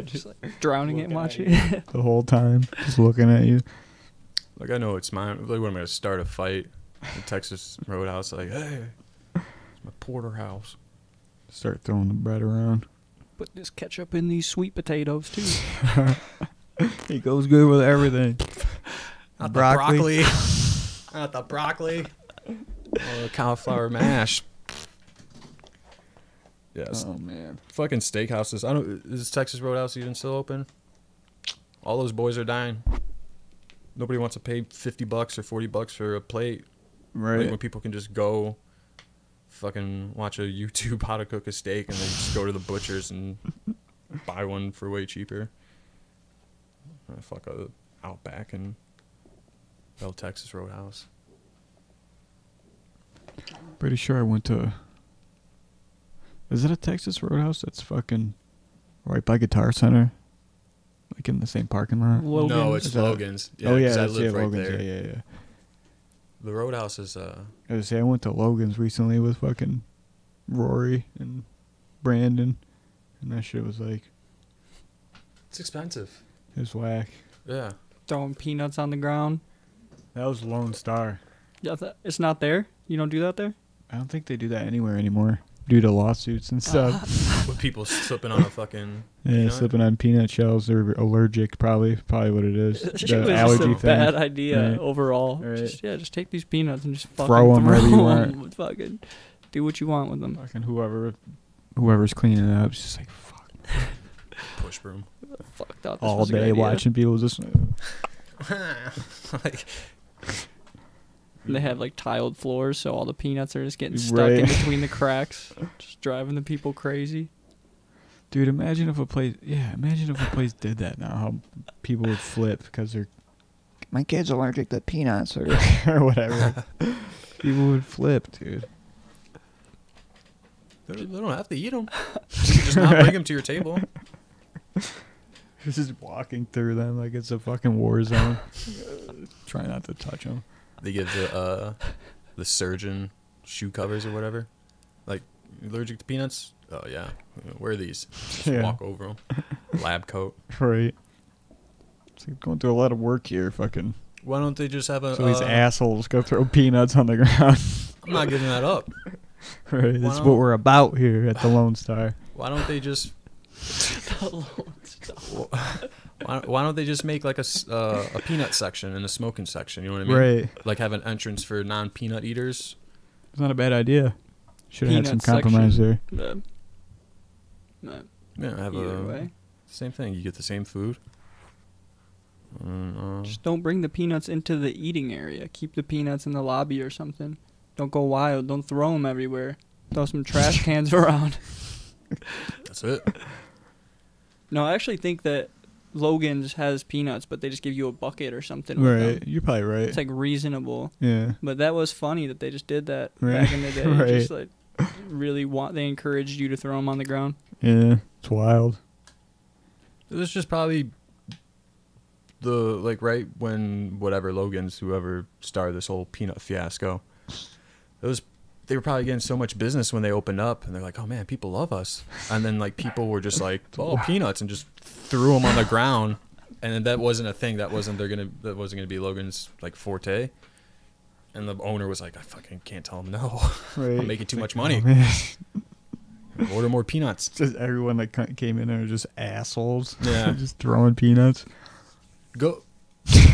just like drowning it and looking watching at it. The whole time, just looking at you. Like, I know it's mine. Like, when I'm going to start a fight in Texas Roadhouse, like, hey, it's my porterhouse. Start throwing the bread around. Put this ketchup in these sweet potatoes too. It goes good with everything. Not Broccoli. the broccoli. Not the broccoli. Oh, the cauliflower mash. Yes. Oh man. Fucking steakhouses. Is Texas Roadhouse even still open? All those boys are dying. Nobody wants to pay $50 or $40 for a plate. Like, Right. when people can just go fucking watch a YouTube how to cook a steak and then just go to the butcher's and buy one for way cheaper. Fuck Outback and El Texas Roadhouse. Pretty sure I went to. Is it a Texas Roadhouse that's fucking right by Guitar Center? Like in the same parking lot? Logan's. No, it's Is that- Logan's. Yeah, oh yeah, 'cause I that's, live right Logan's. there. Yeah. The Roadhouse is I was say I went to Logan's recently with fucking Rory and Brandon. and that shit was like, It's expensive. it was whack. Yeah. Throwing peanuts on the ground. That was Lone Star. Yeah, it's not there. You don't do that there. I don't think they do that anywhere anymore due to lawsuits and stuff. With people slipping on a fucking. Yeah, peanut? slipping on peanut shells. They're allergic, probably what it is. That The shit was allergy just a thing. bad idea Right. overall. Right. Just take these peanuts and just fucking Throw 'em wherever you want. 'em. Fucking do what you want with them. Fucking whoever's cleaning it up, is just like fuck Push broom. Fucked up. This all was a good day idea. watching people just. Like, And they have like tiled floors, so all the peanuts are just getting stuck in Right. between the cracks, just driving the people crazy. Dude, imagine if a place did that now. How people would flip because they're My kid's allergic to peanuts. Or or whatever. People would flip, dude. they don't have to eat them. Just not bring them to your table. Just walking through them like it's a fucking war zone. Try not to touch them. They give the surgeon shoe covers or whatever. Like, you allergic to peanuts? Oh yeah, wear these. Just Yeah. walk over them. Lab coat. Right. It's like going through a lot of work here, fucking. Why don't they just have a? So these assholes go throw peanuts on the ground. I'm not giving that up. Right. Why That's don't- what we're about here at the Lone Star. Why don't they just? Why don't they just make like a peanut section and a smoking section? You know what I mean? Right. Like have an entrance for non-peanut eaters. It's not a bad idea. Should have had some Peanut compromise there. Yeah, have Either a way, same thing. You get the same food. just don't bring the peanuts into the eating area. Keep the peanuts in the lobby or something. Don't go wild. Don't throw them everywhere. Throw some trash cans around. That's it. No, I actually think that Logan's has peanuts, but they just give you a bucket or something. with them. Right. You're probably right. It's like reasonable. Yeah. But that was funny that they just did that Right. back in the day. Right. Just like really they encouraged you to throw them on the ground. Yeah. It's wild. It was just probably right when whoever started this whole peanut fiasco. They were probably getting so much business when they opened up, and they're like, "Oh man, people love us." And then like people were just like, "Oh, peanuts," and just threw them on the ground. And then that wasn't a thing. That wasn't gonna be Logan's like forte. And the owner was like, "I fucking can't tell him no. Right. I'm making too It's much like, money. oh, man. Order more peanuts." Just everyone that came in there was just assholes. Yeah. Just throwing peanuts. Go.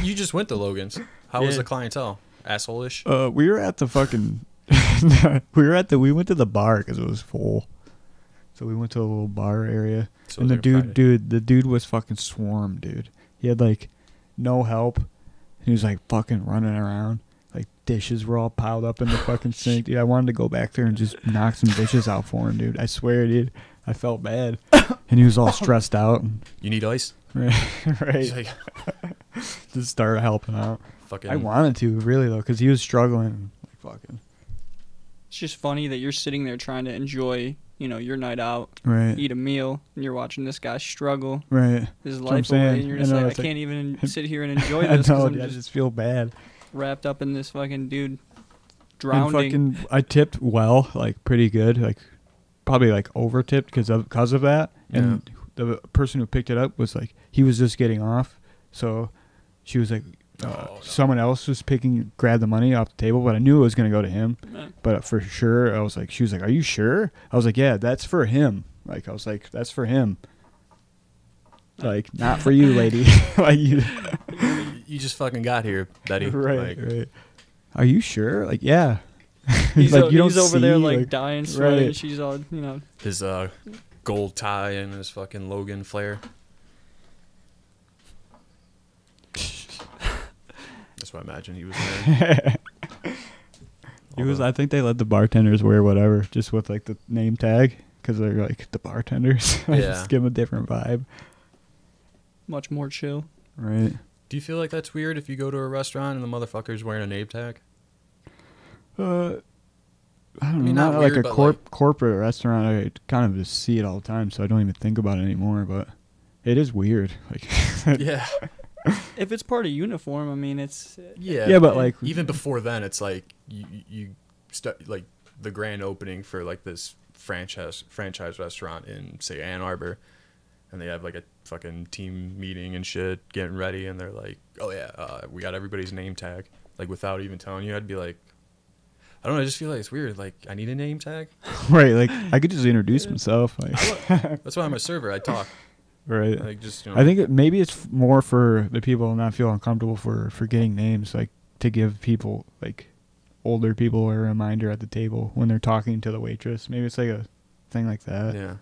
You just went to Logan's. How was Yeah. the clientele? Asshole-ish. We were at the fucking. we went to the bar because it was full. So we went to a little bar area, So and it was like a Friday. the dude was fucking swarmed, dude. He had like no help. He was like fucking running around. Like dishes were all piled up in the fucking sink, dude. I wanted to go back there and just knock some dishes out for him, dude. I swear, dude. I felt bad, and he was all stressed out. You need ice? Right, right. He's like, Just started helping out. fucking. I wanted to really though, because he was struggling. Like fucking. It's just funny that you're sitting there trying to enjoy, your night out, Right. eat a meal, and you're watching this guy struggle Right. his what I'm life away, saying. and you're I just know, like, I it's like- can't even sit here and enjoy I this because know, I'm dude, I just just feel bad. wrapped up in this fucking dude And drowning. fucking, I tipped well, like pretty good, like probably like over tipped because of that. And the person who picked it up was like, he was just getting off, so she was like, Oh, no. someone else was grabbed the money off the table, but I knew it was gonna go to him. Yeah. But for sure, I was like, she was like, "Are you sure?" I was like, "Yeah, that's for him." Like I was like, "That's for him." Like not for you, lady. Like you. You just fucking got here, Betty. Right, Like, right. Are you sure? Like, yeah. He's, like, you don't he's over there see, like dying, sweating. right. She's all, his gold tie and his fucking Logan flare. That's what I imagine he was wearing. He was. I think they let the bartenders wear whatever, just with like the name tag, because they're like the bartenders. Like, Yeah. just give them a different vibe. much more chill. Right. Do you feel like that's weird if you go to a restaurant and the motherfucker's wearing a name tag? I don't mean, know. not Not like weird, a but corporate restaurant. I kind of just see it all the time, so I don't even think about it anymore. But it is weird. Like, Yeah. If it's part of uniform, I mean, it's Yeah. yeah, but like Even before then, it's like you start like the grand opening for like this franchise restaurant in, say, Ann Arbor, and they have like a fucking team meeting and shit, getting ready, and they're like, oh yeah, we got everybody's name tag, like without even telling you. I'd be like, I don't know, I just feel like it's weird. Like, I need a name tag. Right, like I could just introduce myself. Like, That's why I'm a server. I talk. right. Like, just, I think maybe it's more for the people not feel uncomfortable for forgetting names, like to give people, like older people, a reminder at the table when they're talking to the waitress. Maybe it's like a thing like that. Yeah.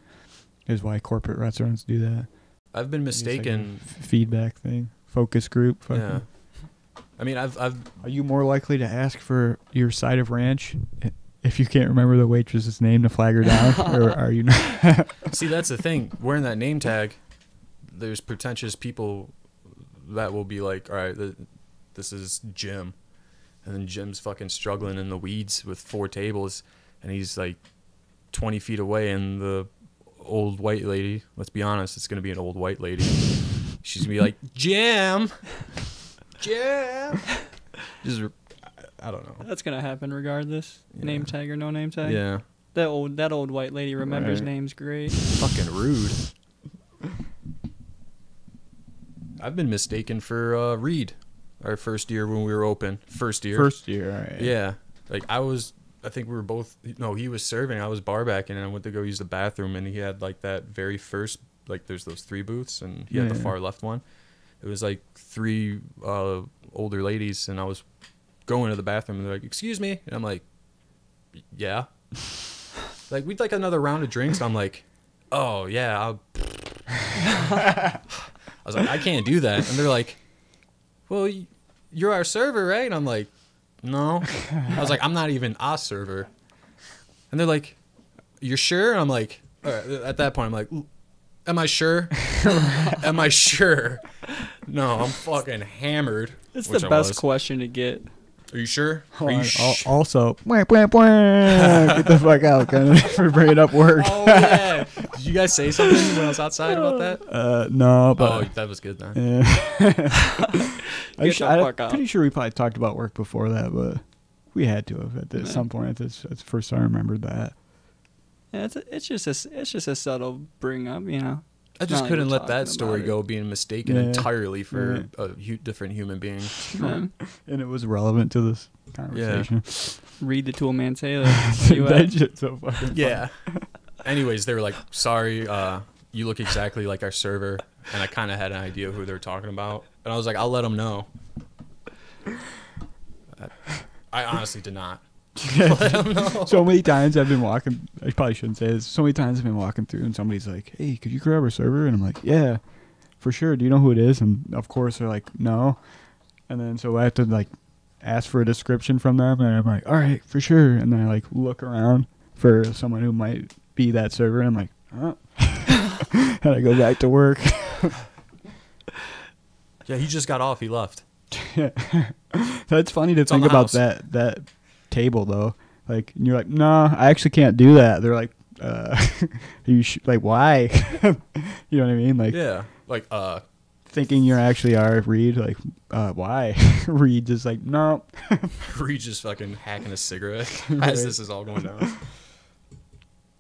Is why corporate restaurants do that. I've been Maybe it's like a mistaken. feedback thing, focus group. Fucking. Yeah. I mean, I've Are you more likely to ask for your side of ranch if you can't remember the waitress's name to flag her down, or are you not? see, that's the thing. Wearing that name tag, there's pretentious people that will be like, all right, this is Jim, and then Jim's fucking struggling in the weeds with 4 tables, and he's like 20 feet away, and the old white lady, let's be honest, it's gonna be an old white lady. She's gonna be like, Jim. Just, I don't know. That's gonna happen regardless. Yeah. Name tag or no name tag. Yeah. That old white lady remembers Right. names great. Fucking rude. I've been mistaken for Reed, our first year when we were open. First year. First year, all right. Yeah. Like I think we were both, no, he was serving, I was bar backing, and I went to go use the bathroom, and he had like that very first, like there's those 3 booths, and he had the Yeah. far left one. It was like 3 older ladies, and I was going to the bathroom, and they're like, excuse me, and I'm like, yeah. Like, we'd like another round of drinks, and I'm like, oh yeah, I was like, I can't do that. And they're like, well, you're our server, right? And I'm like, no. I was like, I'm not even a server. And they're like, you're sure? And I'm like, all right, at that point, I'm like, am I sure? Am I sure? No, I'm fucking hammered. It's which the I best was. question to get. Are you sure? Are Hold you on. Also, get the fuck out, kind of, for bringing up work. Oh, yeah. Did you guys say something when I was outside about that? No, Oh, but that was good then. yeah. Get the fuck I'm out. pretty sure we probably talked about work before that, but we had to have at some point. That's the first time I remembered that. Yeah, it's just a subtle bring up, you know. I It's just not like couldn't we're let that talking story about it. go, being mistaken Yeah. entirely for Yeah. a different human being. Man, And it was relevant to this conversation. read the tool man Taylor. That shit's so fucking Yeah. Anyways, they were like, sorry, you look exactly like our server. And I kind of had an idea who they were talking about. And I was like, I'll let them know. I honestly did not. Let them know. So many times I've been walking. I probably shouldn't say this. So many times I've been walking through, and somebody's like, "Hey, could you grab our server?" And I'm like, "Yeah, for sure. Do you know who it is?" And of course they're like, "No." And then so I have to like ask for a description from them, and I'm like, "All right, for sure." And then I like look around for someone who might be that server, and I'm like, "Oh." And I go back to work. Yeah, he just got off. He left. That's funny to It's on think the about house. that table though. Like, and you're like, no, I actually can't do that. They're like, like, why? You know what I mean? Like, Yeah. Like, thinking you actually are Reed. Like, why? Reed just like, no. Reed just fucking hacking a cigarette Right. as this is all going down.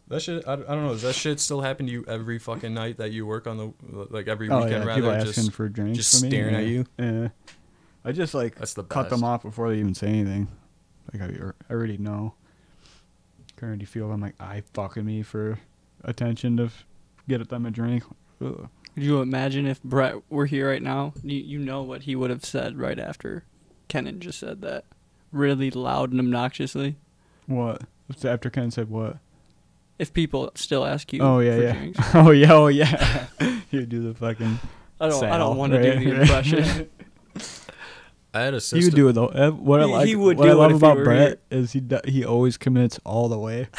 That shit, I don't know. Does that shit still happen to you every fucking night that you work on the, like every Oh weekend yeah, rather? people asking Just, for drinks. just from me? staring Yeah. at you? Yeah. I just like that's the cut them best. off before they even say anything. Like I already know. Can already feel them like eye fucking me for attention to get them a drink. Ugh. Could you imagine if Brett were here right now? You know what he would have said right after Kenan just said that, really loud and obnoxiously. What? After Ken said what? If people still ask you, Oh yeah, for yeah. drinks. Oh yeah. You do the fucking. I don't Sal, want to do right? the impression. I had a sister. He would do it though. What I He- like, he would what do I it love if he about were Brett is he always commits all the way,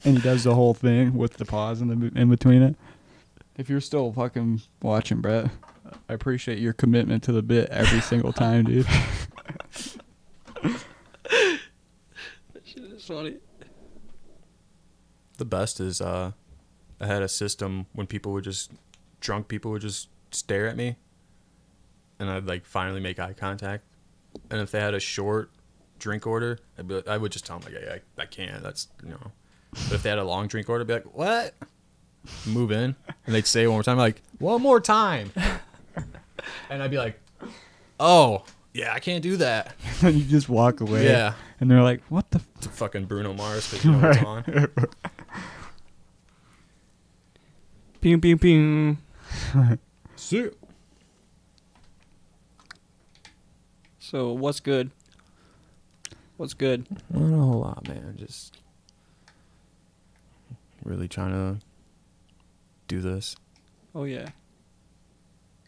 and he does the whole thing with the pause in between it. If you're still fucking watching, Brett, I appreciate your commitment to the bit every single time, dude. It's funny. The best is I had a system when drunk people would just stare at me, and I'd like finally make eye contact, and if they had a short drink order, I would just tell them like, hey, I can't. That's But if they had a long drink order, I'd be like, what? Move in. And they'd say it one more time, like, one more time. And I'd be like, oh, yeah, I can't do that. And you just walk away. Yeah. And they're like, what the To fucking Bruno Mars because you know what's on. Pew pew pew. See? So what's good? What's good? Not a whole lot, man. Just really trying to do this. Oh yeah.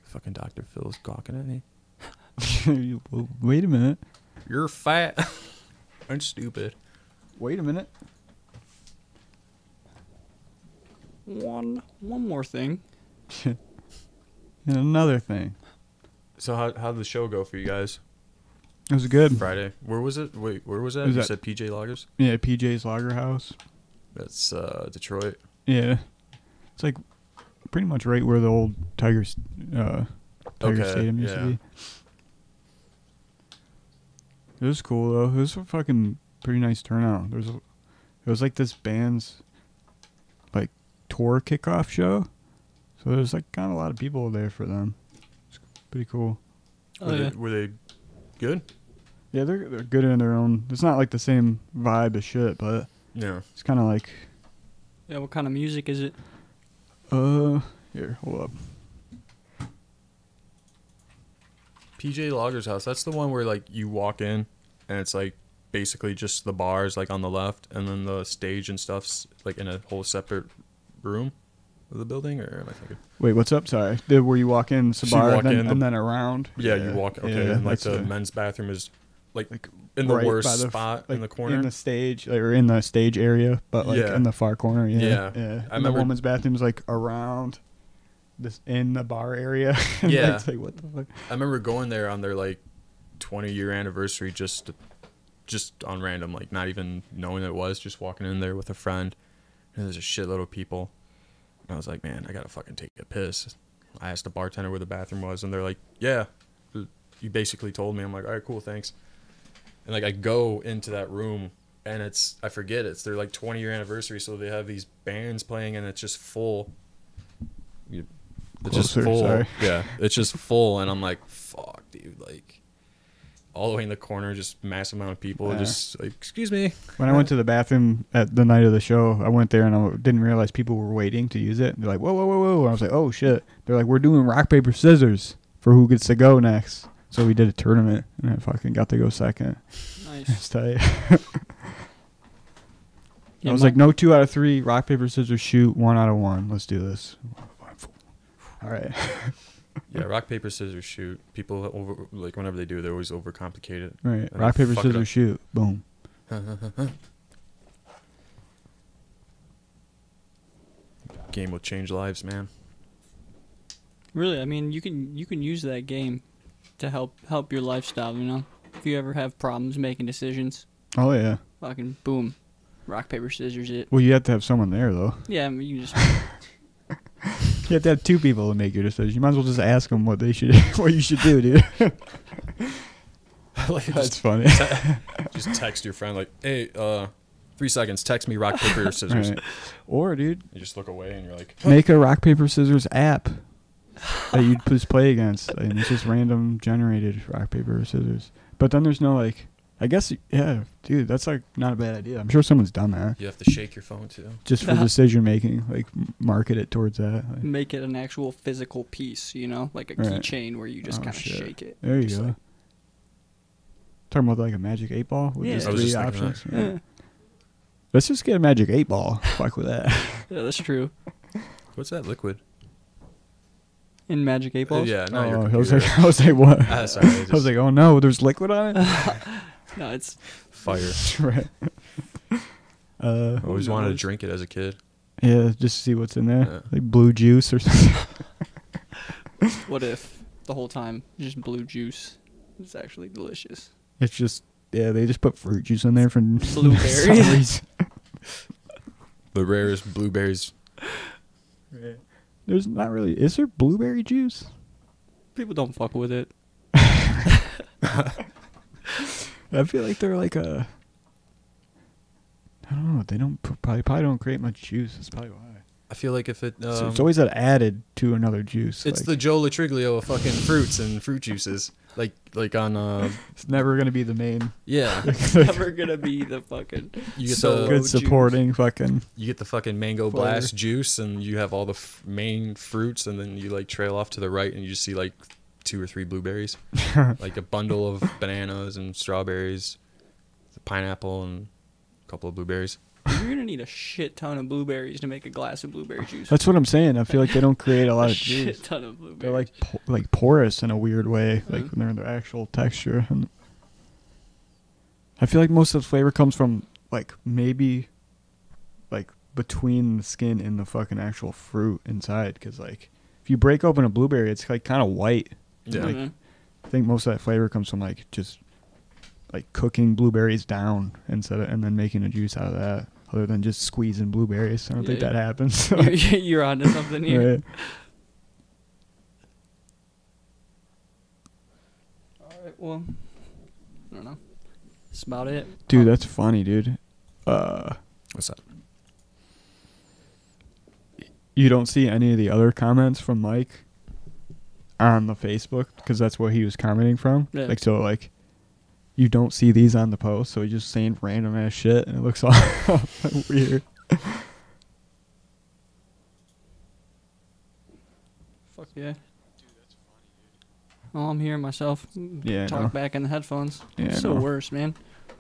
Fucking Dr. Phil's gawking at me. Well, wait a minute. You're fat. I'm stupid. Wait a minute. One more thing. And another thing. So how'd the show go for you guys It was good. Friday? Where was it? Wait, where was that? Was You that- said PJ Loggers? Yeah, PJ's Lager House. That's Detroit. Yeah. It's like pretty much right where the old Tiger Okay, Stadium used to yeah. be. It was cool though. It was a fucking pretty nice turnout. It was like this band's like tour kickoff show. So there's like kind of a lot of people there for them. It's pretty cool. Oh Were, yeah. they, were they good? Yeah, they're good in their own. It's not like the same vibe as shit, but Yeah. it's kind of like Yeah. What kind of music is it? here, hold up. PJ Loggers House. That's the one where like you walk in and it's like basically just the bars like on the left and then the stage and stuff's like in a whole separate room of the building, or am I thinking? Wait, what's up? Sorry. Where you walk in, it's a So you bar, walk and then, in, and then around. Yeah, you walk. Okay, yeah, and like that's the it. men's bathroom is like Like, in the right by worst the f- spot in the like, corner. in the stage, or in the stage area, but like Yeah. in the far corner. Yeah, Yeah. yeah. I And the remember- woman's bathroom's like around this in the bar area. And Yeah. it's like what the fuck? I remember going there on their like 20-year anniversary just on random, like not even knowing it was, just walking in there with a friend. And there's a shitload of people. And I was like, man, I gotta fucking take a piss. I asked the bartender where the bathroom was, and they're like, yeah. You basically told me. I'm like, all right, cool, thanks. And like I go into that room, and I forget it's their like 20-year anniversary, so they have these bands playing, and it's just full. It's just Closer, full. sorry. Yeah, it's just full, and I'm like, fuck, dude, like. All the way in the corner, just massive amount of people. Yeah. Just like, excuse me. When I went to the bathroom at the night of the show, I went there and I didn't realize people were waiting to use it. They're like, whoa, whoa, whoa, whoa. And I was like, oh, shit. They're like, we're doing rock, paper, scissors for who gets to go next. So we did a tournament, and I fucking got to go second. Nice. That's tight. Yeah, I was my- like, no 2 out of 3, rock, paper, scissors, shoot, 1 out of 1. Let's do this. All right. Yeah, rock, paper, scissors, shoot. People over like whenever they do, they always overcomplicate it. Right. And Rock, they paper, fuck it scissors, up. shoot. Boom. Game will change lives, man. Really, I mean, you can use that game to help your lifestyle. You know, if you ever have problems making decisions, Oh, yeah. fucking boom, rock paper scissors it. Well, you have to have someone there, though. Yeah, I mean, you just You have to have 2 people to make your decision. You might as well just ask them what they should, what you should do, dude. Like, That's funny. just text your friend like, hey, 3 seconds, text me rock, paper, or scissors. Right. Or, dude, You just look away and you're like, make a rock, paper, scissors app that you just play against. And it's just random generated rock, paper, scissors. But then there's no, like, I guess, yeah, dude, that's, like, not a bad idea. I'm sure someone's done that. you have to shake your phone too. Just for decision making, like, market it towards that. Like, make it an actual physical piece. You know, like a Right. keychain where you just Oh, kind of shit. shake it. there you Just go. like- Talking about, like, a magic 8 ball with Yeah. just I was 3 just thinking that. options. Yeah. Let's just get a magic 8 ball. Fuck with that. Yeah, that's true. What's that liquid? In Magic 8 Balls? Yeah, not your Oh, I was computer. like, I was like, what? Ah, sorry, I was like, oh no, there's liquid on it. No, it's fire. Right. Always wanted to knows? drink it as a kid. Yeah, just to see what's in there, Yeah. like blue juice or something. what if the whole time just blue juice is actually delicious. It's just they just put fruit juice in there for Blueberries. some reason. The rarest blueberries. There's not really. Is there blueberry juice? People don't fuck with it. I feel like they're like a. I don't know. They don't probably don't create much juice. That's probably why. I feel like if it So it's always added to another juice. it's like, the Joe Latriglio of fucking fruits and fruit juices. Like on It's never gonna be the main. yeah. Never gonna be the fucking. You get So the Good juice. supporting fucking. you get the fucking mango Flavor. blast juice, and you have all the main fruits, and then you like trail off to the right, and you just see like 2 or 3 blueberries, like a bundle of bananas and strawberries, pineapple, and a couple of blueberries. You're gonna need a shit ton of blueberries to make a glass of blueberry juice. That's what I'm saying. I feel like they don't create a lot a of juice. shit ton of blueberries. They're like porous in a weird way, like Mhm. when they're in their actual texture. And I feel like most of the flavor comes from like maybe like between the skin and the fucking actual fruit inside. Because like if you break open a blueberry, it's like kind of white. Yeah. Like, Mhm. I think most of that flavor comes from like just like cooking blueberries down and then making a juice out of that. Other than just squeezing blueberries, I don't think Yeah. that happens. You're onto something here. Right. All right. Well, I don't know. That's about it. Dude, that's funny, dude. What's up? You don't see any of the other comments from Mike on the Facebook because that's what he was commenting from. Yeah. Like, so, like, you don't see these on the post, so he's just saying random ass shit, and it looks all weird. Fuck yeah. Oh, I'm hearing myself Yeah, I talk know. back in the headphones. Yeah, It's I so know. worse, man.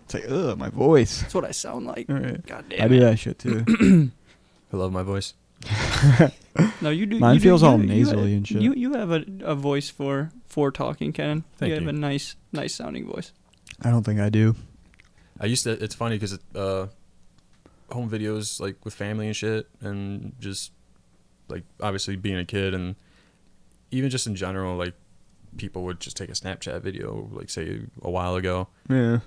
It's like, ugh, my voice. That's what I sound like. All right. God I damn do it. that shit too. I love my voice. No, you do. Mine you do- feels you- all you- nasally and shit. You have a voice for talking, Kenan. Thank you have you. a nice sounding voice. I don't think I do. I used to. It's funny because home videos like with family and shit, and just like obviously being a kid, and even just in general, like people would just take a Snapchat video, like say a while ago, Yeah.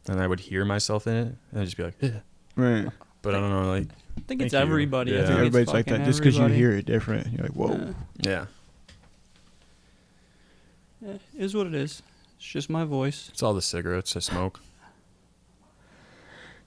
and I would hear myself in it, and I'd just be like, yeah. Right. But I don't know, like I think it's Thank you. everybody. Yeah. I I think think it's everybody's like that fucking just because you everybody. hear it different. You're like, whoa. yeah, It is what it is. It's just my voice. it's all the cigarettes I smoke.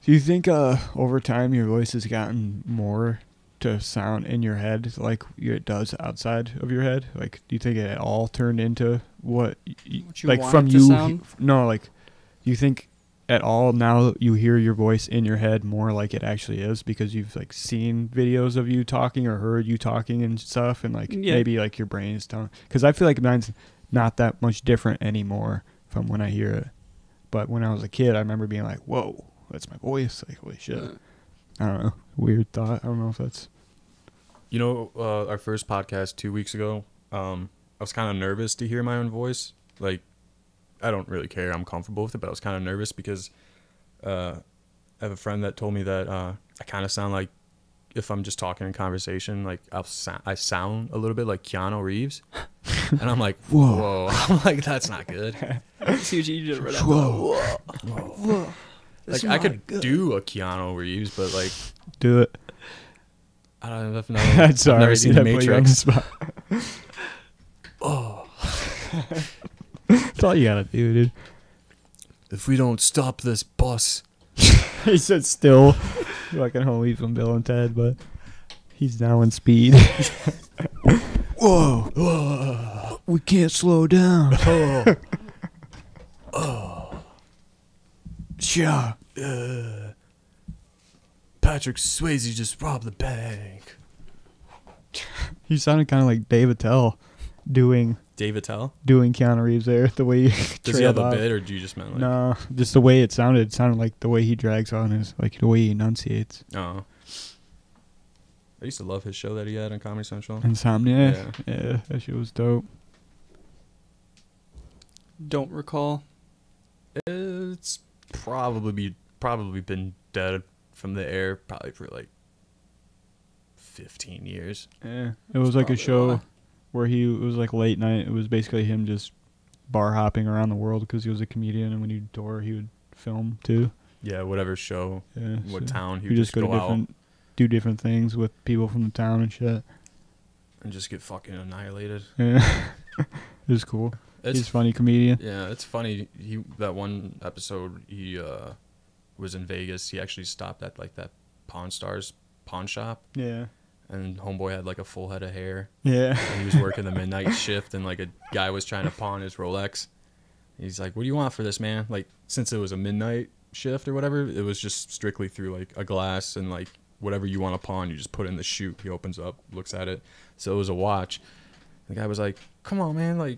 Do you think over time your voice has gotten more to sound in your head like it does outside of your head? Like, do you think it all turned into what, What you like want from it to you? sound? No, like, do you think at all now you hear your voice in your head more like it actually is because you've like seen videos of you talking or heard you talking and stuff, and like Yeah. maybe like your brain is telling? Because I feel like mine's not that much different anymore from when I hear it. But when I was a kid, I remember being like, "Whoa, that's my voice!" Like, holy shit. I don't know. Weird thought. I don't know if that's. You know, our first podcast 2 weeks ago, I was kind of nervous to hear my own voice. Like, I don't really care. I'm comfortable with it, but I was kind of nervous because I have a friend that told me that I kind of sound like if I'm just talking in conversation, like I sound a little bit like Keanu Reeves. And I'm like, whoa. I'm like, that's not good. See what you did right now. Whoa. Whoa. Like, I could do a Keanu Reeves, but like, Do it. I don't know. I'm sorry. I've never I seen The put you on the Matrix. spot. Oh, That's all you gotta do, dude. if we don't stop this bus. He said still. Fucking homie from Bill and Ted, but he's now in speed. Whoa. We can't slow down. Sure. Patrick Swayze just robbed the bank. He sounded kind of like Dave Attell doing Dave Attell? Keanu Reeves there. The way he Does he have a trailed off. bit, or do you just meant like? No, just the way it sounded. It sounded like the way he drags on his, like the way he enunciates. Oh. I used to love his show that he had on Comedy Central. Insomnia. Yeah, that shit was dope. Don't recall. It's probably been dead from the air probably for like 15 years. Yeah, it was like a probably show why. where it was like late night. It was basically him just bar hopping around the world because he was a comedian, and when he'd tour, he would film too. Yeah, whatever show, Yeah, what so town he you would just just go to out do different things with people from the town and shit. and just get fucking annihilated. Yeah, it was cool. He's It's a funny comedian. yeah, it's funny. That one episode was in Vegas. He actually stopped at like that Pawn Stars pawn shop, Yeah. and homeboy had like a full head of hair. Yeah. And he was working the midnight shift, and like a guy was trying to pawn his Rolex. He's like, "What do you want for this, man?" Like, since it was a midnight shift or whatever, it was just strictly through like a glass, and like whatever you want to pawn, you just put in the chute. He opens up, looks at it. So it was a watch. The guy was like, "Come on, man, like,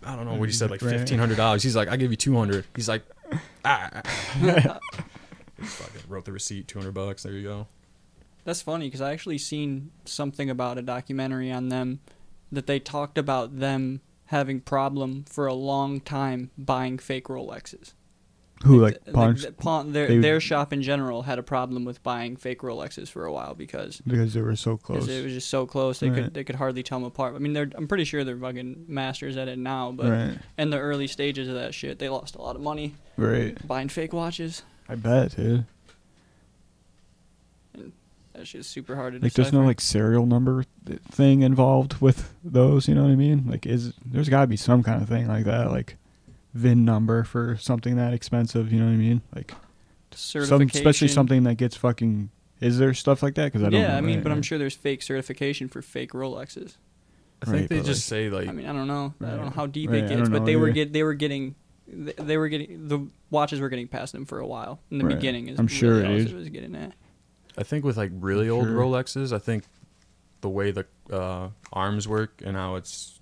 I don't know what he said, like $1,500." He's like, "I give you 200." He's like, "Ah." He fucking wrote the receipt, $200. There you go. That's funny because I actually seen something about a documentary on them that they talked about them having problem for a long time buying fake Rolexes. Who like punch Their shop in general had a problem with buying fake Rolexes for a while because they were so close. it was just so close they Right. could hardly tell them apart. I mean, I'm pretty sure they're fucking masters at it now, but Right. in the early stages of that shit, they lost a lot of money Right. buying fake watches. I bet, dude. That shit's super hard to Like, decipher. there's no like serial number thing involved with those. You know what I mean? Like, there's got to be some kind of thing like that, like VIN number for something that expensive. You know what I mean? Like, especially something that gets fucking. Is there stuff like that? Because I don't. Yeah, know, I mean, right, but I'm right. sure there's fake certification for fake Rolexes. I think Right, they but, just say like, I mean, I don't know. I don't know Right. how deep Right, it I gets, don't but know they were either. getting the watches were getting past them for a while. In the Right. beginning, is I'm sure really it all is. it was getting at. I think with like really old Sure. Rolexes, I think the way the arms work and how it's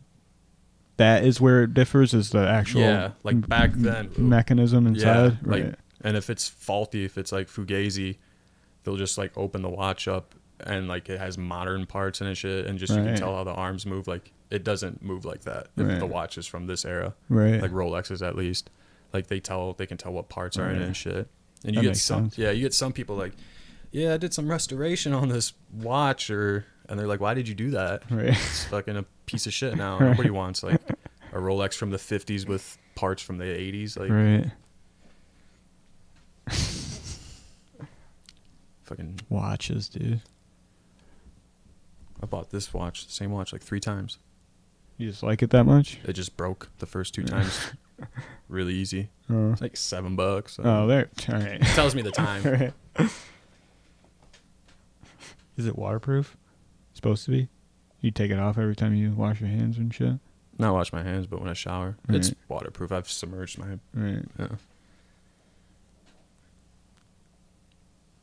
That is where it differs. Is the actual like back then mechanism inside. Yeah, like- right. and if it's faulty, if it's like fugazi, they'll just like open the watch up and like it has modern parts and shit, and just you can Right. tell how the arms move. Like it doesn't move like that if Right. the watch is from this era, Right. like Rolexes at least. Like they can tell what parts are in it Right. and shit. And That you get makes some sense. you get some people like, yeah, I did some restoration on this watch, and they're like, why did you do that? Right. It's fucking a piece of shit now. Right. Nobody wants like a Rolex from the 50s with parts from the 80s. Like Right. fucking, Watches, dude. I bought this watch, the same watch, like 3 times. You just like it that much? It just broke the first 2 times. Really easy. Oh. It's like $7. So Oh, there. All right. it tells me the time. Right. Is it waterproof? Supposed to be. You take it off every time you wash your hands and shit. Not wash my hands, but when I shower, it's Right. waterproof. I've submerged my. Right. Yeah.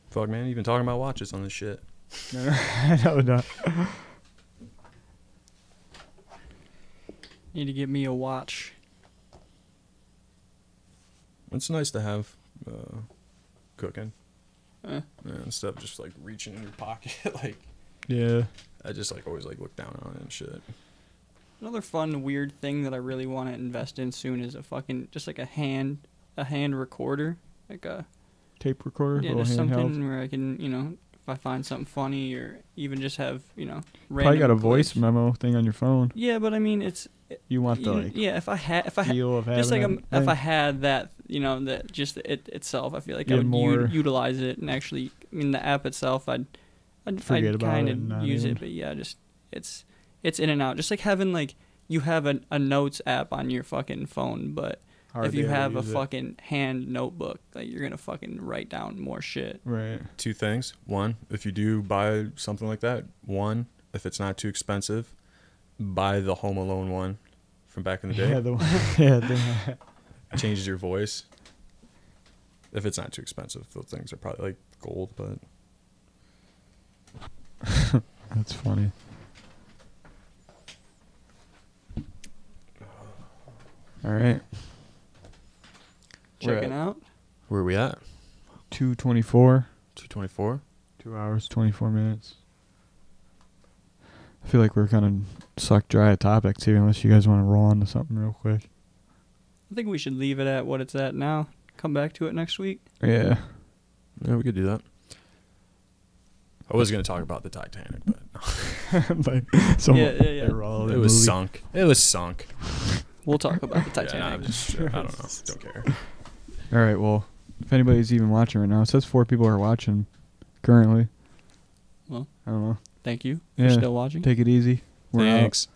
Fuck, man, you've been talking about watches on this shit. No. Need to get me a watch. It's nice to have cooking. Eh. Yeah, instead of just like reaching in your pocket. Like Yeah. I just like always like look down on it and shit. Another fun, weird thing that I really want to invest in soon is a fucking just like a hand recorder, like a Tape recorder. yeah, little just handheld. something where I can if I find something funny or even just have Probably random got a voice clips. memo thing on your phone. Yeah, but I mean You want the like yeah, if I had feel of having just like that if thing? I had that that just it itself, I feel like I Yeah, would more- utilize it and actually the app itself I'd Forget about kind it and of not use even- it, but yeah, just it's in and out, just like having like you have a notes app on your fucking phone, but if hardly you ever have a use it. fucking hand notebook, like you're gonna fucking write down more shit. Right. 2 things. 1, if you do buy something like that, if it's not too expensive, buy the Home Alone one from back in the day. Yeah. The yeah. It changes your voice. If it's not too expensive, those things are probably like gold, but That's funny. All right. We're Checking out. where are we at? 2:24. 224. 2 hours 24 minutes. I feel like we're kind of sucked dry of topics here, unless you guys want to roll on to something real quick. I think we should leave it at what it's at now. Come back to it next week. Yeah. Yeah, we could do that. I was gonna talk about the Titanic, but Like some Yeah. it was sunk. It was sunk. We'll talk about the Yeah, Titanic. I'm just, I don't know. Don't care. All right. Well, if anybody's even watching right now, it says 4 people are watching currently. Well. I don't know. Thank you Yeah. for still watching. Take it easy. We're out. Thanks.